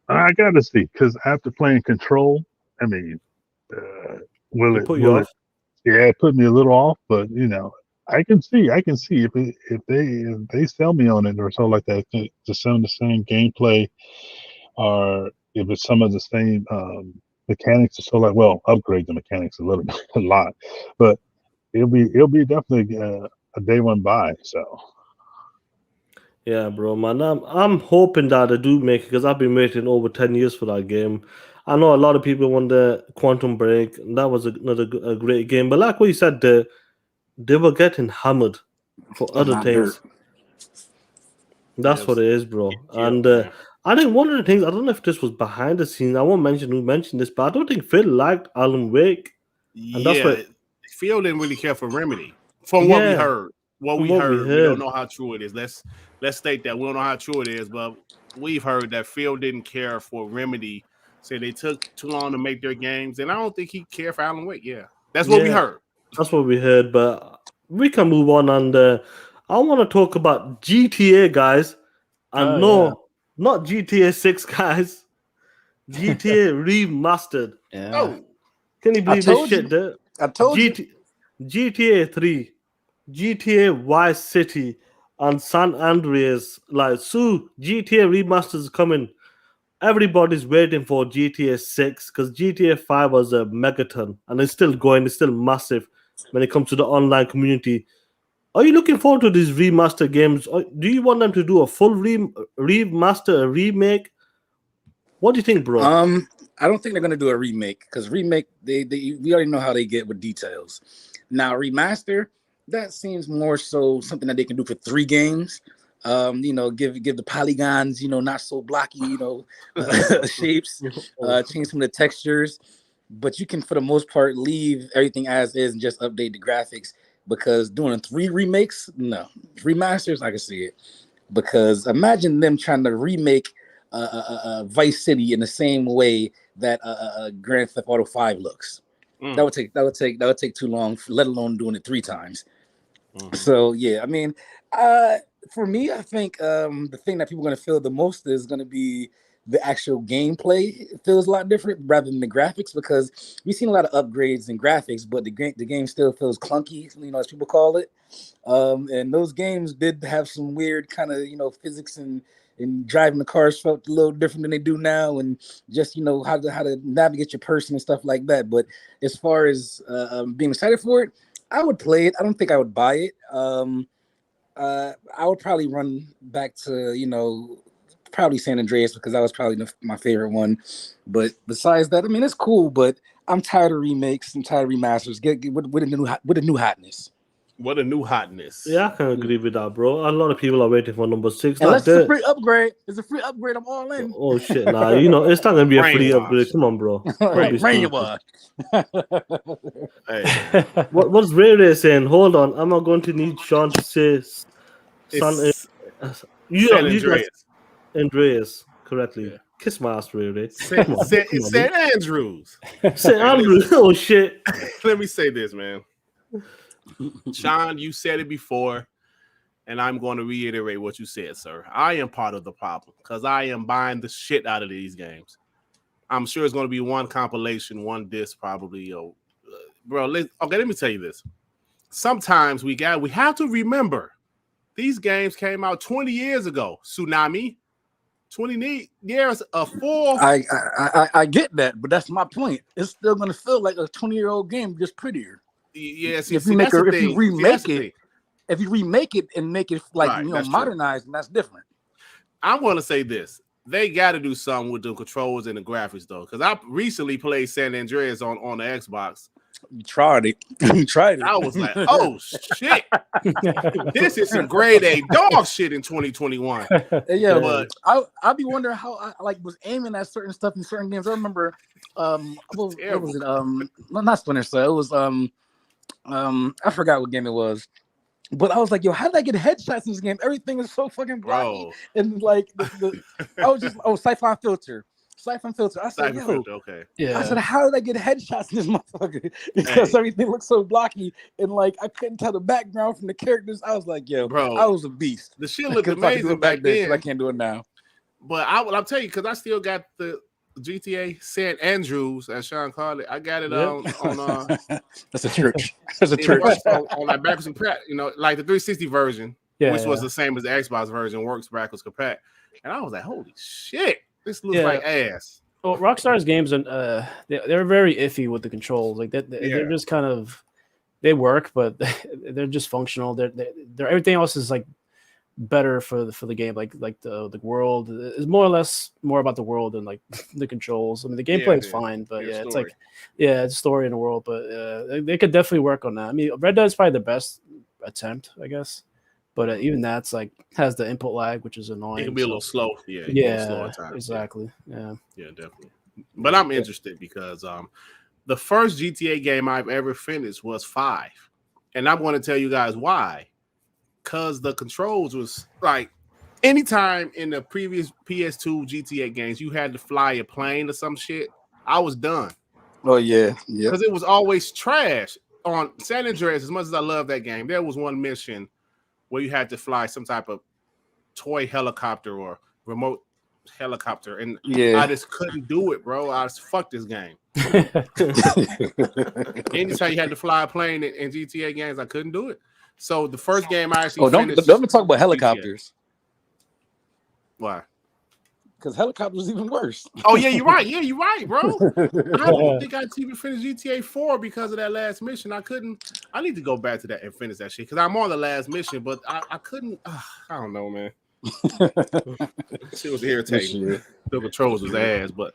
I gotta see, because after playing Control, I mean, will it put me a little off? But I can see if they sell me on it or something like that to some of the same gameplay, or if it's some of the same mechanics, or upgrade the mechanics a little bit, a lot, but it'll be definitely a day one buy. So. Yeah, bro, man. I'm hoping that they do make it because I've been waiting over 10 years for that game. I know a lot of people want the Quantum Break, and that was a great game. But like what you said, they were getting hammered for I'm other not dirt. things. That's Yes. what it is, bro. And man. I think one of the things, I don't know if this was behind the scenes. I won't mention who mentioned this, but I don't think Phil liked Alan Wake, and that's Yeah, what. Phil didn't really care for Remedy, from what we Yeah, heard. from what we We don't heard. know how true it is. Let's state that we don't know how true it is, but we've heard that Phil didn't care for Remedy. Say they took too long to make their games, and I don't think he cared for Alan Wake. Yeah, that's what we Yeah, heard. that's what we heard. But we can move on, and I want to talk about GTA, guys. Oh And yeah, no, not GTA 6, guys. GTA Remastered. yeah. Oh, Can you I believe this told shit? you. I told you. GTA 3, GTA Vice City, and San Andreas. Like, so GTA Remastered is coming. Everybody's waiting for GTA 6 because GTA 5 was a megaton and it's still going, it's still massive when it comes to the online community. Are you looking forward to these remaster games? Or do you want them to do a full remaster, a remake? What do you think, bro? I don't think they're gonna do a remake because remake they we already know how they get with details. Now remaster, that seems more so something that they can do for 3 games. Give the polygons, not so blocky, shapes, change some of the textures, but you can for the most part leave everything as is and just update the graphics. Because doing 3 remakes, no remasters, I can see it. Because imagine them trying to remake Vice City in the same way that Grand Theft Auto 5 looks. That would take too long, let alone doing it 3 times. So yeah, I mean, for me, I think the thing that people are going to feel the most is going to be the actual gameplay. It feels a lot different rather than the graphics because we've seen a lot of upgrades in graphics, but the game still feels clunky, as people call it. And those games did have some weird kind of physics and driving the cars felt a little different than they do now, and just how to navigate your person and stuff like that. But as far as being excited for it, I would play it. I don't think I would buy it. I would probably run back to probably San Andreas because that was probably my favorite one. But besides that, I mean, it's cool. But I'm tired of remakes. I'm tired of remasters. Get with a new hotness. what a new hotness! Yeah, I can agree with that, bro. A lot of people are waiting for number 6. Unless it's a free upgrade. It's a free upgrade. I'm all in. Oh shit, nah, it's not gonna be a free upgrade. Brainwash. Come on, bro. Don't be stupid. Brainwash. Hey, What's Ray Ray saying? Hold on, I'm not going to need Sean to say son. it's You San you guys Andreas. Andreas correctly. Yeah. Kiss my ass, Ray Ray. San, Come on, San, come on, San man. Andrews. Say Andrew. Oh shit. Let me say this, man. Sean, you said it before, and I'm going to reiterate what you said, sir. I am part of the problem because I am buying the shit out of these games. I'm sure it's going to be one compilation, one disc, probably. Bro, let me tell you this. Sometimes we have to remember these games came out 20 years ago. Tsunami, 20 years, a full. I get that, but that's my point. It's still gonna feel like a 20-year-old game, just prettier. Yes, If you remake it and make it like Right, modernized, and that's different. I'm going to say this. They got to do something with the controls and the graphics, though, because I recently played San Andreas on the Xbox. You tried it. I was like, oh, shit. This is some grade A dog shit in 2021. Yeah, But I'd be wondering how I was aiming at certain stuff in certain games. I remember, what was it? Not Splinter Cell. It was I forgot what game it was. But I was like, yo, how did I get headshots in this game? Everything is so fucking blocky. And like, Siphon Filter. I said, okay. Yeah. I said, how did I get headshots in this motherfucker? Because everything looked so blocky and like I couldn't tell the background from the characters. I was like, yo, bro, I was a beast. The shit looked amazing back then. I can't do it now. But I'll tell you, because I still got the GTA San Andrews, as Sean called it. I got it on that's a church. That's a church. on that backwards compat, like the 360 version, which was the same as the Xbox version, works backwards compat. And I was like, holy shit, this looks like ass. Well, Rockstar's games and they're very iffy with the controls. Like they're just kind of they work, but they're just functional. They're everything else is like better for the game. Like the world is more or less more about the world than like the controls. I mean, the gameplay is fine, but yeah, it's like it's a story in the world. But they could definitely work on that. I mean, Red Dead is probably the best attempt, I guess. But even that's like has the input lag, which is annoying. It can be a little slow. Yeah, yeah, slow at times. Exactly. Yeah, definitely. But I'm interested because the first GTA game I've ever finished was 5, and I'm going to tell you guys why. Because the controls was like anytime in the previous PS2 GTA games you had to fly a plane or some shit, I was done. Oh yeah, because it was always trash on San Andreas. As much as I love that game, there was one mission where you had to fly some type of toy helicopter or remote helicopter, and I just couldn't do it, bro. I just fuck this game. Anytime you had to fly a plane in GTA games, I couldn't do it. So the first game I actually finished. Don't talk about helicopters. GTA. Why? Because helicopters even worse. Oh yeah, you're right. Yeah, you're right, bro. I don't think I even finished GTA 4 because of that last mission. I couldn't. I need to go back to that and finish that shit because I'm on the last mission, but I couldn't. I don't know, man. Shit was irritating. The controls was ass, but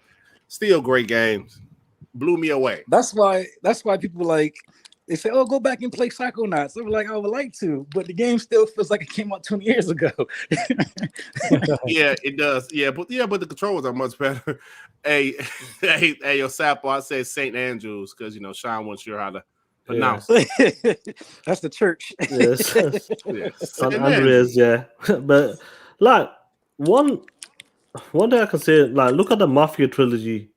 still great games. Blew me away. That's why people like. They say, "Oh, go back and play Psychonauts." I'm like, I would like to, but the game still feels like it came out 20 years ago. Yeah, it does. Yeah, but the controls are much better. Hey, yo, Sapo, I say St. Andrews because Sean wasn't sure how to pronounce it. That's the church. Yes, yes. St. Andreas, yeah. But like one thing I can say, like, look at the Mafia trilogy.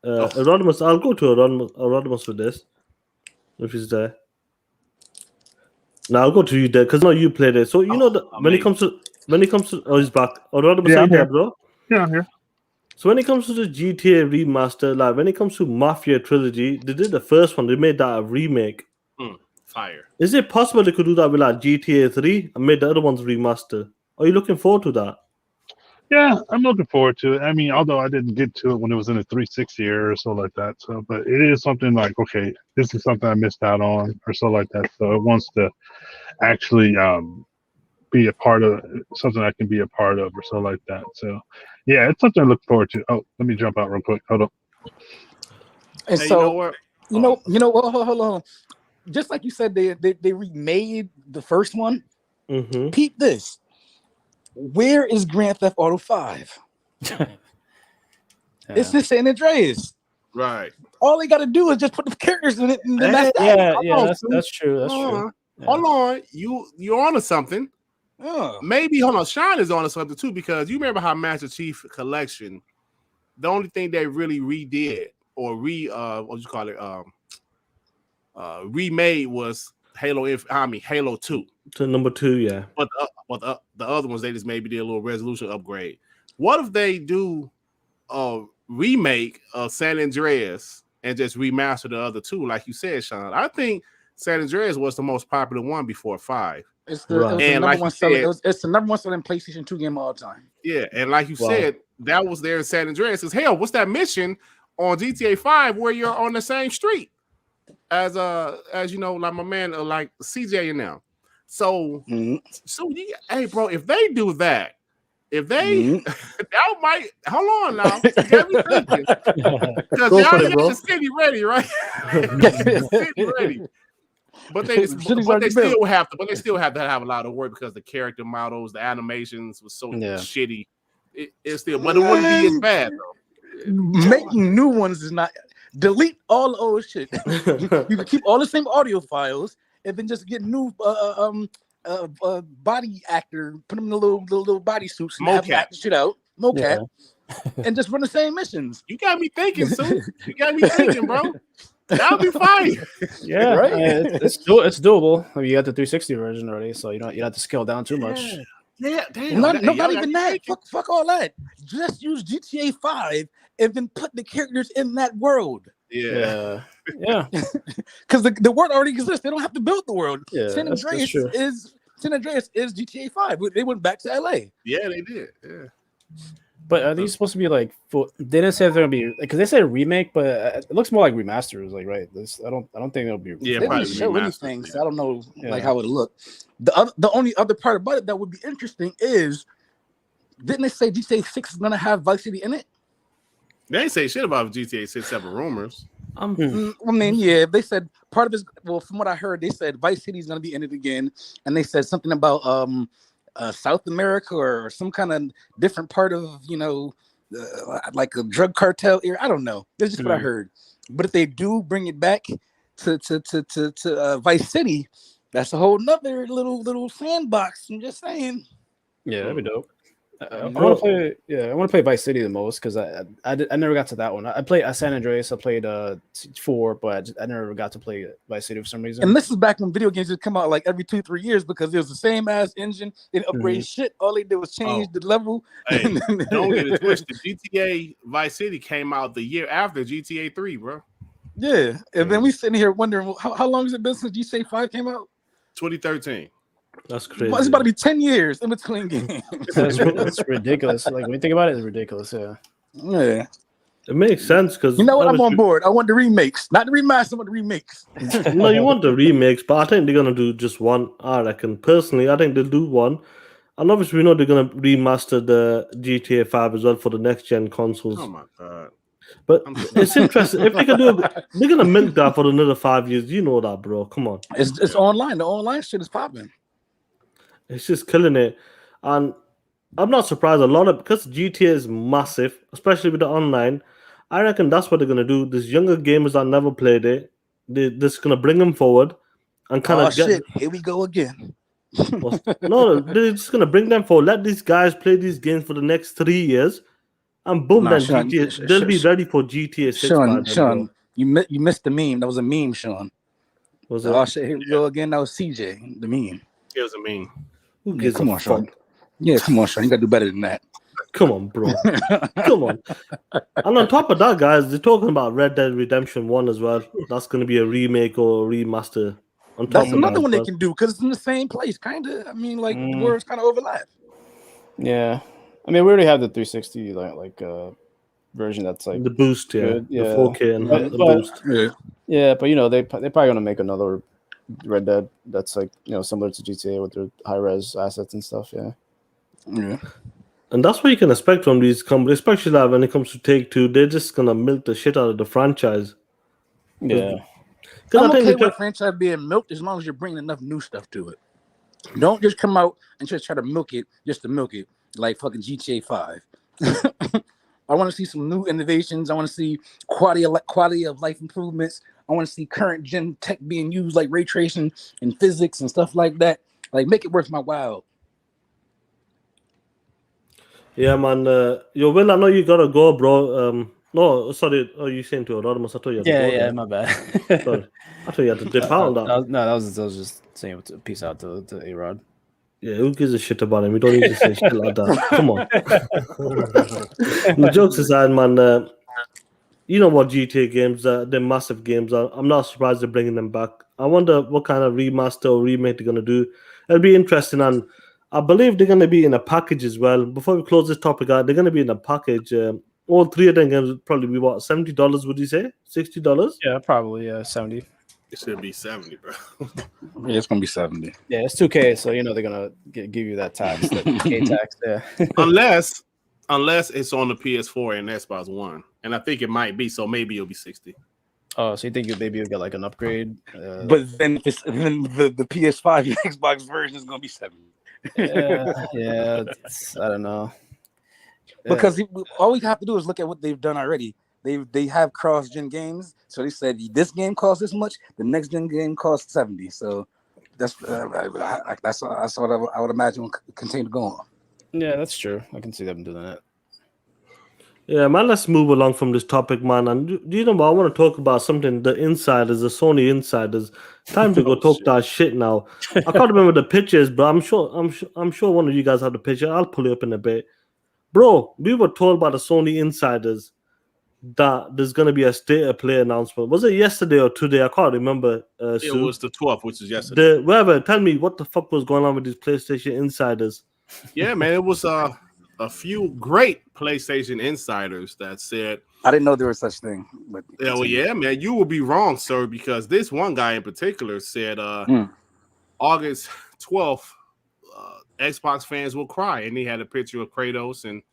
Anonymous, I'll go to Anonymous with this. If he's there. Now I'll go to you there because now you played it. So when it comes to he's back. Anonymous, are you there, bro? Yeah, I'm here. So when it comes to the GTA remaster, like when it comes to Mafia trilogy, they did the first one. They made that a remake. Fire. Is it possible they could do that with like GTA 3 and made the other ones remaster? Are you looking forward to that? Yeah, I'm looking forward to it. I mean, although I didn't get to it when it was in a 360 era or so like that. So, but it is something like, okay, this is something I missed out on or so like that. So it wants to actually be a part of something I can be a part of or so like that. So, yeah, it's something I look forward to. Oh, let me jump out real quick. Hold on. And hey, so, you know what? Hold on. Just like you said, they remade the first one. Mm-hmm. Peep this. Where is Grand Theft Auto 5? It's the San Andreas. Right. All they got to do is just put the characters in it. And then that's true. That's true. Hold on. You're onto something. Maybe, hold on. Sean is onto something too, because you remember how Master Chief Collection, the only thing they really redid or remade was Halo 2. To number 2, yeah. But the other ones, they just maybe did a little resolution upgrade. What if they do a remake of San Andreas and just remaster the other two, like you said, Sean? I think San Andreas was the most popular one before 5. It's the number one selling PlayStation 2 game of all time. Yeah, and like you said, that was there in San Andreas. Hell, what's that mission on GTA 5 where you're on the same street as like my man, like CJ and them? So, hey, bro, if they do that, that might hold on now. Because y'all got the city ready, right? City ready. But they still have to have a lot of work because the character models, the animations was so shitty. It's still, but it wouldn't be as bad though. Making new ones is not. Delete all the old shit. You can keep all the same audio files and then just get new body actor, put them in the little body suits and have them act the shit out, mocap, and just run the same missions. You got me thinking, Sue. You got me thinking, bro. That'll be fine. Yeah, right. It's doable. I mean, you got the 360 version already, so you don't have to scale down too much. Yeah, damn. Not even that. Fuck all that. Just use GTA 5 and then put the characters in that world. Yeah. Because the world already exists. They don't have to build the world. Yeah, San Andreas is GTA 5. They went back to LA. Yeah, they did. Yeah. But are these supposed to be like full? They didn't say if they're gonna be because they said remake, but it looks more like remasters. Like right, this I don't think it'll be. Yeah, They probably didn't show remasters, anything, yeah. so I don't know like Yeah. how it look. The only other part about it that would be interesting is, didn't they say GTA 6 is gonna have Vice City in it? They ain't say shit about GTA 6 except for rumors. I mean, yeah, they said part of it. Well, from what I heard, they said Vice City is gonna be in it again, and they said something about South America or some kind of different part of like a drug cartel area. I don't know. That's just what I heard. But if they do bring it back to Vice City, that's a whole nother little sandbox. I'm just saying. Yeah, that'd be dope. I want to play. Yeah, I want to play Vice City the most because I never got to that one. I played San Andreas. I played 4, but I never got to play Vice City for some reason. And this is back when video games would come out like every 2-3 years because it was the same ass engine. They didn't upgrade shit. All they did was change the level. Hey, don't get it twisted. GTA Vice City came out the year after GTA 3, bro. Yeah, and then we sitting here wondering how long has it been since GTA 5 came out? 2013. That's crazy. Well, it's about to be 10 years in between games. That's ridiculous. Like when you think about it, it's ridiculous. Yeah. Yeah. It makes sense because You know what? I'm on board. I want the remakes, not the remaster, I want the remakes. No, you want the remakes, but I think they're gonna do just one. I reckon personally, I think they'll do one, and obviously we know they're gonna remaster the GTA 5 as well for the next gen consoles. Oh my god! But it's interesting if they can do it. They're gonna milk that for another 5 years. You know that, bro. Come on. It's online. The online shit is popping. It's just killing it, and I'm not surprised. Because GTA is massive, especially with the online. I reckon that's what they're gonna do. These younger gamers that never played it, they're just gonna bring them forward and kind of get. Shit, here we go again. No, they're just gonna bring them forward. Let these guys play these games for the next 3 years, and boom, then Sean, GTA. They'll be ready for GTA 6. Sean, you missed the meme. That was a meme, Sean. Was it? Oh shit, here we go again. That was CJ, the meme. It was a meme. Who gives come a on, Sean. fuck? Yeah, come on, Sean. You gotta do better than that. Come on, bro. Come on. And on top of that, guys, they're talking about Red Dead Redemption 1 as well. That's going to be a remake or a remaster. That's another one they can do because it's in the same place, kind of. I mean, like the words kind of overlap. Yeah, I mean, we already have the 360 version that's like the boost, good. The 4K and the boost. Yeah, but they're probably gonna make another Red Dead that's like similar to GTA with their high res assets and stuff. Yeah. And that's what you can expect from these companies, especially like when it comes to Take-Two. They're just gonna milk the shit out of the franchise. Yeah. I'm okay with franchise being milked as long as you're bringing enough new stuff to it. Don't just come out and just try to milk it just to milk it, like fucking GTA 5. I want to see some new innovations. I want to see quality of life improvements. I want to see current gen tech being used, like ray tracing and physics and stuff like that. Like, make it worth my while. Yeah, man. Yo, Will, I know you gotta go, bro. No, sorry. Oh, you saying to Rodimus? I thought you had to go. Yeah, my bad. Sorry. I thought you had to dip out on that. No, that was just saying peace out to A-Rod. Yeah, who gives a shit about him? We don't need to say shit like that. Come on. The jokes aside, man. You know what GTA games are? They're massive games. I'm not surprised they're bringing them back. I wonder what kind of remaster or remake they're going to do. It'll be interesting. And I believe they're going to be in a package as well. Before we close this topic out, they're going to be in a package. All three of them going to probably be, what, $70, would you say? $60? Yeah, probably, 70. It should be 70, bro. Yeah, it's going to be 70. Yeah, it's 2K, so they're going to give you that tax, the K tax there. Unless it's on the PS4 and Xbox One. And I think it might be, so maybe it'll be 60. Oh, so you think maybe you'll get like an upgrade? But then the PS5 and Xbox version is going to be 70. Yeah, I don't know. Because all we have to do is look at what they've done already. They have cross-gen games, so they said this game costs this much, the next gen game costs 70. So that's what I would imagine will continue to go on. Yeah, that's true. I can see them doing that. Yeah, man, let's move along from this topic, man. And do you know what? I want to talk about something, the insiders, the Sony insiders. Time to go talk that shit now. I can't remember the pictures, but I'm sure one of you guys have the picture. I'll pull it up in a bit. Bro, we were told by the Sony insiders that there's going to be a state of play announcement. Was it yesterday or today? I can't remember. It was the 12th, which is yesterday. Tell me what the fuck was going on with these PlayStation insiders. Yeah, man, it was a few great PlayStation insiders that said, I didn't know there was such thing. But yeah, well, yeah, man, you will be wrong, sir, because this one guy in particular said August 12th, Xbox fans will cry, and he had a picture of Kratos and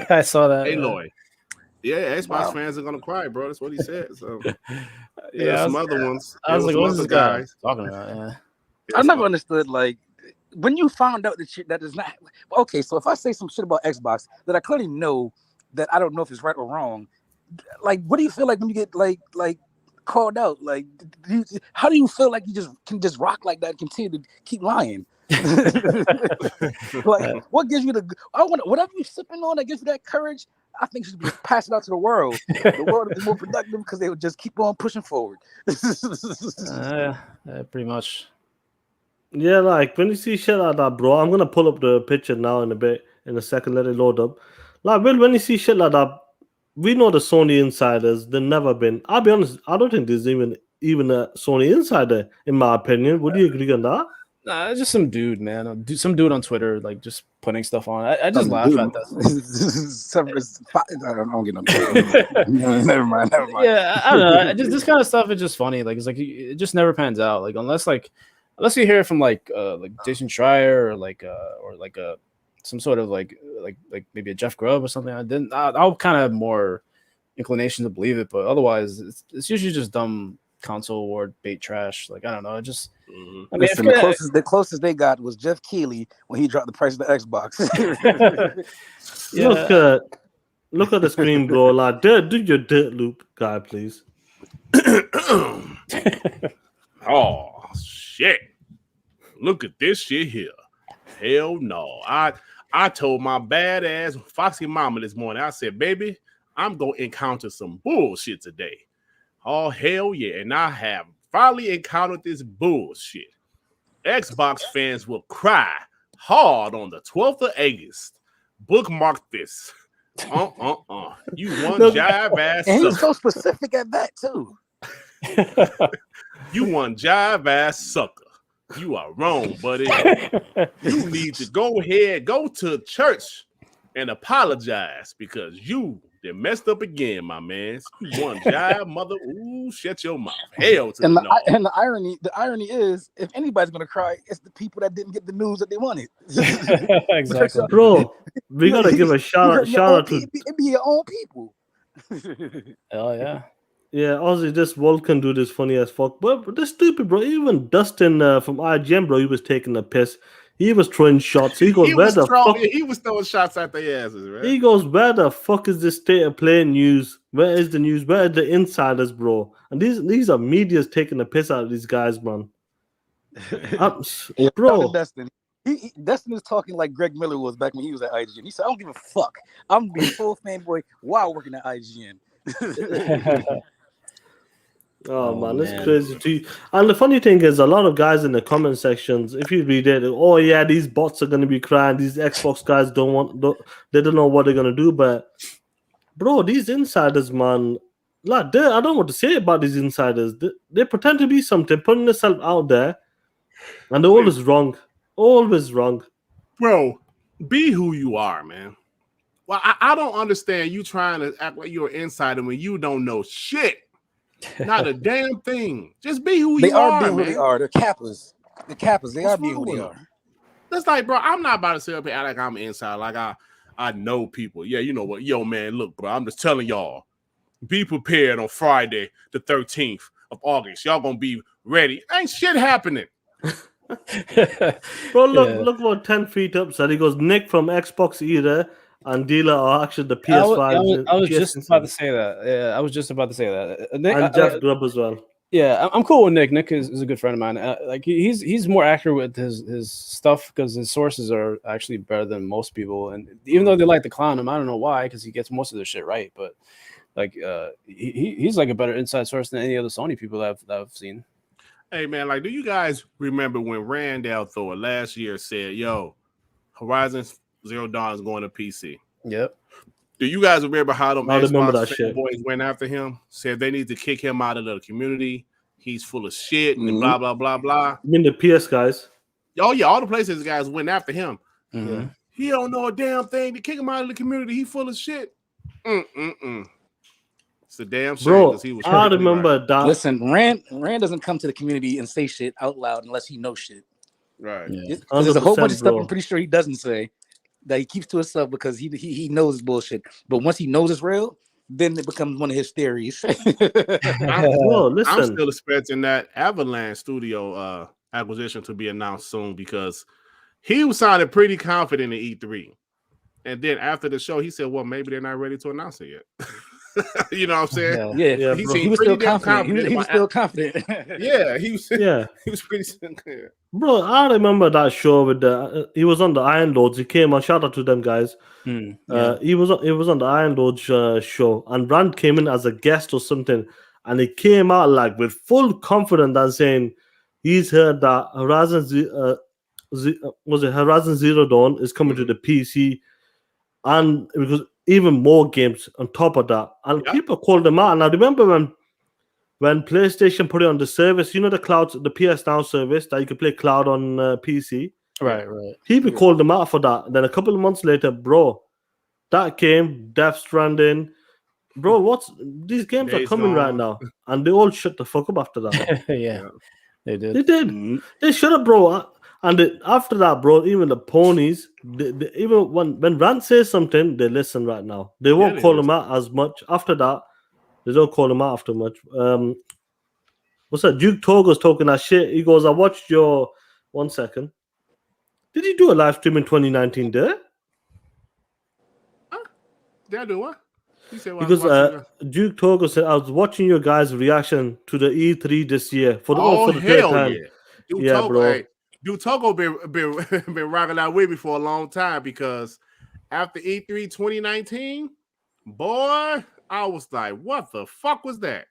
I saw that. Aloy. Yeah, Xbox fans are gonna cry, bro. That's what he said. So yeah, some other ones. I was like, what's this guy guys talking about? Yeah. I never understood, like, when you found out that is not okay. So if I say some shit about Xbox that I clearly know that I don't know if it's right or wrong, like, what do you feel like when you get like called out? Like, how do you feel like you can just rock like that and continue to keep lying? Like, what gives you whatever you're sipping on that gives you that courage? I think you should be passing out to the world. The world is more productive because they would just keep on pushing forward. Pretty much. Yeah, like when you see shit like that, bro, I'm gonna pull up the picture now in a second, let it load up. Like, well, when you see shit like that, we know the Sony insiders. They've never been. I'll be honest, I don't think there's even a Sony insider, in my opinion. Would you agree on that? Nah, it's just some dude, man. Some dude on Twitter, like, just putting stuff on. I just laugh at that. I don't get no. Never mind. Yeah, I don't know. This kind of stuff is just funny. Like, it's like it just never pans out. Like, unless you hear from like Jason Schreier or some sort of like maybe a Jeff Grubb or something. Then I'll kind of have more inclination to believe it. But otherwise, it's usually just dumb console award bait trash. Like, I don't know. It just. I mean, listen, the closest they got was Jeff Keighley when he dropped the price of the Xbox. Yeah. Look at the screen, bro. Like, do your dirt loop, guy, please. Oh shit! Look at this shit here. Hell no! I told my badass Foxy mama this morning. I said, baby, I'm gonna encounter some bullshit today. Oh hell yeah! And I have finally encountered this bullshit. Xbox fans will cry hard on the 12th of August. Bookmark this. You one jive ass. And he's so specific at that too. You one jive ass sucker. You are wrong, buddy. You need to go to church and apologize because you messed up again, my man. You one jive mother. Ooh, shut your mouth. Hell to the irony is, if anybody's gonna cry, it's the people that didn't get the news that they wanted. Exactly, bro. We gotta give a shout out to it be your own people. Hell yeah. Yeah, Ozzy, this Vulcan dude is funny as fuck. But this stupid, bro. Even Dustin from IGN, bro, he was taking a piss. He was throwing shots. He goes, he was throwing shots at their asses, right? He goes, where the fuck is this state of play news? Where is the news? Where are the insiders, bro? And these are media's taking the piss out of these guys, man. Bro. Dustin. Dustin is talking like Greg Miller was back when he was at IGN. He said, I don't give a fuck. I'm being full fanboy while working at IGN. Oh man, it's crazy too. And the funny thing is, a lot of guys in the comment sections, if you read it, oh yeah, these bots are gonna be crying. These Xbox guys they don't know what they're gonna do. But bro, these insiders, man, like I don't know what to say about these insiders. They pretend to be something, putting themselves out there, and they're always wrong. Always wrong. Bro, be who you are, man. Well, I don't understand you trying to act like you're an insider when you don't know shit. Not a damn thing. Just be who you are, man. They are. They're Kappas. The Kappas. They are being who they are. That's like, bro, I'm not about to sit up here like I'm an insider. Like I know people. Yeah, you know what? Yo, man, look, bro, I'm just telling y'all. Be prepared on Friday, the 13th of August. Y'all gonna be ready. Ain't shit happening. Bro, look about 10 feet up. So he goes, Nick from Xbox Era and Dealer are actually the PS5. I was just about to say that. Yeah, I was just about to say that. Nick, and Jeff Grubb as well. Yeah, I'm cool with Nick. Nick is a good friend of mine. Like he's more accurate with his stuff because his sources are actually better than most people. And even though they like to clown him, I don't know why, because he gets most of the shit right. But like he's like a better inside source than any other Sony people that I've seen. Hey man, like, do you guys remember when Randall Thor last year said, "Yo, Horizon Zero Dawn is going to PC"? Yep. Do you guys remember how them Xbox boys went after him? Said they need to kick him out of the community. He's full of shit and blah blah blah blah. You mean the PS guys? Oh yeah, all the PlayStation guys went after him. Mm-hmm. He don't know a damn thing. To kick him out of the community, he full of shit. It's a damn shame Bro, he was I remember that. Listen, Rand doesn't come to the community and say shit out loud unless he knows shit. Right. Yeah. There's a whole bunch of stuff bro. I'm pretty sure he doesn't say that he keeps to himself because he knows it's bullshit. But once he knows it's real, then it becomes one of his theories. Bro, listen. I'm still expecting that Avalanche Studio acquisition to be announced soon because he was sounding pretty confident in E3. And then after the show, he said, well, maybe they're not ready to announce it yet. You know what I'm saying? Yeah, he was still confident. He was still confident. Yeah, he was. Yeah, he was pretty clear. Bro, I remember that show with the. He was on the Iron Lords. He came on. Shout out to them guys. He was on the Iron Lords show, and Rand came in as a guest or something, and he came out like with full confidence and saying he's heard that Horizon Zero Dawn is coming to the PC, and because even more games on top of that, and people called him out. And I remember when PlayStation put it on the service, you know, the cloud, the PS Now service that you could play cloud on PC. Right. People called him out for that. Then a couple of months later, bro, that came, Death Stranding. Bro, these games are coming right now, and they all shut the fuck up after that. Yeah, they did. They did. They shut up, bro. And after that, bro, even the ponies, even when Rand says something, they listen right now. They won't call him out as much. After that, they don't call him out after much. What's that? Duke Togo's talking that shit. He goes, I watched your... 1 second. Did you do a live stream in 2019 there? Huh? Did I do what? He said, because Duke Togo said, I was watching your guys' reaction to the E3 this year. For the third time. Yeah. Duke yeah, Togo, bro. Hey, Dude, Togo been rocking out with me for a long time because after E3 2019, boy, I was like, what the fuck was that?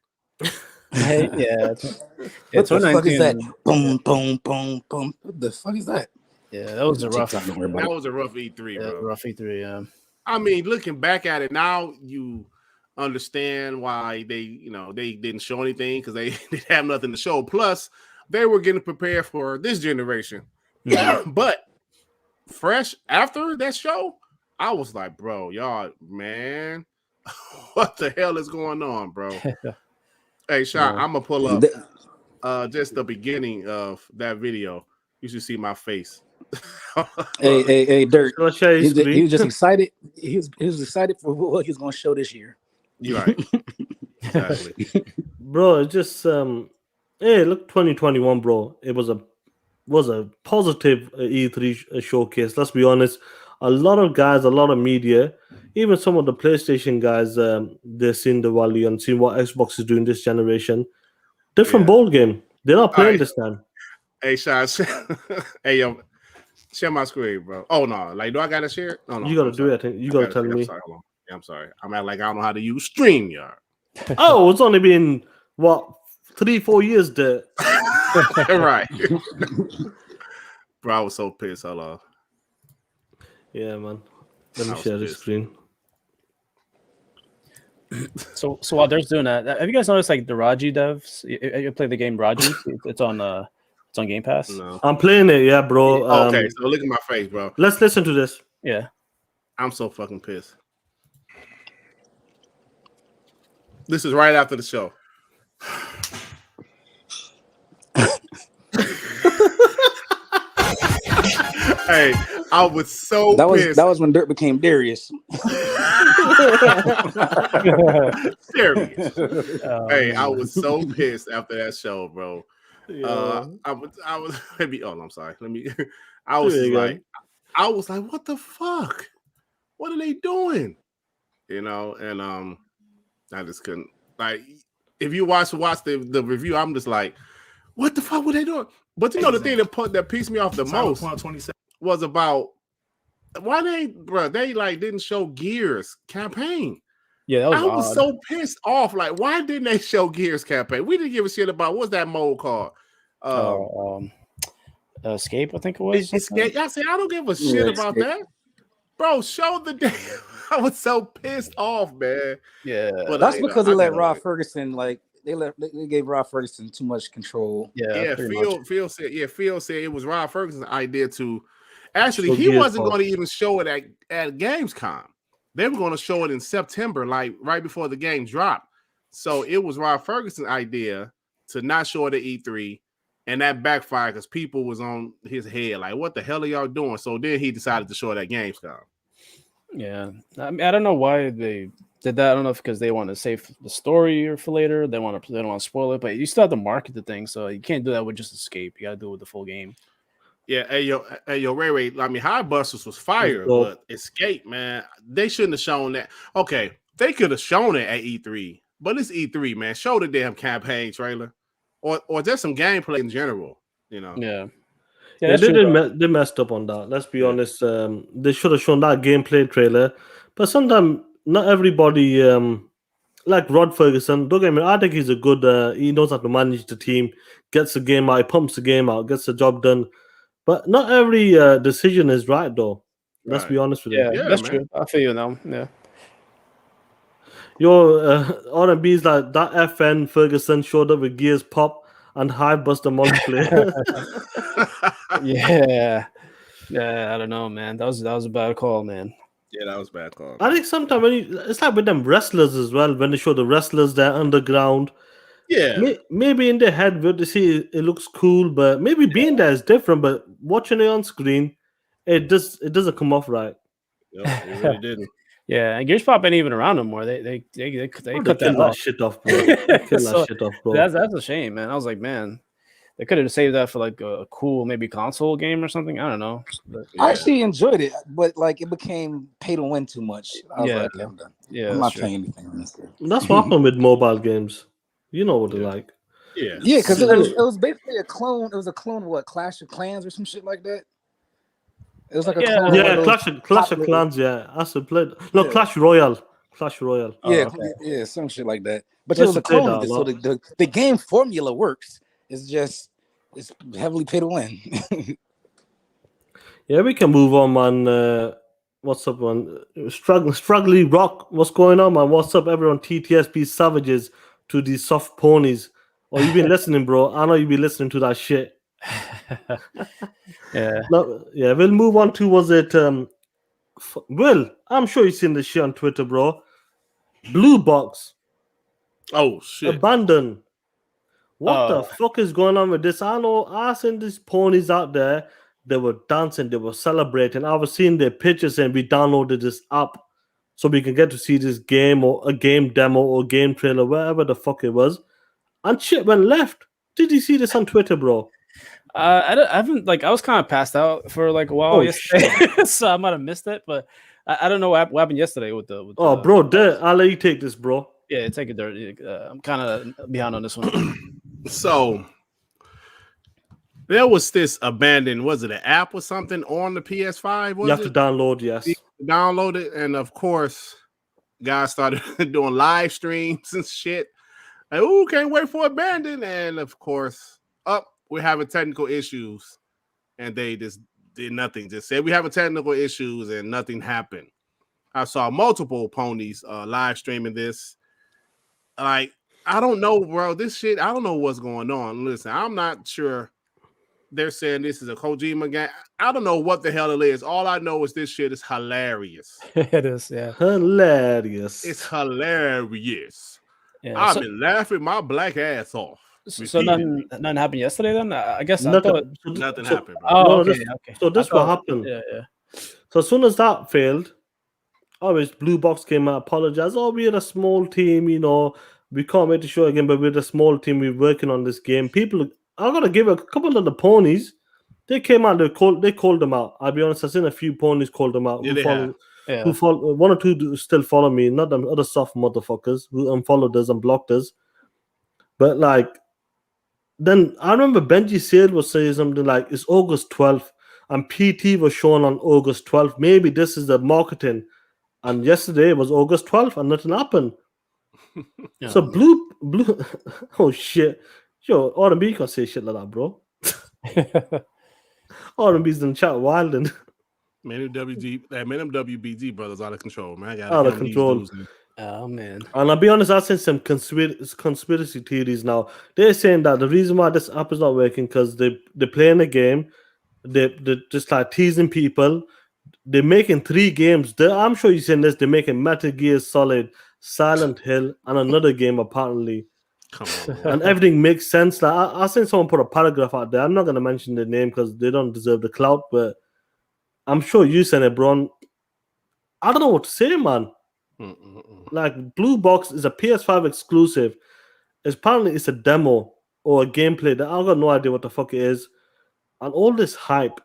Yeah. What the fuck is that? Boom, boom, boom, boom. What the fuck is that? Yeah, that was a rough. That was a rough E3, bro. Rough E3, yeah. I mean, looking back at it now, you understand why they didn't show anything because they didn't have nothing to show. Plus, they were getting prepared for this generation. But fresh after that show, I was like, bro, y'all, man, what the hell is going on, bro? Hey, Sean, I'm going to pull up just the beginning of that video. You should see my face. hey, Dirk. He was just excited. He was excited for what he was going to show this year. You're right. Exactly. Bro, it's just... hey, look, 2021, bro. It was a positive E3 showcase. Let's be honest. A lot of guys, a lot of media, even some of the PlayStation guys, they've seen the value and seen what Xbox is doing this generation. Different ball game. They're not playing this time. Hey, Sean. Hey, yo, share my screen, bro. Oh no, like, do I gotta share it? Oh, no, you gotta do it. I think you gotta tell me. I'm sorry. I'm at like I don't know how to use StreamYard. Oh, it's only been what? 3-4 years there. Right. Bro, I was so pissed. Hello. Yeah, man. Let me share the screen. So while there's doing that, have you guys noticed like the Raji devs? You play the game Raji? It's on Game Pass. No. I'm playing it, yeah, bro. Okay, so look at my face, bro. Let's listen to this. Yeah. I'm so fucking pissed. This is right after the show. Hey, I was so pissed. That was when Dirk became Darius. Serious. Hey, I was so pissed after that show, bro. Yeah. I was maybe. Oh, I'm sorry. I was like, what the fuck? What are they doing? You know, and I just couldn't. Like, if you watch the review, I'm just like, what the fuck were they doing? But you know, the thing that pissed me off the most was about why they like didn't show Gears campaign. Yeah, that was I was so pissed off. Like, why didn't they show Gears campaign? We didn't give a shit about what's that mode called? Escape, I think it was. Escape. I said, I don't give a shit about that, bro. Show the damn. I was so pissed off, man. Yeah, but that's because they let Rob Ferguson they gave Rob Ferguson too much control. Phil said it was Rob Ferguson's idea to Actually, So he Gears wasn't 5. going to even show it at Gamescom. They were going to show it in September, like right before the game dropped. So it was Rob Ferguson's idea to not show it at E3, and that backfired because people was on his head like, "What the hell are y'all doing?" So then he decided to show it at Gamescom. Yeah, I mean, I don't know why they did that. I don't know if because they want to save the story or for later. They don't want to spoil it, but you still have to market the thing, so you can't do that with just Escape. You got to do it with the full game. Yeah, hey yo, Ray. I mean, High Busters was fire, but Escape, man, they shouldn't have shown that. Okay, they could have shown it at E3, but it's E3, man. Show the damn campaign trailer, or just some gameplay in general. You know. Yeah. Yeah, they messed up on that. Let's be honest. They should have shown that gameplay trailer. But sometimes not everybody, like Rod Ferguson, don't get me wrong, I think he's a good, he knows how to manage the team, gets the game out, he pumps the game out, gets the job done. But not every decision is right, though. Let's be honest with you. Yeah, that's true. I feel you now. Yeah. Your R&B is like that FN Ferguson showed up with Gears Pop and High Buster multiplayer. Yeah, I don't know, man. That was a bad call, man. Yeah, that was a bad call. I think sometimes it's like with them wrestlers as well. When they show the wrestlers they're underground, maybe in their head they see it looks cool, but maybe being there is different. But watching it on screen, it doesn't come off right. Yep, it really didn't. Yeah, and Gears Pop ain't even around no more. They cut that shit off, bro. That shit off, bro. That's a shame, man. I was like, man, they could have saved that for like a cool maybe console game or something. I don't know. But, I actually enjoyed it, but like it became pay to win too much. I was like, I'm done. Yeah, I'm not playing anything on this. That's what happened with mobile games. You know what they're like. Yeah, because it was basically a clone. It was a clone of what, Clash of Clans or some shit like that. It was like a clone. Yeah, Clash of Clans. Yeah, I still played. No, Clash Royale. Clash Royale. Yeah, some shit like that. But it was a clone of it, so the game formula works. It's heavily pay to win. Yeah, we can move on, man. What's up, man? Struggling Rock. What's going on, man? What's up, everyone? TTS be savages to these soft ponies. Oh, you've been listening, bro. I know you've been listening to that shit. We'll move on to, was it Will, I'm sure you've seen this shit on Twitter, bro. Blue Box. Oh shit. Abandoned. What the fuck is going on with this? I know I seen these ponies out there. They were dancing, they were celebrating. I was seeing their pictures and we downloaded this app so we can get to see this game or a game demo or game trailer, whatever the fuck it was. And shit went left. Did you see this on Twitter, bro? I haven't, like, I was kind of passed out for like a while yesterday, so I might have missed it. But I don't know what happened yesterday with the. Bro, I'll let you take this, bro. Yeah, take it there. I'm kind of behind on this one. So there was this abandoned, was it an app or something on the PS5? You have to download, yes. Download it, and of course, guys started doing live streams and shit. Like, ooh, can't wait for Abandoned. And of course, we're having technical issues. And they just did nothing. Just said, we having technical issues, and nothing happened. I saw multiple ponies live streaming this. Like, I don't know, bro. This shit, I don't know what's going on. Listen, I'm not sure. They're saying this is a Kojima game. I don't know what the hell it is. All I know is this shit is hilarious. It is, yeah. Hilarious. It's hilarious. Yeah, I've been laughing my black ass off. So nothing happened yesterday then? I guess nothing happened. Bro. Oh, okay. So this what happened. Yeah. So as soon as that failed, Blue Box came out, apologized. Oh, we're a small team, we can't make the show again, but we're a small team. We're working on this game. People, I gotta give a couple of the ponies. They came out. They called them out. I'll be honest. I've seen a few ponies called them out. Who follow, one or two still follow me, not them other soft motherfuckers who unfollowed us and blocked us. But like, then I remember Benji Sale was saying something like, "It's August 12th," and PT was shown on August 12th. Maybe this is the marketing. And yesterday was August 12th, and nothing happened. Yeah. So blue. Oh shit, yo, R&B can't say shit like that, bro. R&B's in chat wilding. Man, them WBG brothers out of control, man. Out of control. Oh man. And I'll be honest, I've seen some conspiracy theories now. They're saying that the reason why this app is not working because they're playing a game. They're just like teasing people. They're making 3 games. I'm sure you've seen this. They're making Metal Gear Solid, Silent Hill, and another game apparently. Come on. And everything makes sense. Like I seen someone put a paragraph out there. I'm not gonna mention the name because they don't deserve the clout, but I'm sure you sent it, bro. I don't know what to say, man. Like Blue Box is a PS5 exclusive. Apparently it's a demo or a gameplay that I've got no idea what the fuck it is. And all this hype,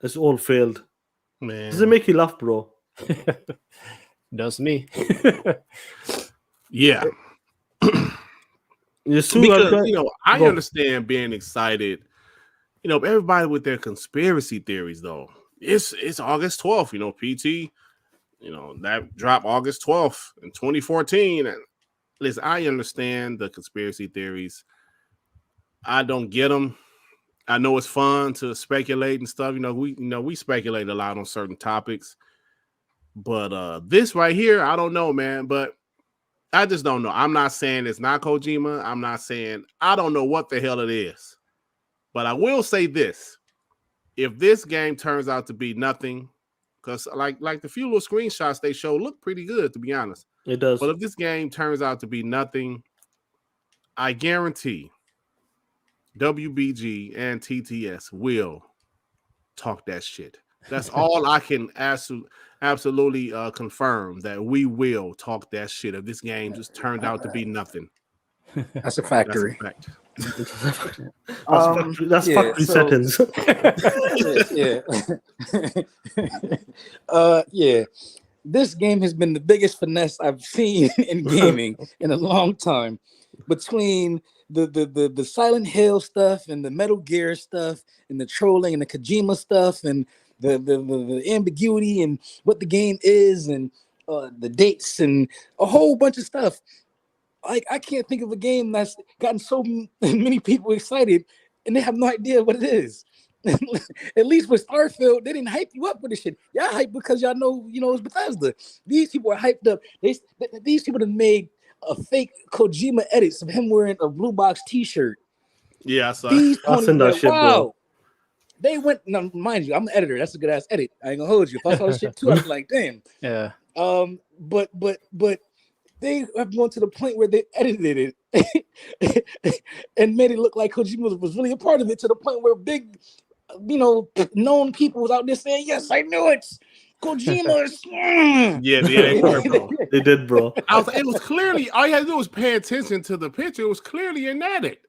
it's all failed. Man. Does it make you laugh, bro? Does me. Yeah. Because, I understand being excited. Everybody with their conspiracy theories, though. It's August 12th, PT. That dropped August 12th in 2014. And listen, I understand the conspiracy theories. I don't get them. I know it's fun to speculate and stuff. We speculate a lot on certain topics. But this right here, I don't know, man. But I just don't know. I'm not saying it's not Kojima. I'm not saying I don't know what the hell it is. But I will say this. If this game turns out to be nothing, because like the few little screenshots they show look pretty good, to be honest. It does. But if this game turns out to be nothing, I guarantee WBG and TTS will talk that shit. That's all I can absolutely confirm, that we will talk that shit if this game just turned out to be nothing. That's a factory. That's a fact. That's factory settings. Yeah. This game has been the biggest finesse I've seen in gaming in a long time. Between the Silent Hill stuff and the Metal Gear stuff and the trolling and the Kojima stuff and the ambiguity and what the game is and the dates and a whole bunch of stuff. Like, I can't think of a game that's gotten so many people excited and they have no idea what it is. At least with Starfield, they didn't hype you up with this shit. Y'all hype because y'all know, it's Bethesda. These people are hyped up. These people have made a fake Kojima edits of him wearing a Blue Box t-shirt. Yeah, I saw that shit, bro. They went, now, mind you, I'm the editor. That's a good ass edit. I ain't gonna hold you. If I saw this shit too, I'd be like, damn. Yeah. But they have gone to the point where they edited it and made it look like Kojima was really a part of it, to the point where big, known people was out there saying, yes, I knew it. Kojima. Yeah, they were, bro. They did, bro. It was clearly, all you had to do was pay attention to the picture. It was clearly an edit.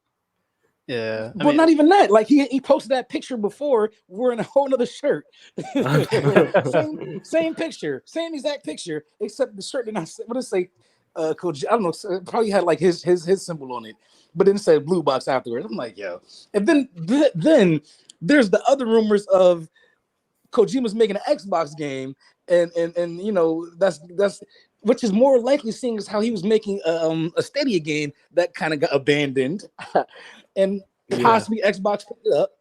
Yeah. But not even that. Like, he posted that picture before wearing a whole nother shirt. same picture, same exact picture, except the shirt did not say, what did it say? Coach, I don't know, probably had like his symbol on it, but then it said Blue Box afterwards. I'm like, yo. And then there's the other rumors of Kojima's making an Xbox game, and that's which is more likely, seeing as how he was making a Stadia game that kind of got abandoned, and possibly Xbox picked it up.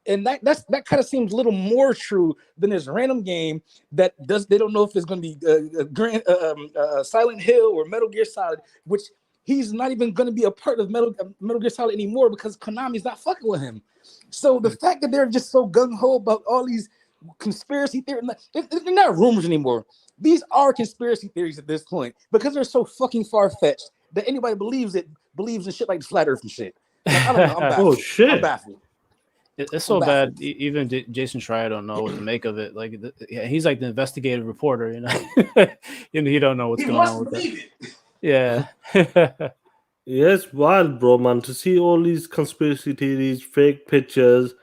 And that kind of seems a little more true than this random game they don't know if it's going to be Silent Hill or Metal Gear Solid, which he's not even going to be a part of Metal Gear Solid anymore because Konami's not fucking with him. So the fact that they're just so gung-ho about all these conspiracy theories, they're not rumors anymore. These are conspiracy theories at this point because they're so fucking far-fetched that anybody believes in shit like the flat earth and shit. Like, I don't know. I'm baffled. Oh, shit. I'm baffled. It's so bad. Even Jason Schreier don't know what to make of it. Like, he's like the investigative reporter, he don't know what's going on with it. Yeah. Yeah, it's wild, bro, man. To see all these conspiracy theories, fake pictures,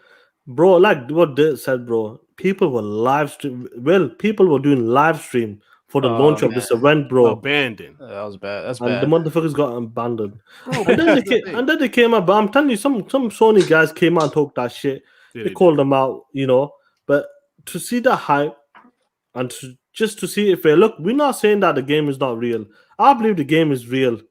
bro. Like what they said, bro. People were people were doing live stream for the launch of this event, bro. Abandoned. That was bad. That's and bad. the motherfuckers got abandoned. Bro, and then they came out. But I'm telling you, some Sony guys came out and talked that shit. Yeah, they called them out, But to see the hype and just to see if look, we're not saying that the game is not real. I believe the game is real.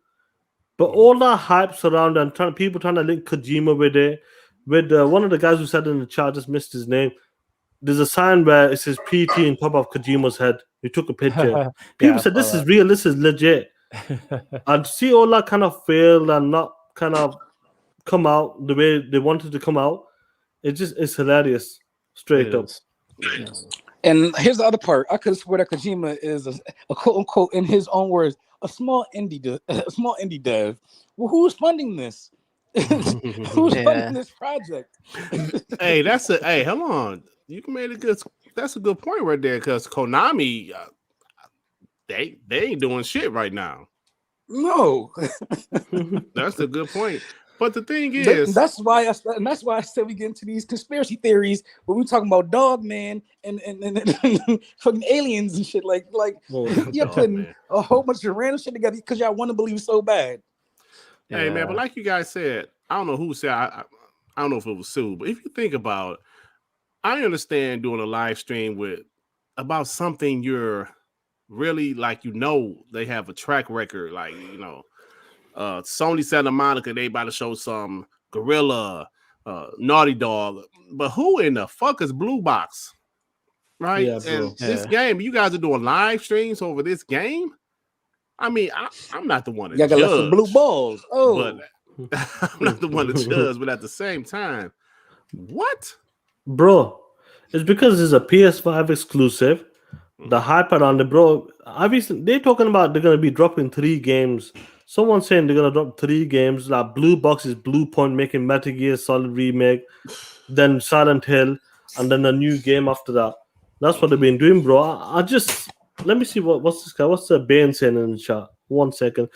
But all that hype surrounding and people trying to link Kojima with it, with one of the guys who said in the chat, just missed his name. There's a sign where it says PT on top of Kojima's head. He took a picture. People said this is real, this is legit. And to see all that kind of fail and not kind of come out the way they wanted to come out, It's hilarious, straight up. And here's the other part. I could swear that Kojima is a quote unquote, in his own words, a small indie dev. Well, who's funding this? Who's funding this project? Hey, hold on. You made a good. That's a good point right there, because Konami, they ain't doing shit right now. No, that's a good point. But the thing is, that's why I said we get into these conspiracy theories when we talking about Dog Man and fucking aliens and shit. Like you're putting a whole bunch of random shit together because y'all want to believe so bad. Hey man, but like you guys said, I don't know who said. I don't know if it was Sue, but if you think about it, I understand doing a live stream about something you're really like, they have a track record, like, Sony Santa Monica, they about to show some Gorilla, Naughty Dog, but who in the fuck is Blue Box, right? Yeah, and this game, you guys are doing live streams over this game. I mean, I'm not the one to judge. Some blue balls. But I'm not the one to judge. But at the same time, what, bro? It's because it's a PS5 exclusive. The hype around it, bro. Obviously, they're talking about they're gonna be dropping 3 games. Someone's saying they're gonna drop 3 games. Like Blue Box is Blue Point making Metal Gear Solid remake, then Silent Hill, and then a new game after that. That's what they've been doing, bro. I just let me see what's this guy. What's the Bane saying in the chat? 1 second.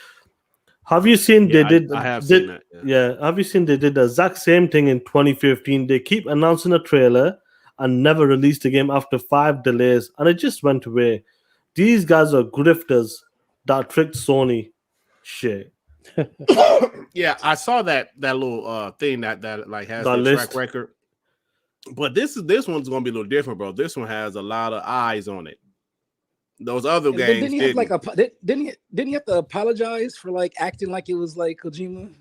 Have you seen they did? I have seen that. Yeah. Have you seen they did the exact same thing in 2015? They keep announcing a trailer and never released the game after 5 delays, and it just went away. These guys are grifters that tricked Sony. Shit. Yeah, I saw that little thing that like has the track record. But this one's gonna be a little different, bro. This one has a lot of eyes on it. Those other games didn't he have to apologize for like acting like it was like Kojima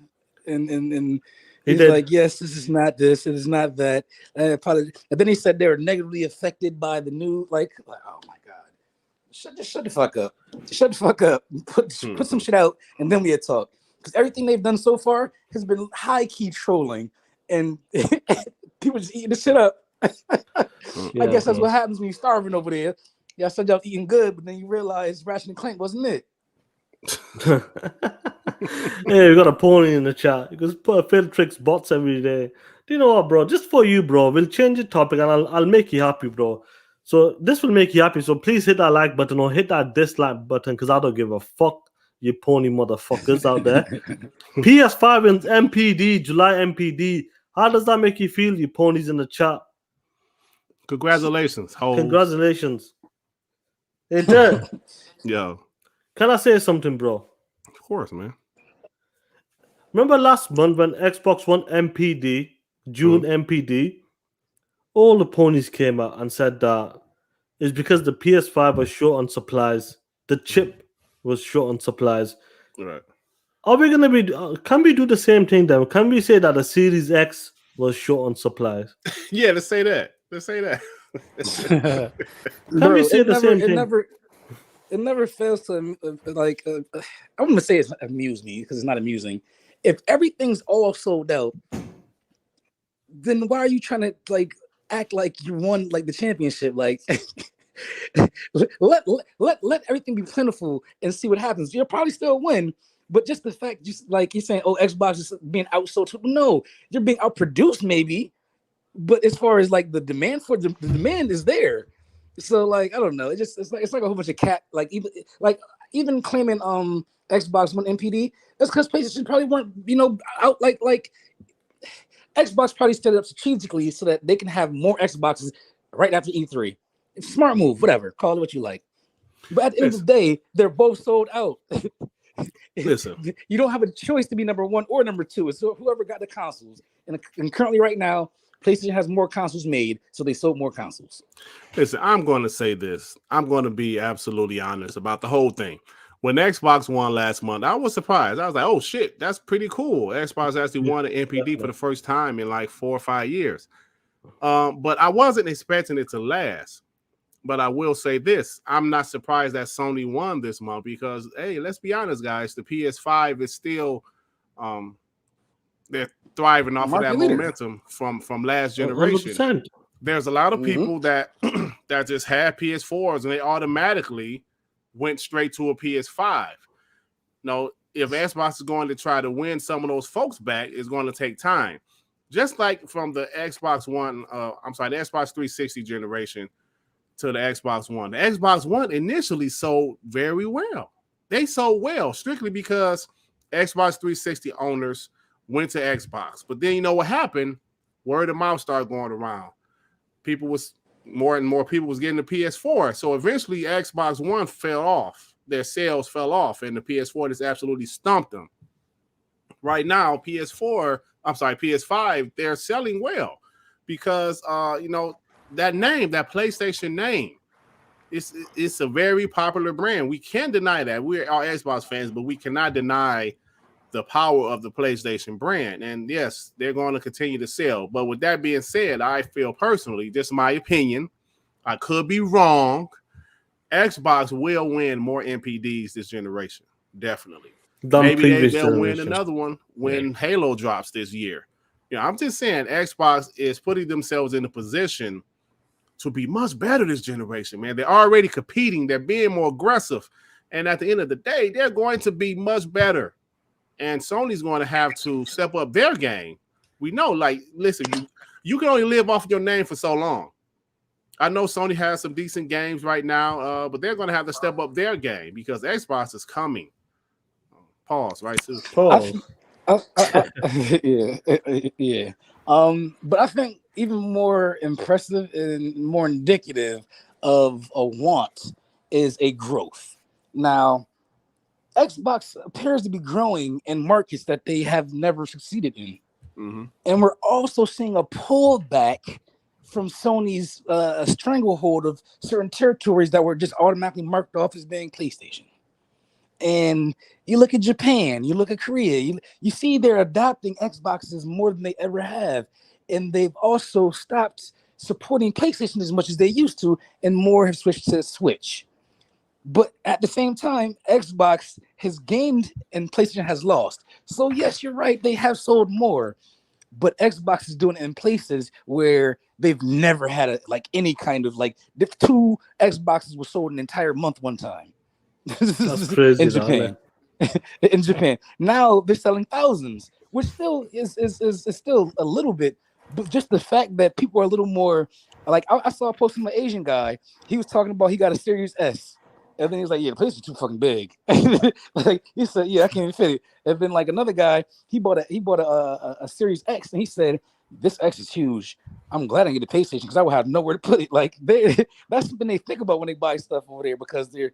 and he's like, yes, this is not this, it is not that. And then he said they were negatively affected by the new oh my god, shut the fuck up, put some shit out, and then we talk, because everything they've done so far has been high key trolling, and people just eating the shit up. I guess that's what happens when you're starving over there. Y'all said y'all eating good, but then you realize Ratchet and Clank wasn't it. Hey, we got a pony in the chat. Because Phil tricks bots every day. Do you know what, bro? Just for you, bro. We'll change the topic and I'll make you happy, bro. So this will make you happy. So please hit that like button or hit that dislike button, because I don't give a fuck, you pony motherfuckers out there. PS5 Wins NPD, July NPD. How does that make you feel, you ponies in the chat? Congratulations, hoes. Congratulations. Hey, Dad. Yo. Can I say something, bro? Of course, man. Remember last month when Xbox One NPD, June NPD, all the ponies came out and said that it's because the PS5 was short on supplies. The chip was short on supplies. Right. Are we gonna be? Can we do the same thing then? Can we say that the Series X was short on supplies? Yeah, let's say that. Can we say the same thing? It never fails to I wouldn't say it's amused me, because it's not amusing. If everything's all sold out, then why are you trying to act like you won the championship? Let everything be plentiful and see what happens. You'll probably still win, but just the fact, you're saying, oh, Xbox is being outsold. No, you're being outproduced maybe, but as far as the demand for the demand is there. So I don't know. It's like a whole bunch of cat. Even claiming Xbox One NPD, that's because PlayStation probably weren't out Xbox probably set it up strategically so that they can have more Xboxes right after E3. Smart move, whatever. Call it what you like. But at the end of the day, they're both sold out. Listen, you don't have a choice to be number 1 or number 2. It's whoever got the consoles. And currently, right now, PlayStation has more consoles made, so they sold more consoles. Listen, I'm going to say this. I'm going to be absolutely honest about the whole thing. When Xbox won last month, I was surprised. I was like, oh, shit, that's pretty cool. Xbox actually won an NPD for the first time in 4 or 5 years. But I wasn't expecting it to last. But I will say this. I'm not surprised that Sony won this month because, hey, let's be honest, guys. The PS5 is still they're thriving off of that Market leader. momentum from last generation. 100%. There's a lot of people that that just had PS4s and they automatically went straight to a PS5. Now, if Xbox is going to try to win some of those folks back, it's going to take time. Just like from the Xbox One, the Xbox 360 generation to the Xbox One. The Xbox One initially sold very well. They sold well strictly because Xbox 360 owners went to Xbox. But then you know what happened? Word of mouth started going around. More and more people was getting the PS4. So eventually Xbox One fell off. Their sales fell off, and the PS4 just absolutely stumped them. Right now, PS5, they're selling well because that name, that PlayStation name, it's a very popular brand. We can't deny that. We are Xbox fans, but we cannot deny the power of the PlayStation brand. And yes, they're going to continue to sell. But with that being said, I feel personally, just my opinion, I could be wrong, Xbox will win more NPDs this generation. Definitely. Maybe they'll win another one when Halo drops this year. I'm just saying Xbox is putting themselves in a position to be much better this generation, man. They're already competing. They're being more aggressive. And at the end of the day, they're going to be much better. And Sony's going to have to step up their game. We know, listen, you can only live off your name for so long. I know Sony has some decent games right now, but they're going to have to step up their game because Xbox is coming. Pause, right, Sue? Pause. Yeah. But I think even more impressive and more indicative of a want is a growth. Now, Xbox appears to be growing in markets that they have never succeeded in. Mm-hmm. And we're also seeing a pullback from Sony's stranglehold of certain territories that were just automatically marked off as being PlayStation. And you look at Japan, you look at Korea, you see they're adopting Xboxes more than they ever have. And they've also stopped supporting PlayStation as much as they used to, and more have switched to Switch. But at the same time, Xbox has gained and PlayStation has lost. So yes, you're right, they have sold more. But Xbox is doing it in places where they've never had any kind of two Xboxes were sold an entire month one time. That's crazy. In Japan. In Japan. Now they're selling thousands, which still is still a little bit, but just the fact that people are a little more I saw a post from an Asian guy. He was talking about he got a Series S. And then he was like, yeah, the place is too fucking big. He said, yeah, I can't even fit it. And then another guy, he bought a Series X, and he said, this X is huge. I'm glad I get a PlayStation because I would have nowhere to put it. That's something they think about when they buy stuff over there because they're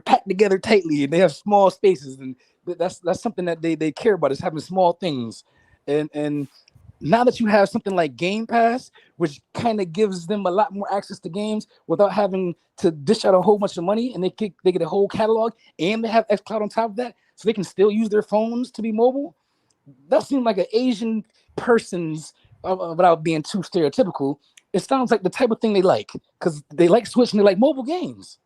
packed together tightly and they have small spaces, and that's something that they care about, is having small things. And now that you have something like Game Pass, which kind of gives them a lot more access to games without having to dish out a whole bunch of money, and they get a whole catalog, and they have xCloud on top of that, so they can still use their phones to be mobile. That seemed like an Asian person's, without being too stereotypical, it sounds like the type of thing they like, because they like Switch and they like mobile games.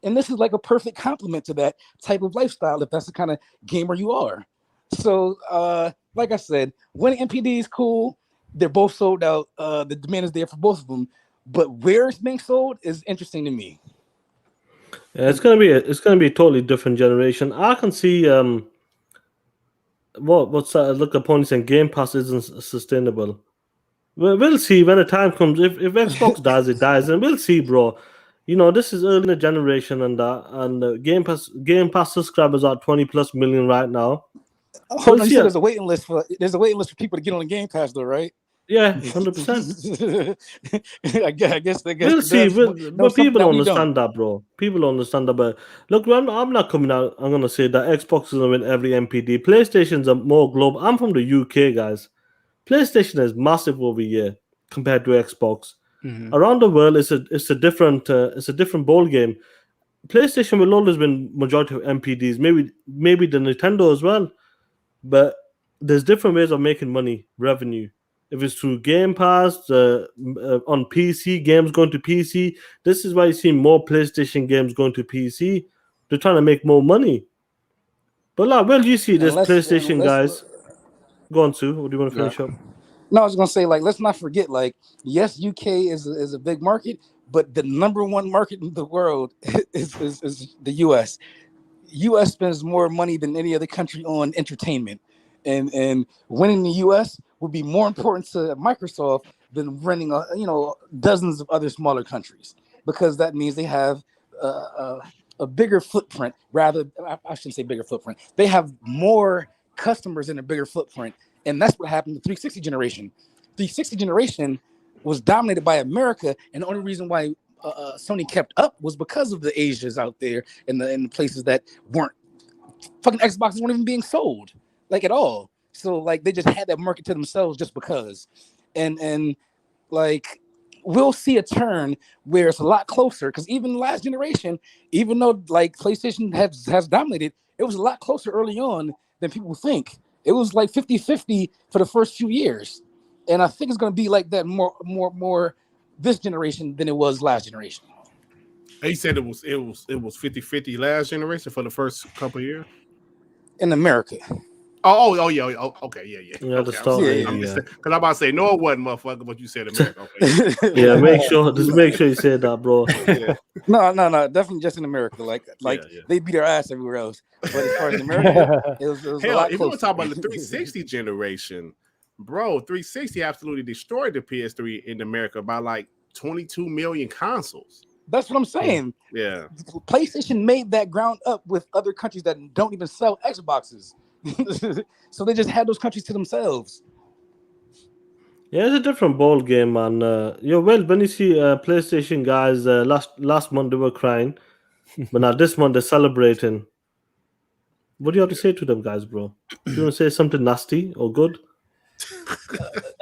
And this is like a perfect complement to that type of lifestyle if that's the kind of gamer you are. So, like I said, winning NPD is cool. They're both sold out. The demand is there for both of them, but where it's being sold is interesting to me. Yeah, it's gonna be a totally different generation. I can see look upon this, and Game Pass isn't sustainable. We'll see when the time comes. If Xbox dies, it dies, and we'll see, bro. This is early in the generation, and Game Pass subscribers are 20+ million right now. Hold on, you said there's a waiting list for people to get on the Game Pass, though, right? Yeah, 100%. I guess. We'll see. But people don't understand that, bro. People don't understand that. But look, I'm not coming out. I'm gonna say that Xbox is gonna win every NPD. PlayStation's a more global. I'm from the UK, guys. PlayStation is massive over here compared to Xbox. Mm-hmm. Around the world, it's a different ball game. PlayStation will always win majority of NPDs. Maybe the Nintendo as well. But there's different ways of making money, revenue. If it's through Game Pass, on PC, games going to PC. This is why you see more PlayStation games going to PC. They're trying to make more money. But like, where do you see this PlayStation Unless- guys? Go on, Sue. What do you want to finish up? No, I was gonna say, like, let's not forget, like, yes, UK is a big market, but the number one market in the world is the US. US spends more money than any other country on entertainment, and winning the US would be more important to Microsoft than running dozens of other smaller countries, because that means they have a bigger footprint. Rather, I shouldn't say bigger footprint. They have more customers in a bigger footprint. And that's what happened to 360 generation. 360 generation was dominated by America, and the only reason why Sony kept up was because of the Asians out there and the places that weren't fucking Xboxes weren't even being sold like at all. So like they just had that market to themselves just because. And like we'll see a turn where it's a lot closer, because even the last generation, even though like PlayStation has dominated, it was a lot closer early on than people think. It was like 50-50 for the first few years. And I think it's going to be like that more this generation than it was last generation. He said it was 50-50 last generation for the first couple of years in America. Oh yeah. Okay, yeah. Yeah, okay, the start. because I'm about to say no, it wasn't, motherfucker. But you said America. Okay. Yeah, make sure you say that, bro. Yeah. No, definitely just in America. Like they beat their ass everywhere else. But as far as America, it was Hell, a lot if you closer. want to talk about the 360 generation, bro, 360 absolutely destroyed the PS3 in America by like 22 million consoles. That's what I'm saying. Yeah. PlayStation made that ground up with other countries that don't even sell Xboxes. So they just had those countries to themselves. Yeah, it's a different ball game, man. When you see PlayStation guys, last month they were crying, but now this month they're celebrating. What do you have to say to them guys, bro? Do you want to say something nasty or good?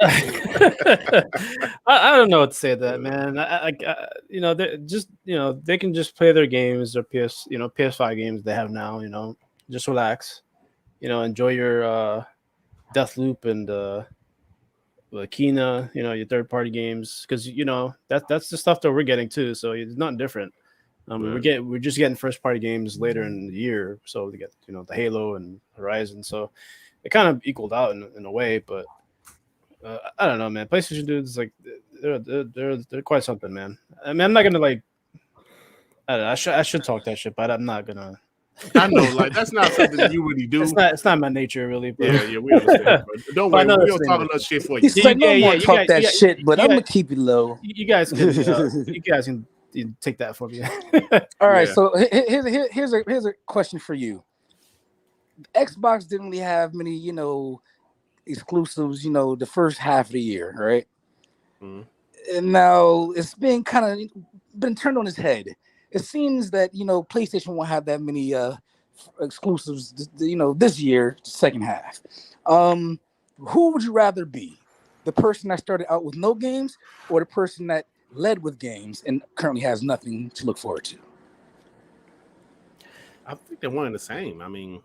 I don't know what to say to that, man. They can just play their games, their PS5 games they have now. Just relax, enjoy your Deathloop and Kina, your third-party games, because that's the stuff that we're getting too. So it's not different. We're just getting first-party games later in the year, so we get the Halo and Horizon. So it kind of equaled out in a way, but I don't know, man. PlayStation dudes, like they're quite something, man. I mean, I'm not gonna I don't know. I should talk that shit, but I'm not gonna. I know, like that's not something that you really do. It's not my nature, really. But... Yeah, we understand. But don't worry, we don't talk enough shit for you. He said no more talk that shit, but I'm gonna keep it low. You guys can take that from me. All right, so here's a question for you. Xbox didn't really have many, exclusives, the first half of the year, right? Mm-hmm. And now it's been turned on its head. It seems that PlayStation won't have that many exclusives, this year, second half. Who would you rather be? The person that started out with no games, or the person that led with games and currently has nothing to look forward to? I think they're one and the same. I mean,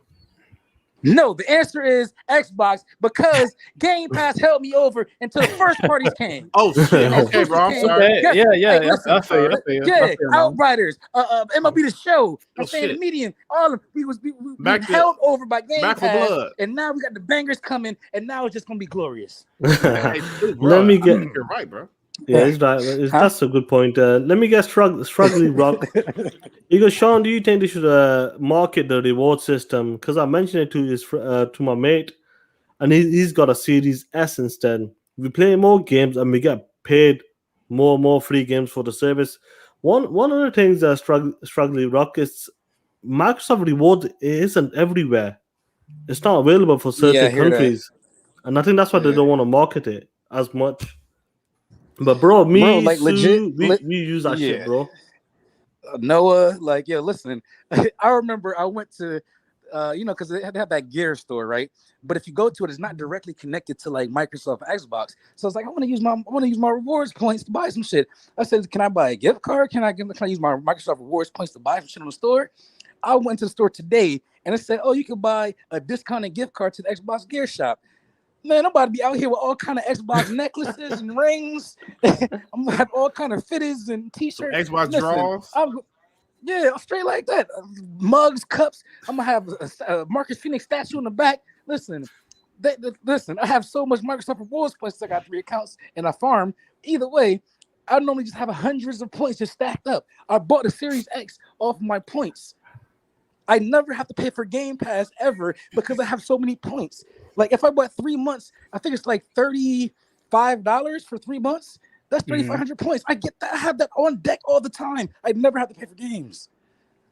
no, the answer is Xbox, because Game Pass held me over until the first parties came. Oh shit! Okay, bro, I'm sorry. Yeah. I feel you. Outriders, MLB The Show, The Medium, all of we held over by Game Pass, and now we got the bangers coming, and now it's just gonna be glorious. Let me get. You're right, bro. Yeah, it's right. That's a good point. Let me get struggling rock. You go, Sean. Do you think they should market the reward system? Because I mentioned it to my mate, and he's got a Series S instead. We play more games and we get paid more free games for the service. One of the things that struggling rock is Microsoft Rewards isn't everywhere. It's not available for certain countries, and I think that's why they don't want to market it as much. But bro, like Sue, we use that shit, bro. Noah, listen, I remember I went to, because they have that gear store, right? But if you go to it, it's not directly connected to like Microsoft and Xbox. So it's like I want to use my rewards points to buy some shit. I said, can I buy a gift card? Can I use my Microsoft rewards points to buy some shit on the store? I went to the store today and it said, oh, you can buy a discounted gift card to the Xbox Gear Shop. Man, I'm about to be out here with all kind of Xbox necklaces and rings. I'm gonna have all kind of fitteds and t-shirts. Xbox draws. Yeah, straight like that. Mugs, cups. I'm gonna have a Marcus Phoenix statue in the back. Listen, listen. I have so much Microsoft Rewards points. I got 3 accounts and I farm. Either way, I normally just have hundreds of points just stacked up. I bought the Series X off my points. I never have to pay for Game Pass ever because I have so many points. Like if I bought 3 months, I think it's like $35 for 3 months. That's 3,500 points. I get that. I have that on deck all the time. I never have to pay for games.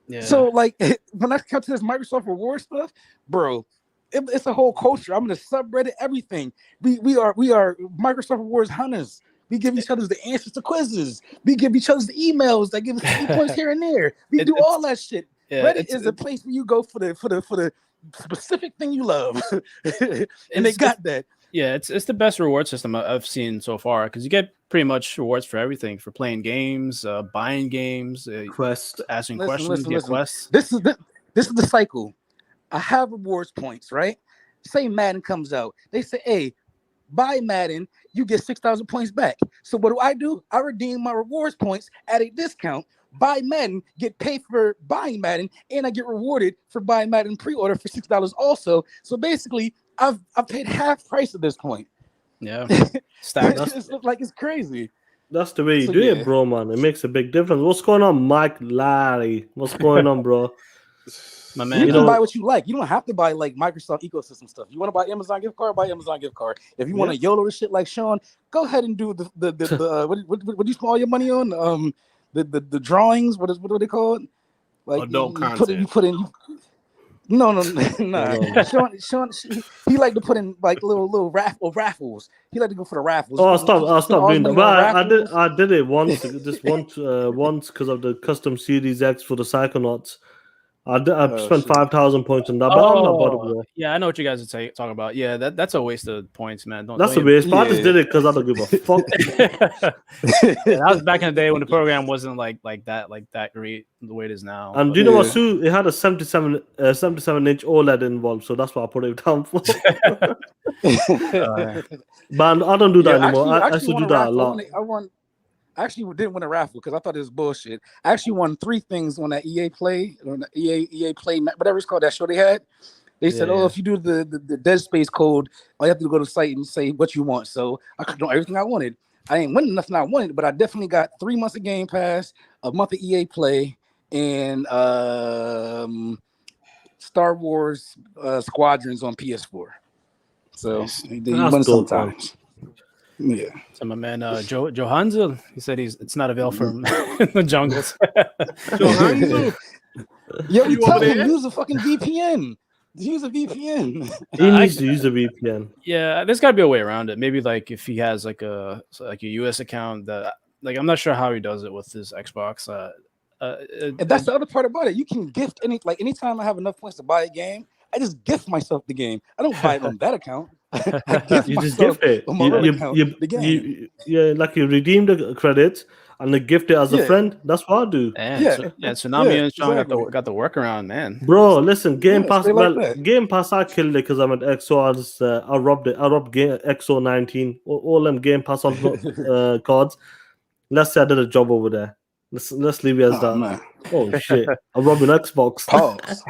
Yeah. So like when I come to this Microsoft Reward stuff, bro, it's a whole culture. I'm in the subreddit, everything. We are Microsoft Rewards hunters. We give each other the answers to quizzes. We give each other the emails that give us 3 points here and there. We do all that shit. Yeah, Reddit is a place where you go for the specific thing you love, and they got that. Yeah, it's the best reward system I've seen so far because you get pretty much rewards for everything, for playing games, buying games, quests, asking questions, get quests. This is the cycle. I have rewards points, right? Say Madden comes out, they say, "Hey, buy Madden, you get 6,000 points back." So what do? I redeem my rewards points at a discount. Buy Madden, get paid for buying Madden, and I get rewarded for buying Madden pre-order for $6 also. So basically, I've paid half price at this point. Yeah, it's like it's crazy. That's the way you do it, bro, man. It makes a big difference. What's going on, Mike Larry? What's going on, bro? My man, you can buy what you like. You don't have to buy like Microsoft ecosystem stuff. You want to buy Amazon gift card, buy Amazon gift card. If you want to YOLO the shit like Sean, go ahead and do the what do you spend all your money on? The drawings, what are they called? Like adult content. You put in. No. Sean, he like to put in like little raffles. He like to go for the raffles. Oh, I'll stop doing that. Well, I did it once, just once because of the custom Series X for the Psychonauts. I spent 5,000 points on that, but I'm not bothered, bro. Yeah, I know what you guys are talking about. Yeah, that's a waste of points, man. That's a waste. But I just did it because I don't give a fuck. That was back in the day when the program wasn't like that great the way it is now. And do you know what, Sue? It had a 77-inch OLED involved, so that's what I put it down for. But I don't do that anymore. I used to do that a lot. I actually didn't win a raffle because I thought it was bullshit. I actually won 3 things on that EA Play, on the EA Play, whatever it's called, that show they had. They said, if you do the Dead Space code, all you have to go to the site and say what you want. So I could do everything I wanted. I ain't winning nothing I wanted, but I definitely got 3 months of Game Pass, a month of EA Play, and Star Wars Squadrons on PS4. So you win sometimes. Yeah. So my man Joe Hansel, he said it's not available from the jungles. Joe Hansel. Yeah, we tell him use a fucking VPN. Use a VPN. He needs to use a VPN. Yeah, there's got to be a way around it. Maybe like if he has like a US account that I'm not sure how he does it with his Xbox. And that's the other part about it. You can gift anytime I have enough points to buy a game, I just gift myself the game. I don't buy it on that account. You just gift it. You redeem the credits and they gift it as a friend. That's what I do. Tsunami and Sean got the workaround, man. Bro, listen, Game Pass. Game Pass, I killed it because I'm at XO. I robbed it. I robbed XO 19. All them Game Pass cards. Let's say I did a job over there. Let's leave it as that. Man. Oh shit! I'm robbing Xbox. Pause.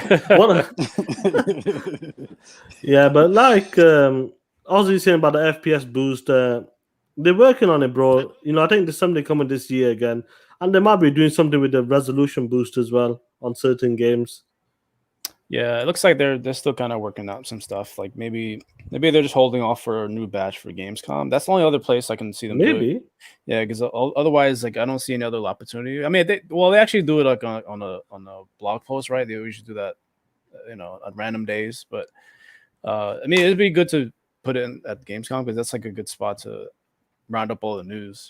Yeah, but like I was saying about the FPS boost, they're working on it, bro. You know, I think there's something coming this year again, and they might be doing something with the resolution boost as well on certain games. Yeah, it looks like they're still kind of working out some stuff. Like maybe they're just holding off for a new batch for Gamescom. That's the only other place I can see them doing. Yeah, because otherwise, like I don't see any other opportunity. I mean, they actually do it like on a blog post, right? They usually do that, on random days. But I mean, it'd be good to put it in at Gamescom because that's like a good spot to round up all the news.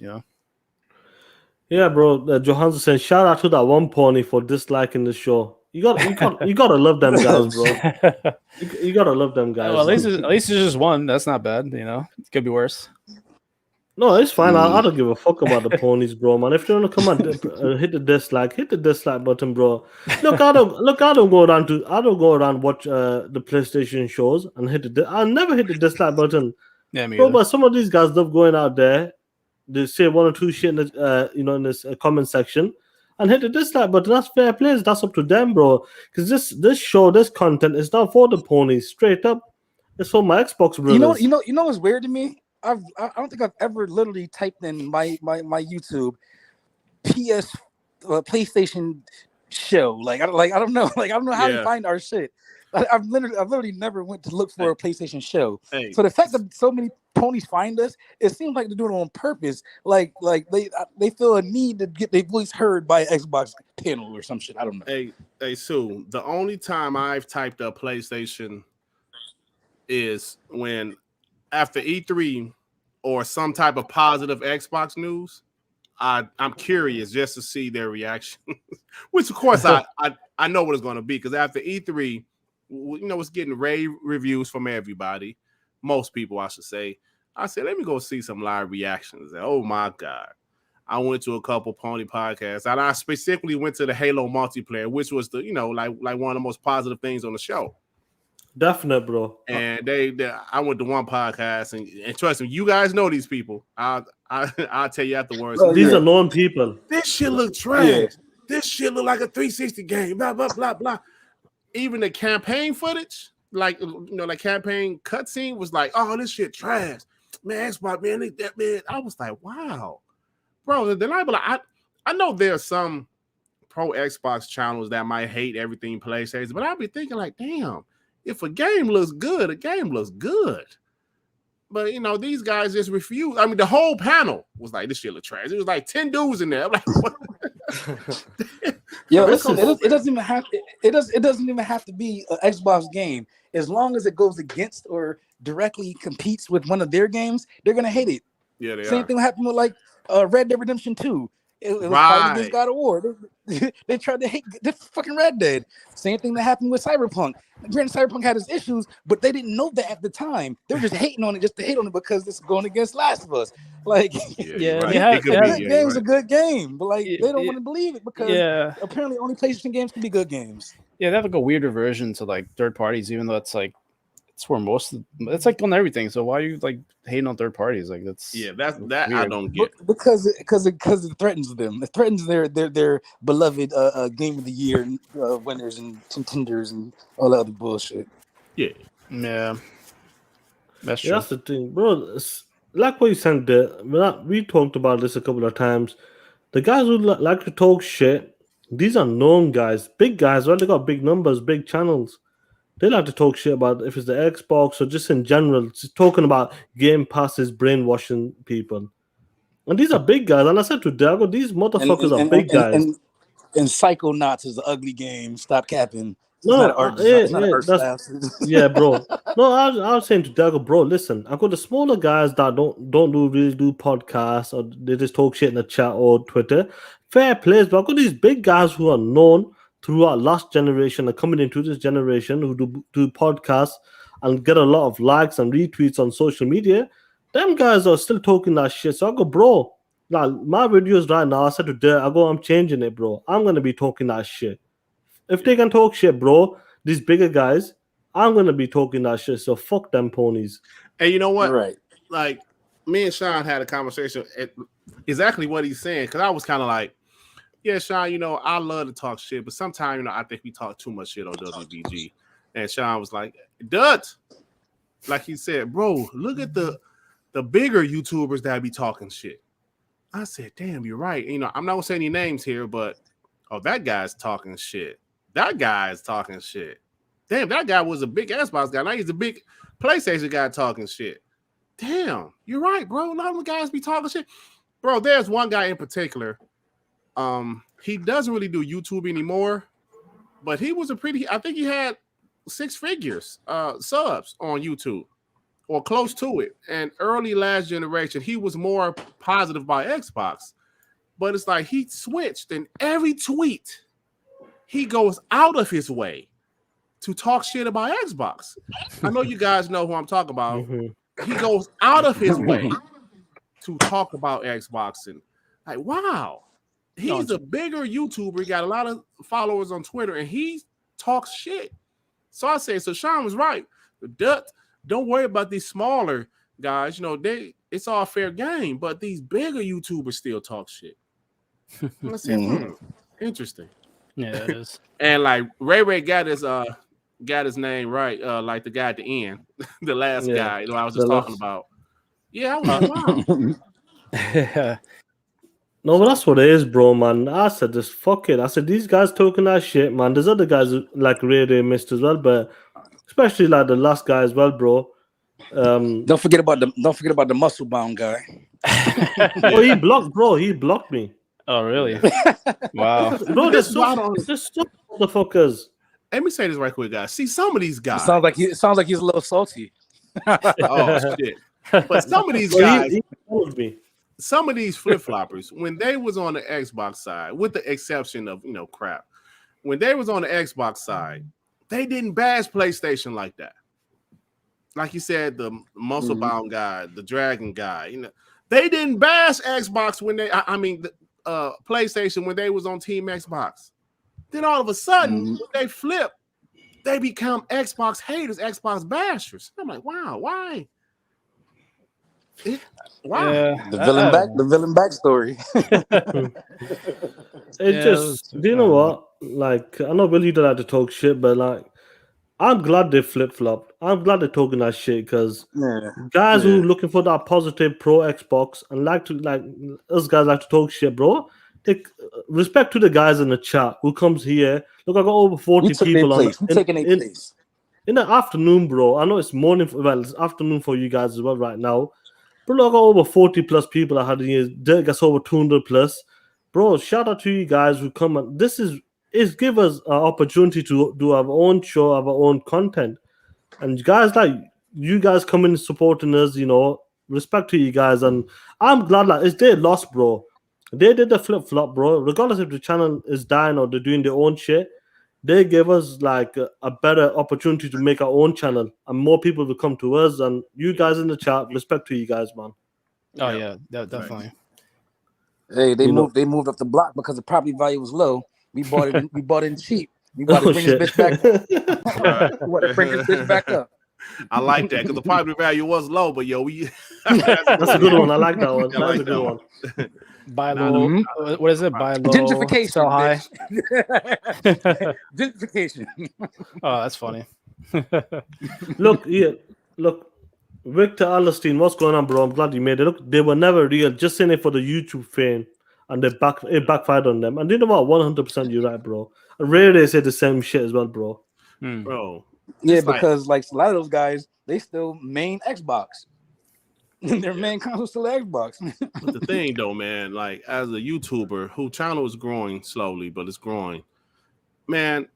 Yeah, bro. Johansson said, "Shout out to that one pony for disliking the show." You gotta love them guys, bro. You gotta love them guys. Well, at least it's just one. That's not bad. It could be worse. No, it's fine. I don't give a fuck about the ponies, bro, man. If you wanna come and hit the dislike button, bro. Look, I don't go around watch the PlayStation shows and I never hit the dislike button. Yeah, me bro. But some of these guys love going out there. They say one or two shit in the, in this comment section. and hit the dislike button. That's fair play. That's up to them, bro. Because this content is not for the ponies. Straight up, it's for my Xbox brothers. You know what's weird to me? I don't think I've ever literally typed in my YouTube PlayStation show. Like I don't know. Like I don't know how to find our shit. I've literally never went to look for a PlayStation show. Hey. So the fact that so many ponies find us, it seems like they're doing it on purpose. Like they feel a need to get their voice heard by an Xbox panel or some shit. I don't know. Hey, Sue. The only time I've typed up PlayStation is when after E3 or some type of positive Xbox news. I'm curious just to see their reaction, which of course I know what it's going to be, because after E3, you know, it's getting rave reviews from everybody, most people I should say. I said, let me go see some live reactions. Oh my God. I went to a couple pony podcasts, and I specifically went to the Halo multiplayer, which was the, you know, like one of the most positive things on the show. Definite, bro. And I went to one podcast, and trust me, you guys know these people. I'll tell you afterwards. These are known people. This shit look trash. Yeah. This shit look like a 360 game. Blah blah blah blah. Even the campaign footage, like, you know, like campaign cutscene was like, oh, this shit trash. Man, Xbox, man, I was like, wow, bro. Then I know there's some pro Xbox channels that might hate everything PlayStation, but I'd be thinking like, damn. If a game looks good, a game looks good. But, you know, these guys just refuse. I mean, the whole panel was like, this shit look trash. It was like 10 dudes in there. I'm like, what? Yo, it doesn't even have to be an Xbox game. As long as it goes against or directly competes with one of their games, they're going to hate it. Yeah, they Same are. thing happened with like Red Dead Redemption 2. It was fighting against God of War. They tried to hate this fucking Red Dead. Same thing that happened with Cyberpunk. Granted, Cyberpunk had its issues, but they didn't know that at the time. They were just hating on it just to hate on it because it's going against Last of Us. Like, right. Good game's a good game, but like they don't want to believe it because apparently only PlayStation games can be good games. Yeah, they have like a weird aversion to like third parties, even though it's like it's where most of it's like on everything. So why are you like hating on third parties? Like that's that weird. I don't get. Because it threatens them. It threatens their beloved game of the year winners and contenders and all that other bullshit. Yeah. That's true. That's the thing, bro. It's like what you said there. We talked about this a couple of times. The guys who like to talk shit, these are known guys, big guys, right? They got big numbers, big channels. They like to talk shit about if it's the Xbox or just in general, just talking about Game Pass is brainwashing people. And these are big guys. And I said to Dago, these motherfuckers are big guys. And Psychonauts is an ugly game. Stop capping. Yeah, bro. No, I was saying to Dago, bro, listen, I got the smaller guys that don't really do podcasts or they just talk shit in the chat or Twitter. Fair plays, but I've got these big guys who are known throughout last generation and coming into this generation who do podcasts and get a lot of likes and retweets on social media. Them guys are still talking that shit. So I go, bro, like my videos right now, I said to Dare, I'm changing it, bro. I'm gonna be talking that shit. If they can talk shit, bro, these bigger guys, I'm gonna be talking that shit. So fuck them ponies. And you know what? Right. Like me and Sean had a conversation exactly what he's saying, because I was kind of like, yeah, Sean, you know, I love to talk shit, but sometimes, you know, I think we talk too much shit on WBG. And Sean was like, Dut, like he said, bro, look at the bigger YouTubers that be talking shit. I said, damn, you're right. You know, I'm not gonna say any names here, but that guy's talking shit. That guy is talking shit. Damn, that guy was a big Xbox guy. Now he's a big PlayStation guy talking shit. Damn, you're right, bro. A lot of the guys be talking shit. Bro, there's one guy in particular. He doesn't really do YouTube anymore, but he was I think he had 6 figures subs on YouTube or close to it. And early last generation, he was more positive by Xbox. But it's like he switched, and every tweet he goes out of his way to talk shit about Xbox. I know you guys know who I'm talking about. Mm-hmm. He goes out of his way to talk about Xbox, and like, wow. He's a bigger YouTuber. He got a lot of followers on Twitter, and he talks shit. So I say, so Sean was right. Don't worry about these smaller guys. You know, it's all fair game, but these bigger YouTubers still talk shit. I said, Interesting. Yeah, it is. And like Ray got his name right, like the guy at the end, the last guy, I was just talking about. Yeah, I was like, wow. No, but that's what it is, bro, man. I said just fuck it. I said these guys talking that shit, man. There's other guys who, like Ray missed as well, but especially like the last guy as well, bro. Don't forget about the muscle bound guy. Oh, he blocked, bro. He blocked me. Oh, really? Wow. Bro, there's so motherfuckers. Let me say this right quick, guys. See, some of these guys. It sounds like he's a little salty. Oh shit! But some of these guys, some of these flip floppers, when they was on the Xbox side, with the exception of crap, when they was on the Xbox side, they didn't bash PlayStation like that. Like you said, the muscle bound guy, the dragon guy, they didn't bash Xbox when they. PlayStation when they was on Team Xbox. Then all of a sudden, when they flip, they become Xbox haters, Xbox bashers. I'm like, wow, why? Wow. Yeah, the villain backstory. Do you know what? Like, I know Willie don't like to talk shit, but like, I'm glad they flip flopped. I'm glad they're talking that shit because guys who looking for that positive pro Xbox and us guys like to talk shit, bro. Take respect to the guys in the chat who comes here. Look, I got over 40 people on in the afternoon, bro. I know it's morning. It's afternoon for you guys as well right now. Bro, I got over 40 plus people I had in here. Dirk gets over 200 plus. Bro, shout out to you guys who come and this is give us an opportunity to do our own show, our own content. And guys like you guys coming and supporting us, respect to you guys. And I'm glad it's their loss, bro. They did the flip flop, bro. Regardless if the channel is dying or they're doing their own shit, they gave us like a better opportunity to make our own channel and more people will come to us. And you guys in the chat, respect to you guys, man. Oh yeah, definitely. Hey, they moved up the block because the property value was low. We bought it. We bought it cheap. We bought to bring this bitch back. We want to bring this bitch back up. I like that because the property value was low, but that's a good one. I like that one. That's a good one. Buy low. What is it? Buy low. Gentrification. Sell high. Gentrification. Oh, that's funny. Look, Victor Allenstein, what's going on, bro? I'm glad you made it. Look, they were never real. Just saying it for the YouTube fame, and it backfired on them. And you know what? 100% you're right, bro. And Ray said the same shit as well, bro. Bro. Yeah, because like a lot of those guys, they still main Xbox. Their main console still Xbox. But the thing though, man, like as a YouTuber whose channel is growing slowly, but it's growing, man,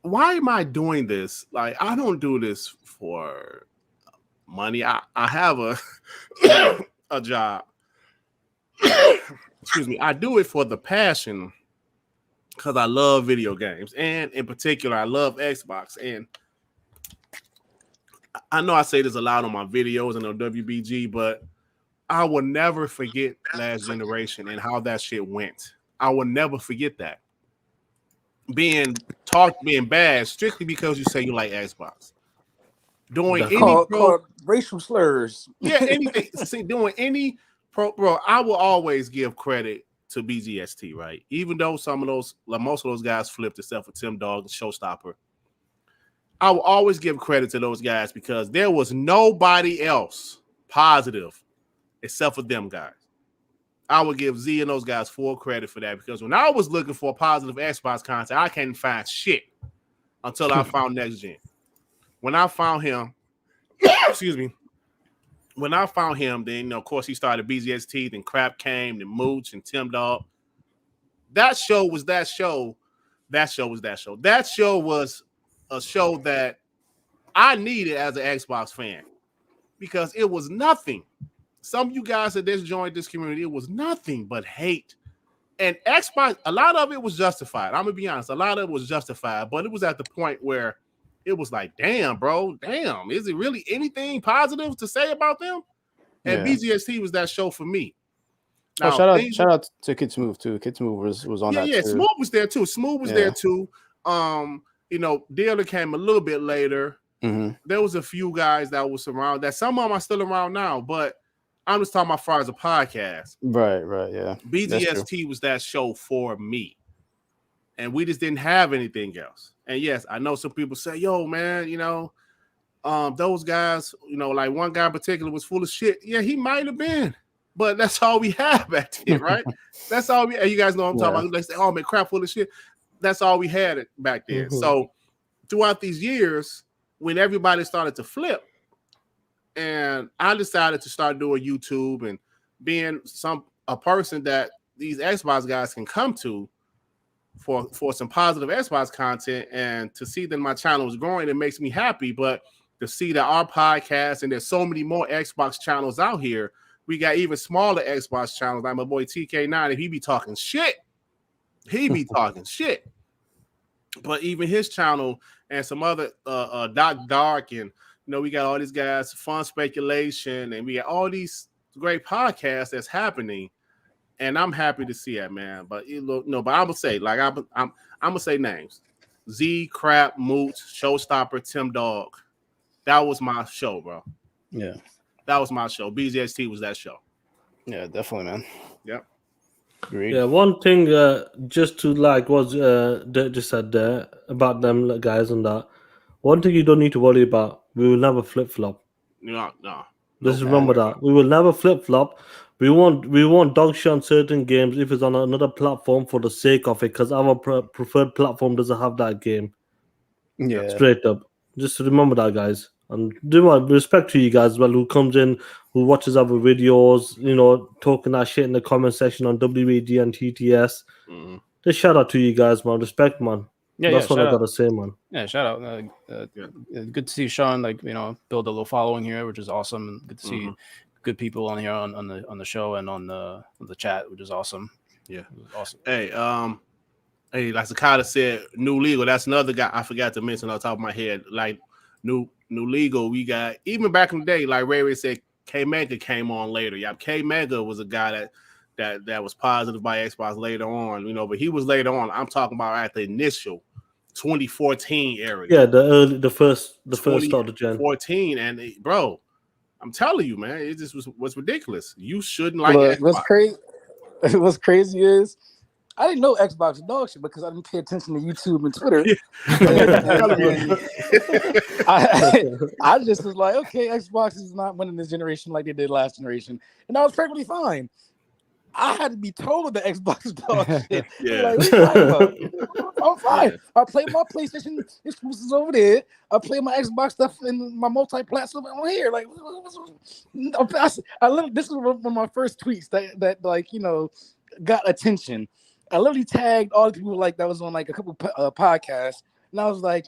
why am I doing this? Like, I don't do this for money. I have a job. Excuse me. I do it for the passion because I love video games, and in particular, I love Xbox. And I know I say this a lot on my videos and on WBG, but I will never forget last generation and how that shit went. I will never forget that. Being bashed strictly because you say you like Xbox. Doing called racial slurs. Yeah, anything. See, doing any bro, I will always give credit to BGST, right? Even though most of those guys flipped except for Tim Dog and Showstopper. I will always give credit to those guys because there was nobody else positive except for them guys. I would give Z and those guys full credit for that because when I was looking for positive Xbox content, I couldn't find shit until I found Next Gen. When I found him, excuse me, when I found him, then of course he started BGST, then Crap came, then Mooch and Tim Dog. That show was that show. That show was that show. That show was a show that I needed as an Xbox fan because it was nothing. Some of you guys that just joined this community, it was nothing but hate. And Xbox, a lot of it was justified. I'm gonna be honest, a lot of it was justified, but it was at the point where it was like, damn, bro, damn, is it really anything positive to say about them? And BGST was that show for me. Now, shout out to Kid Smooth too. Kid Smooth was on that. Yeah, too. Smooth was there too. Smooth was there too. Dealer came a little bit later. Mm-hmm. There was a few guys that was around. That some of them are still around now, but I'm just talking about as far as a podcast. Right, yeah. BGST was that show for me. and we just didn't have anything else. And yes, I know some people say, "Yo, man, those guys, like one guy in particular was full of shit." Yeah, he might have been, but that's all we had back then, right? That's all we. You guys know what I'm talking about. They say, "Oh man, crap, full of shit." That's all we had back then. Mm-hmm. So throughout these years, when everybody started to flip, and I decided to start doing YouTube and being a person that these Xbox guys can come to for some positive Xbox content, and to see that my channel is growing, it makes me happy. But to see that our podcast, and there's so many more Xbox channels out here, we got even smaller Xbox channels like my boy TK9. If he be talking shit, he be talking shit. But even his channel and some other Doc Dark, and we got all these guys, Fun Speculation, and we got all these great podcasts that's happening, and I'm happy to see that, man. But but I'm gonna say, like, I'm gonna say names: Z, Crap, Moot, Showstopper, Tim Dog. That was my show, bro. Yeah, that was my show. BZST was that show. Yeah, definitely, man. Yep. Agreed. Yeah, one thing just to like was just said there about them guys and that. One thing you don't need to worry about: we will never flip flop. No. Just remember that we will never flip flop. We won't dog shit on certain games if it's on another platform for the sake of it, because our preferred platform doesn't have that game. Yeah, straight up. Just remember that, guys. And do my respect to you guys as well, who comes in, who watches our videos, talking that shit in the comment section on WEG and TTS. Mm-hmm. Just shout out to you guys, man. Respect, man. Yeah, that's what I gotta say, man. Yeah, shout out. Good to see Sean, build a little following here, which is awesome. And good to see good people on here on the show and on the chat, which is awesome. Yeah, awesome. Hey, like Sakata said, New Legal. That's another guy I forgot to mention on top of my head. Like New Legal, we got, even back in the day, like Ray said, K Mega came on later. Yeah, K Mega was a guy that was positive by Xbox later on, but he was later on. I'm talking about at the initial 2014 area. Yeah, the first start of Gen 14, and bro, I'm telling you, man, it just was ridiculous. You shouldn't like Xbox. What's crazy is I didn't know Xbox was dog shit because I didn't pay attention to YouTube and Twitter. I just was like, okay, Xbox is not winning this generation like they did last generation, and I was perfectly fine. I had to be told that Xbox is dog shit. Yeah. Like, what are you talking about? I'm fine. Yeah. I play my PlayStation exclusives over there. I play my Xbox stuff in my multi-platform over here. Like, this is one of my first tweets that got attention. I literally tagged all the people that was on a couple podcasts, and I was like,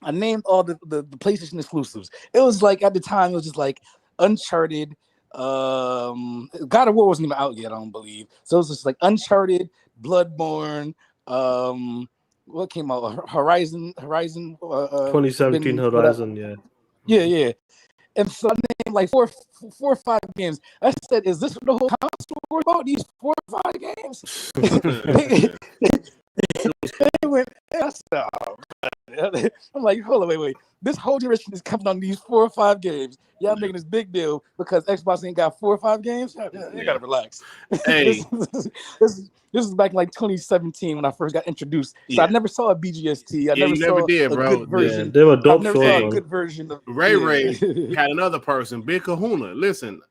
I named all the PlayStation exclusives. It was at the time it was just Uncharted. God of War wasn't even out yet, I don't believe. So it was just Uncharted, Bloodborne, what came out? Horizon 2017 Horizon, yeah. And so I named 4 or 5 games. I said, is this what the whole console was about? These 4 or 5 games? They went, I said, oh, I'm like, hold on, wait. This whole generation is coming on these 4 or 5 games. Y'all making this big deal because Xbox ain't got 4 or 5 games? You gotta relax. Hey. This is back in 2017 when I first got introduced. So I never saw a BGST. I never did, bro. Good version. Yeah, they were dope. I never saw a good version of Ray had another person, Big Kahuna. Listen,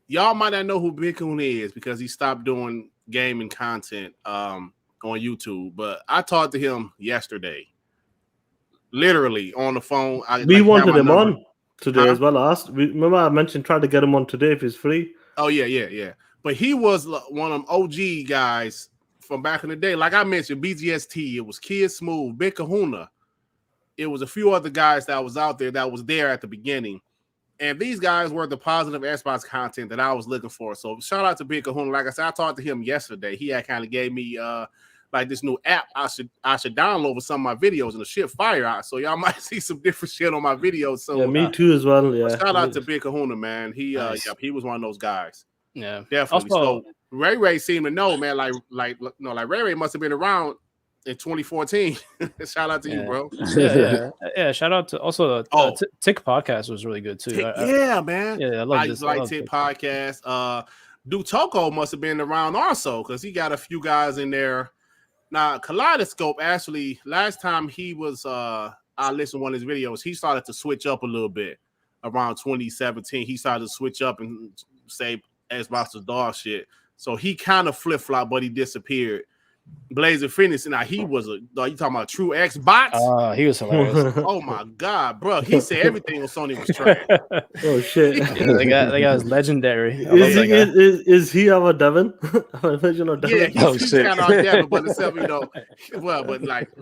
y'all might not know who Big Kahuna is because he stopped doing gaming content on YouTube, but I talked to him yesterday. Literally on the phone. We wanted him on today as well. Remember I mentioned trying to get him on today if he's free. Oh yeah. But he was one of them OG guys from back in the day. Like I mentioned, BGST, it was Kid Smooth, Big Kahuna. It was a few other guys that was out there that was there at the beginning. And these guys were the positive Xbox content that I was looking for. So shout out to Big Kahuna. Like I said, I talked to him yesterday. He had kind of gave me this new app I should download for some of my videos, and the shit fire out. So y'all might see some different shit on my videos. So yeah, me too as well. Yeah. Shout out to Big Kahuna, man. He he was one of those guys. Yeah, definitely. So Ray seemed to know, man. Ray must have been around in 2014. Shout out to you, bro. Yeah. Shout out to also Tick podcast was really good too. Man. Yeah, I love this. Tick podcast. Dutoko must have been around also because he got a few guys in there Now, Kaleidoscope actually, last time he was, I listened to one of his videos, he started to switch up a little bit around 2017. He started to switch up and say Xbox is dog shit. So he kind of flip-flopped, but he disappeared. Blazer Fitness, now he was you talking about true Xbox? He was hilarious. Oh my god, bro! He said everything on Sony was trash. Oh shit! Yeah, that guy is legendary. Is he our Devin? Devin? Yeah, he's kind of our Devin, but itself, but like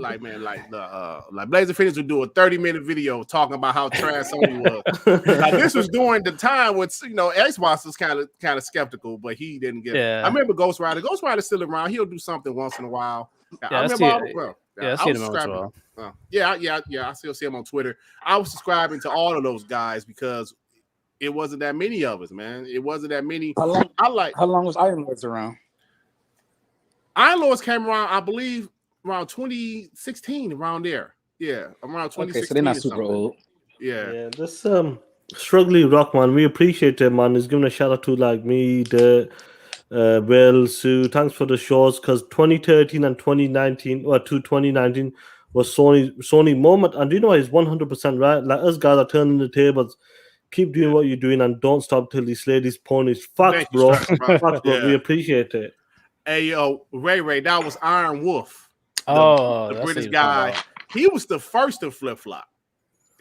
Blazer Fitness would do a 30-minute video talking about how trash Sony was. Like this was during the time when Xbox was kind of skeptical, but he didn't get. Yeah. I remember Ghost Rider. Ghost Rider's still around. He'll do something once in a while. I remember I see him as well. I still see him on Twitter. I was subscribing to all of those guys because it wasn't that many of us, man. It wasn't that many. How long was Iron Lords around? Iron Lords came around, I believe, around 2016, around there. Yeah, around 2016. Okay, so they're not super old. Yeah. This struggling rock, man. We appreciate it, man. He's giving a shout out to like me, Will, Sue, thanks for the shows, because 2013 and 2019 was Sony moment, and he's 100% right. Like us guys are turning the tables. Keep doing what you're doing and don't stop till you slay these ponies. Facts, bro. Facts, bro. Yeah. We appreciate it. Hey, yo, Ray, that was Iron Wolf. The British guy. He was the first to flip flop.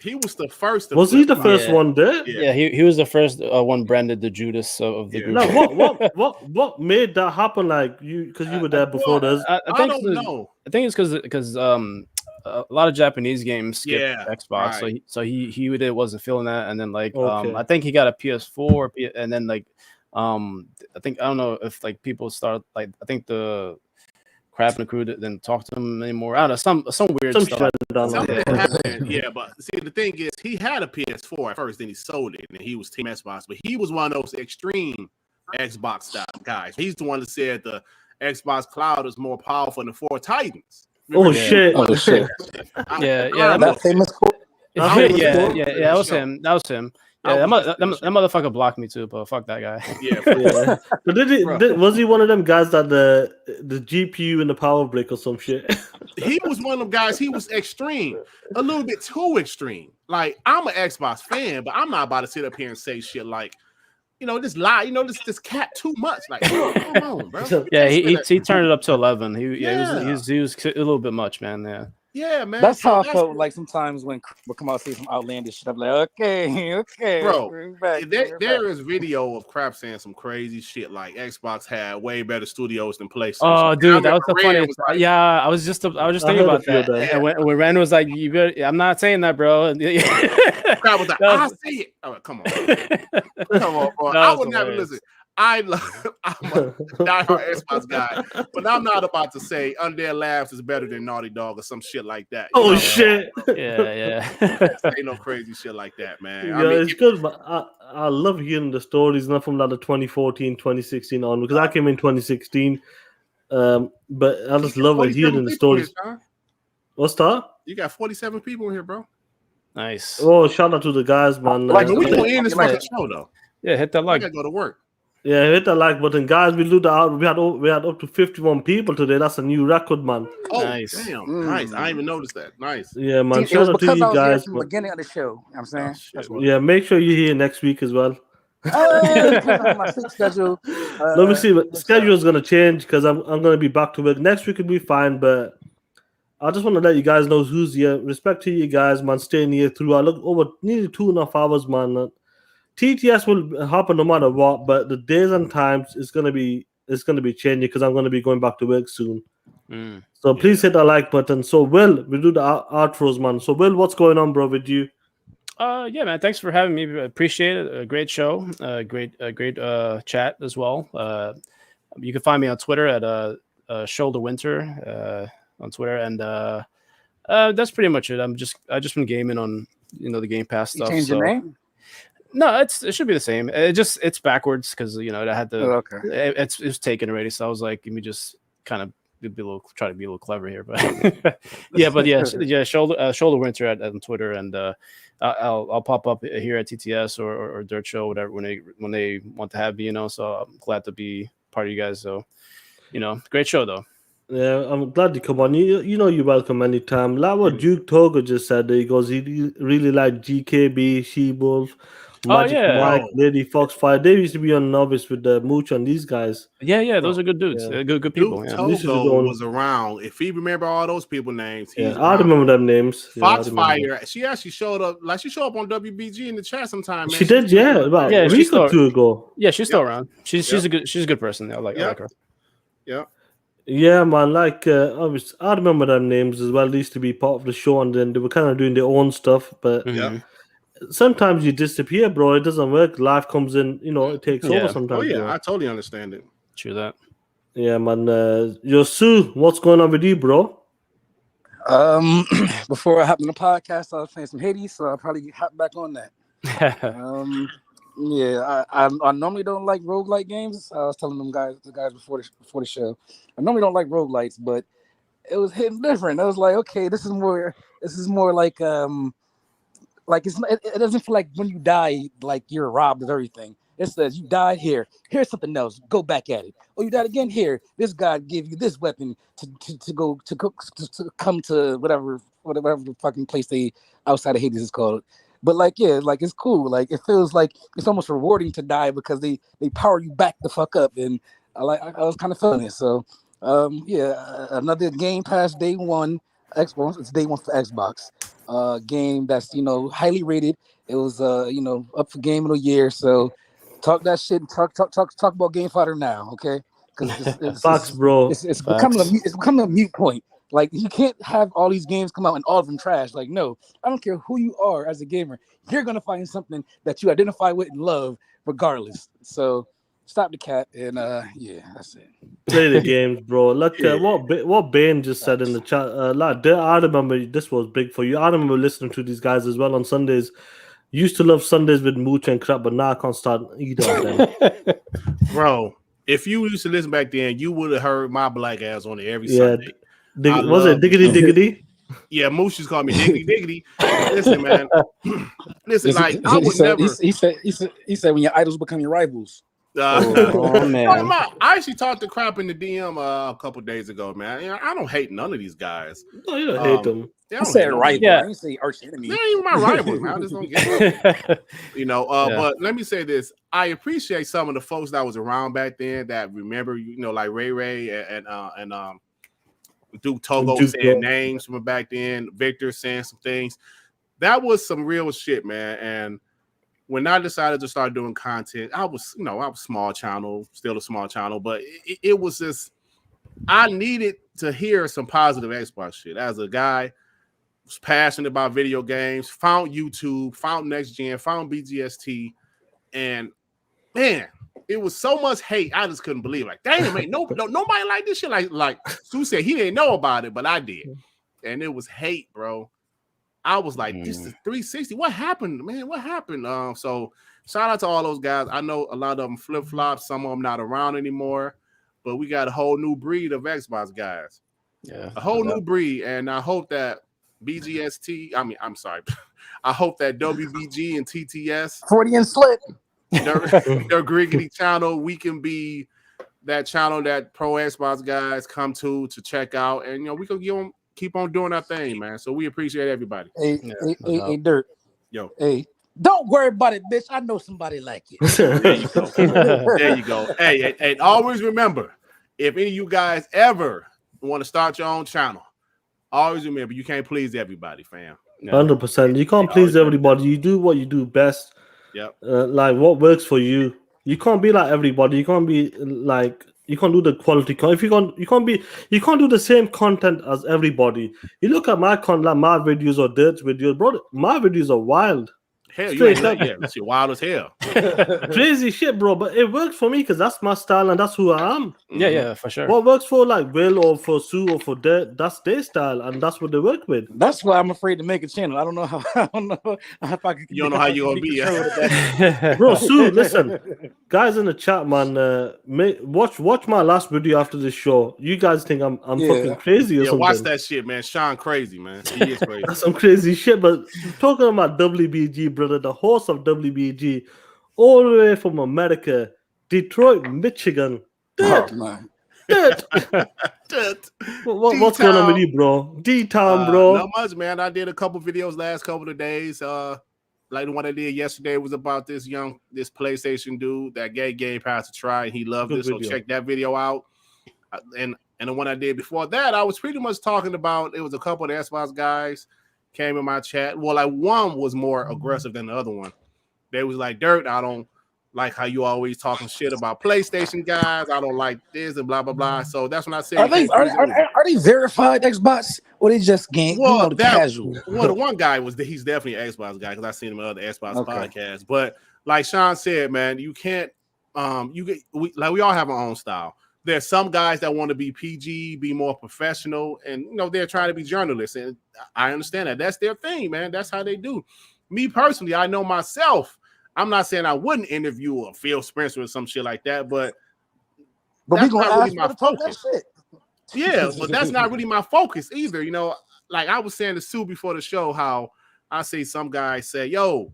He was the first. Was he the first one there? Yeah, he was the first one branded the Judas of the group. No, what made that happen? Like you, because you were there before us. I don't know. I think it's because a lot of Japanese games skipped Xbox, right. so he wasn't feeling that, and then I think he got a PS4, and then I don't know if people start I think the Crap and the crew didn't talk to him anymore. I don't know, some weird stuff. Something happened. Yeah, but see, the thing is, he had a PS4 at first, then he sold it, and he was Team Xbox. But he was one of those extreme Xbox style guys. He's the one that said the Xbox Cloud is more powerful than 4 Titans. Remember shit! Yeah, that famous quote. That was him. Yeah, that motherfucker blocked me too, but fuck that guy. Yeah. But was he one of them guys that the GPU and the power brick or some shit? He was one of them guys. He was extreme, a little bit too extreme. Like, I'm an Xbox fan, but I'm not about to sit up here and say shit like, this lie, this cat too much. Like, come on, bro. Yeah, he turned it up to 11. He was a little bit much, man. Yeah. Yeah, man. That's how I felt like sometimes when we'll come out and say some outlandish shit. I'm like, okay. Bro, there is video of Crap saying some crazy shit like Xbox had way better studios than PlayStation. Oh, dude, that was the funniest. I was just thinking about that. And when Ren was like, "You better," I'm not saying that, bro. Crap was like, I say it. Oh, come on, bro. I would never listen. I'm a diehard Xbox guy, but I'm not about to say Undead Labs is better than Naughty Dog or some shit like that. Shit! Yeah. Ain't no crazy shit like that, man. Yeah, it's good, but I love hearing the stories, not from the 2014, 2016 on, because I came in 2016. But I just love hearing the stories. Here, what's that? You got 47 people in here, bro. Nice. Oh, shout out to the guys, man. Like, we gonna end this fucking show though. Yeah, hit that like. I gotta go to work. Yeah, hit that like button, guys. We had up to 51 people today. That's a new record, man. Oh, nice. Damn, nice. I didn't even noticed that. Nice. Yeah, man. Shout out to you guys. From the beginning of the show, I'm saying. Yeah, make sure you're here next week as well. My schedule. Let me see. But schedule is gonna change because I'm gonna be back to work next week. Will be fine, but I just want to let you guys know who's here. Respect to you guys, man. Staying here through. I look over nearly 2.5 hours, man. TTS will happen no matter what, but the days and times is gonna be changing because I'm gonna be going back to work soon. So please hit that like button. So Will, we do the outros, man. So Will, what's going on, bro, with you? Yeah, man. Thanks for having me. Appreciate it. A great show. Great chat as well. You can find me on Twitter at Shoulder Winter on Twitter, and that's pretty much it. I just been gaming on the Game Pass stuff. You changed your name? No, it should be the same. It's backwards because I had to. Oh, okay. It was taken already, so I was like, let me just kind of try to be a little clever here, but yeah, Shoulder Winter on Twitter, and I'll pop up here at TTS or Dirt Show, whatever when they want to have me. So I'm glad to be part of you guys. So great show though. Yeah, I'm glad you come on. You know you're welcome anytime. Like what Duke Togo just said, he goes, he really liked GKB, She-Wolf, Oh Magic yeah, Mike, Bro, Lady Foxfire. They used to be on Novice with the Mooch and these guys. yeah. Those bro. are good dudes. Yeah. They're good Duke people. Yeah. This is his Togo own. was around. If you remember all those people names, Yeah, he's I around. remember them names. Yeah, I remember. Foxfire, she actually showed up. Like she showed up on WBG in the chat sometime. Man. She did, yeah, about Yeah, a she's week still- or two ago. Yeah, she's still Yep. around. She's Yep. a good person. I like her. Yeah. Yeah, man. Like I remember them names as well. They used to be part of the show, and then they were kind of doing their own stuff. But Mhm. sometimes you disappear, bro. It doesn't work. Life comes in. It takes over Yeah. sometimes. Oh yeah, bro. I totally understand it. True that. Yeah, man. Yo, Sue, what's going on with you, bro? Before I hopped on the podcast, I was playing some Hades, so I'll probably hop back on that. Yeah, I normally don't like roguelike games. I was telling the guys before the show. I normally don't like roguelites, but it was hitting different. I was like, okay, this is more like it doesn't feel like when you die like you're robbed of everything. It says you died here. Here's something else. Go back at it. Oh, you died again here. This God gave you this weapon to come to whatever the fucking place they outside of Hades is called. But it's cool. Like it feels like it's almost rewarding to die because they power you back the fuck up. And I was kind of feeling it. So another Game Pass day one. Xbox. It's day one for Xbox. Game that's highly rated. It was up for Game of the Year. So talk that shit. Talk about Game Fighter now, okay? Because Facts, bro. It's becoming a mute point. Like you can't have all these games come out and all of them trash. Like no, I don't care who you are as a gamer. You're gonna find something that you identify with and love, regardless. So stop the cat and that's it. Play the games, bro. Look, what Bane just said in the chat. I remember this was big for you. I remember listening to these guys as well on Sundays. Used to love Sundays with Mooch and crap, but now I can't start either of them. Bro, if you used to listen back then, you would have heard my black ass on it every Sunday. Was it Diggity Diggity? Yeah, Mooch just called me Diggity Diggity. Listen, man. Listen, like I would never. He said when your idols become your rivals. Oh man! I actually talked to crap in the DM a couple days ago, man. I don't hate none of these guys. No, you don't hate them. I said rival. Yeah. I didn't say arch enemy. They're even my rivals, man. I just don't get it. But let me say this: I appreciate some of the folks that was around back then that remember, like Ray and Duke Togo saying names from back then, Victor saying some things. That was some real shit, man. And when I decided to start doing content, I was small channel, still a small channel, but it was just, I needed to hear some positive Xbox shit. As a guy who's passionate about video games, found YouTube, found Next Gen, found BGST, and man, it was so much hate. I just couldn't believe it. Like, damn, man, nobody like this shit. Like Sue said, he didn't know about it, but I did. And it was hate, bro. I was like, this is 360. What happened, man? What happened? So shout out to all those guys. I know a lot of them flip-flops, some of them not around anymore, but we got a whole new breed of Xbox guys. Yeah. A whole new breed. And I hope that I'm sorry. I hope that WBG and TTS 40 and slit. their Griggity channel, we can be that channel that pro Xbox guys come to check out, and we can keep on doing our thing, man. So we appreciate everybody. Hey, Dirt. Yo. Hey, don't worry about it, bitch. I know somebody like you. There you go. Hey, always remember, if any of you guys ever want to start your own channel, always remember you can't please everybody, fam. 100%. You can't please everybody. You do what you do best. Yep. Like what works for you. You can't be like everybody. You can't be like, you can't do the quality. If you can't do the same content as everybody. You look at my content, like my videos or Dirt's videos, bro. My videos are wild. Hell, you ain't that shit wild as hell. Crazy shit, bro. But it works for me because that's my style and that's who I am. Yeah, for sure. What works for like Will or for Sue or for Dirt, that's their style and that's what they work with. That's why I'm afraid to make a channel. I don't know how. I don't know if I can. You don't know how you gonna be, bro. Sue, listen, guys in the chat, man. Watch my last video after this show. You guys think I'm fucking crazy or something? Watch that shit, man. Sean crazy, man. He is crazy. That's some crazy shit. But talking about WBG, brother, the host of WBG, all the way from America, Detroit, Michigan. Oh, man. What's going on with you, bro? D-Town, bro. Not much, man. I did a couple videos last couple of days. Like the one I did yesterday was about this PlayStation dude that gave Game Pass a try, and he loved it. So check that video out. And the one I did before that, I was pretty much talking about. It was a couple of the Xbox guys came in my chat. Well, like one was more aggressive than the other one. They was like, "Dirt, I don't like how you always talking shit about PlayStation guys. I don't like this and blah blah blah." So that's when I said, "Are they verified Xbox or they just casual?" Well, the one guy he's definitely an Xbox guy because I seen him in other Xbox podcasts. But like Sean said, man, you can't. We all have our own style. There's some guys that want to be PG, be more professional, and they're trying to be journalists, and I understand that. That's their thing, man. That's how they do. Me personally, I know myself. I'm not saying I wouldn't interview a Phil Spencer or some shit like that, but that's not really my focus. Yeah, but that's not really my focus either. Like I was saying to Sue before the show, how I see some guys say, "Yo,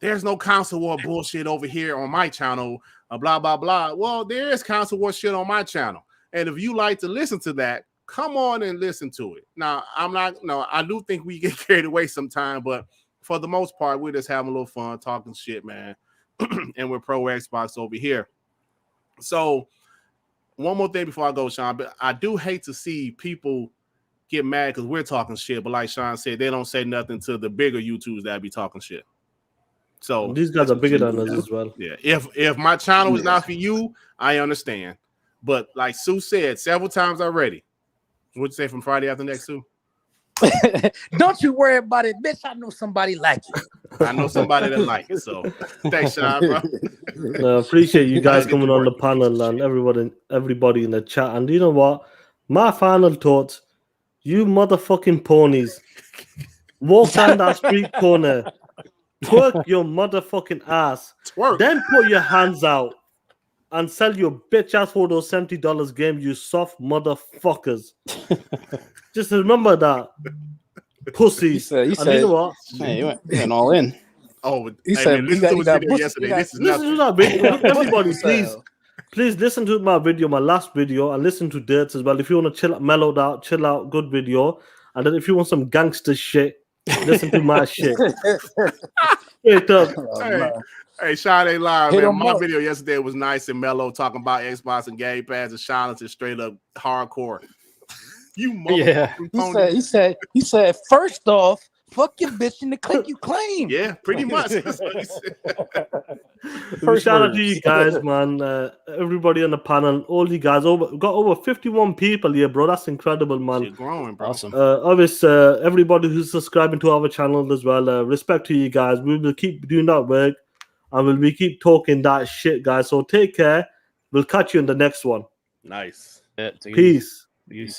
there's no console war bullshit over here on my channel, blah, blah, blah." Well, there is console war shit on my channel. And if you like to listen to that, come on and listen to it. Now, I do think we get carried away sometime, but for the most part, we're just having a little fun talking shit, man. And we're pro Xbox over here. So one more thing before I go, Sean, but I do hate to see people get mad because we're talking shit. But like Sean said, they don't say nothing to the bigger YouTubers that be talking shit. So these guys are bigger than us as well. Yeah. If my channel is not for you, I understand. But like Sue said several times already, what'd you say from Friday after next, Sue? Don't you worry about it, bitch. I know somebody like it. I know somebody that like it. So thanks, Sean, bro. No, appreciate you guys coming on the panel and everybody in the chat. And you know what? My final thoughts, you motherfucking ponies, walk down that street corner, twerk your motherfucking ass, then put your hands out and sell your bitch ass for those $70 game, you soft motherfuckers. Just remember that. Pussies. You know what? Hey, you went all in. Oh, he said, listen to his video yesterday. Listen to that video. Everybody, please listen to my video, my last video, and listen to Dirt's as well. If you want to chill out, good video. And then if you want some gangster shit, listen to my shit. Straight up. Hey, Sean ain't lying, man. My video yesterday was nice and mellow, talking about Xbox and Game Pass, and Sean is straight up hardcore. You motherfucker. He said, first off, fuck your bitch in the click you claim. Yeah, pretty much. That's what he said. Shout out to you guys, man. Everybody on the panel, all you guys, got over 51 people here, bro. That's incredible, man. You're growing, bro. Awesome. Obviously, everybody who's subscribing to our channel as well. Respect to you guys. We will keep doing that work, and we'll keep talking that shit, guys. So take care. We'll catch you in the next one. Nice. Peace. Peace.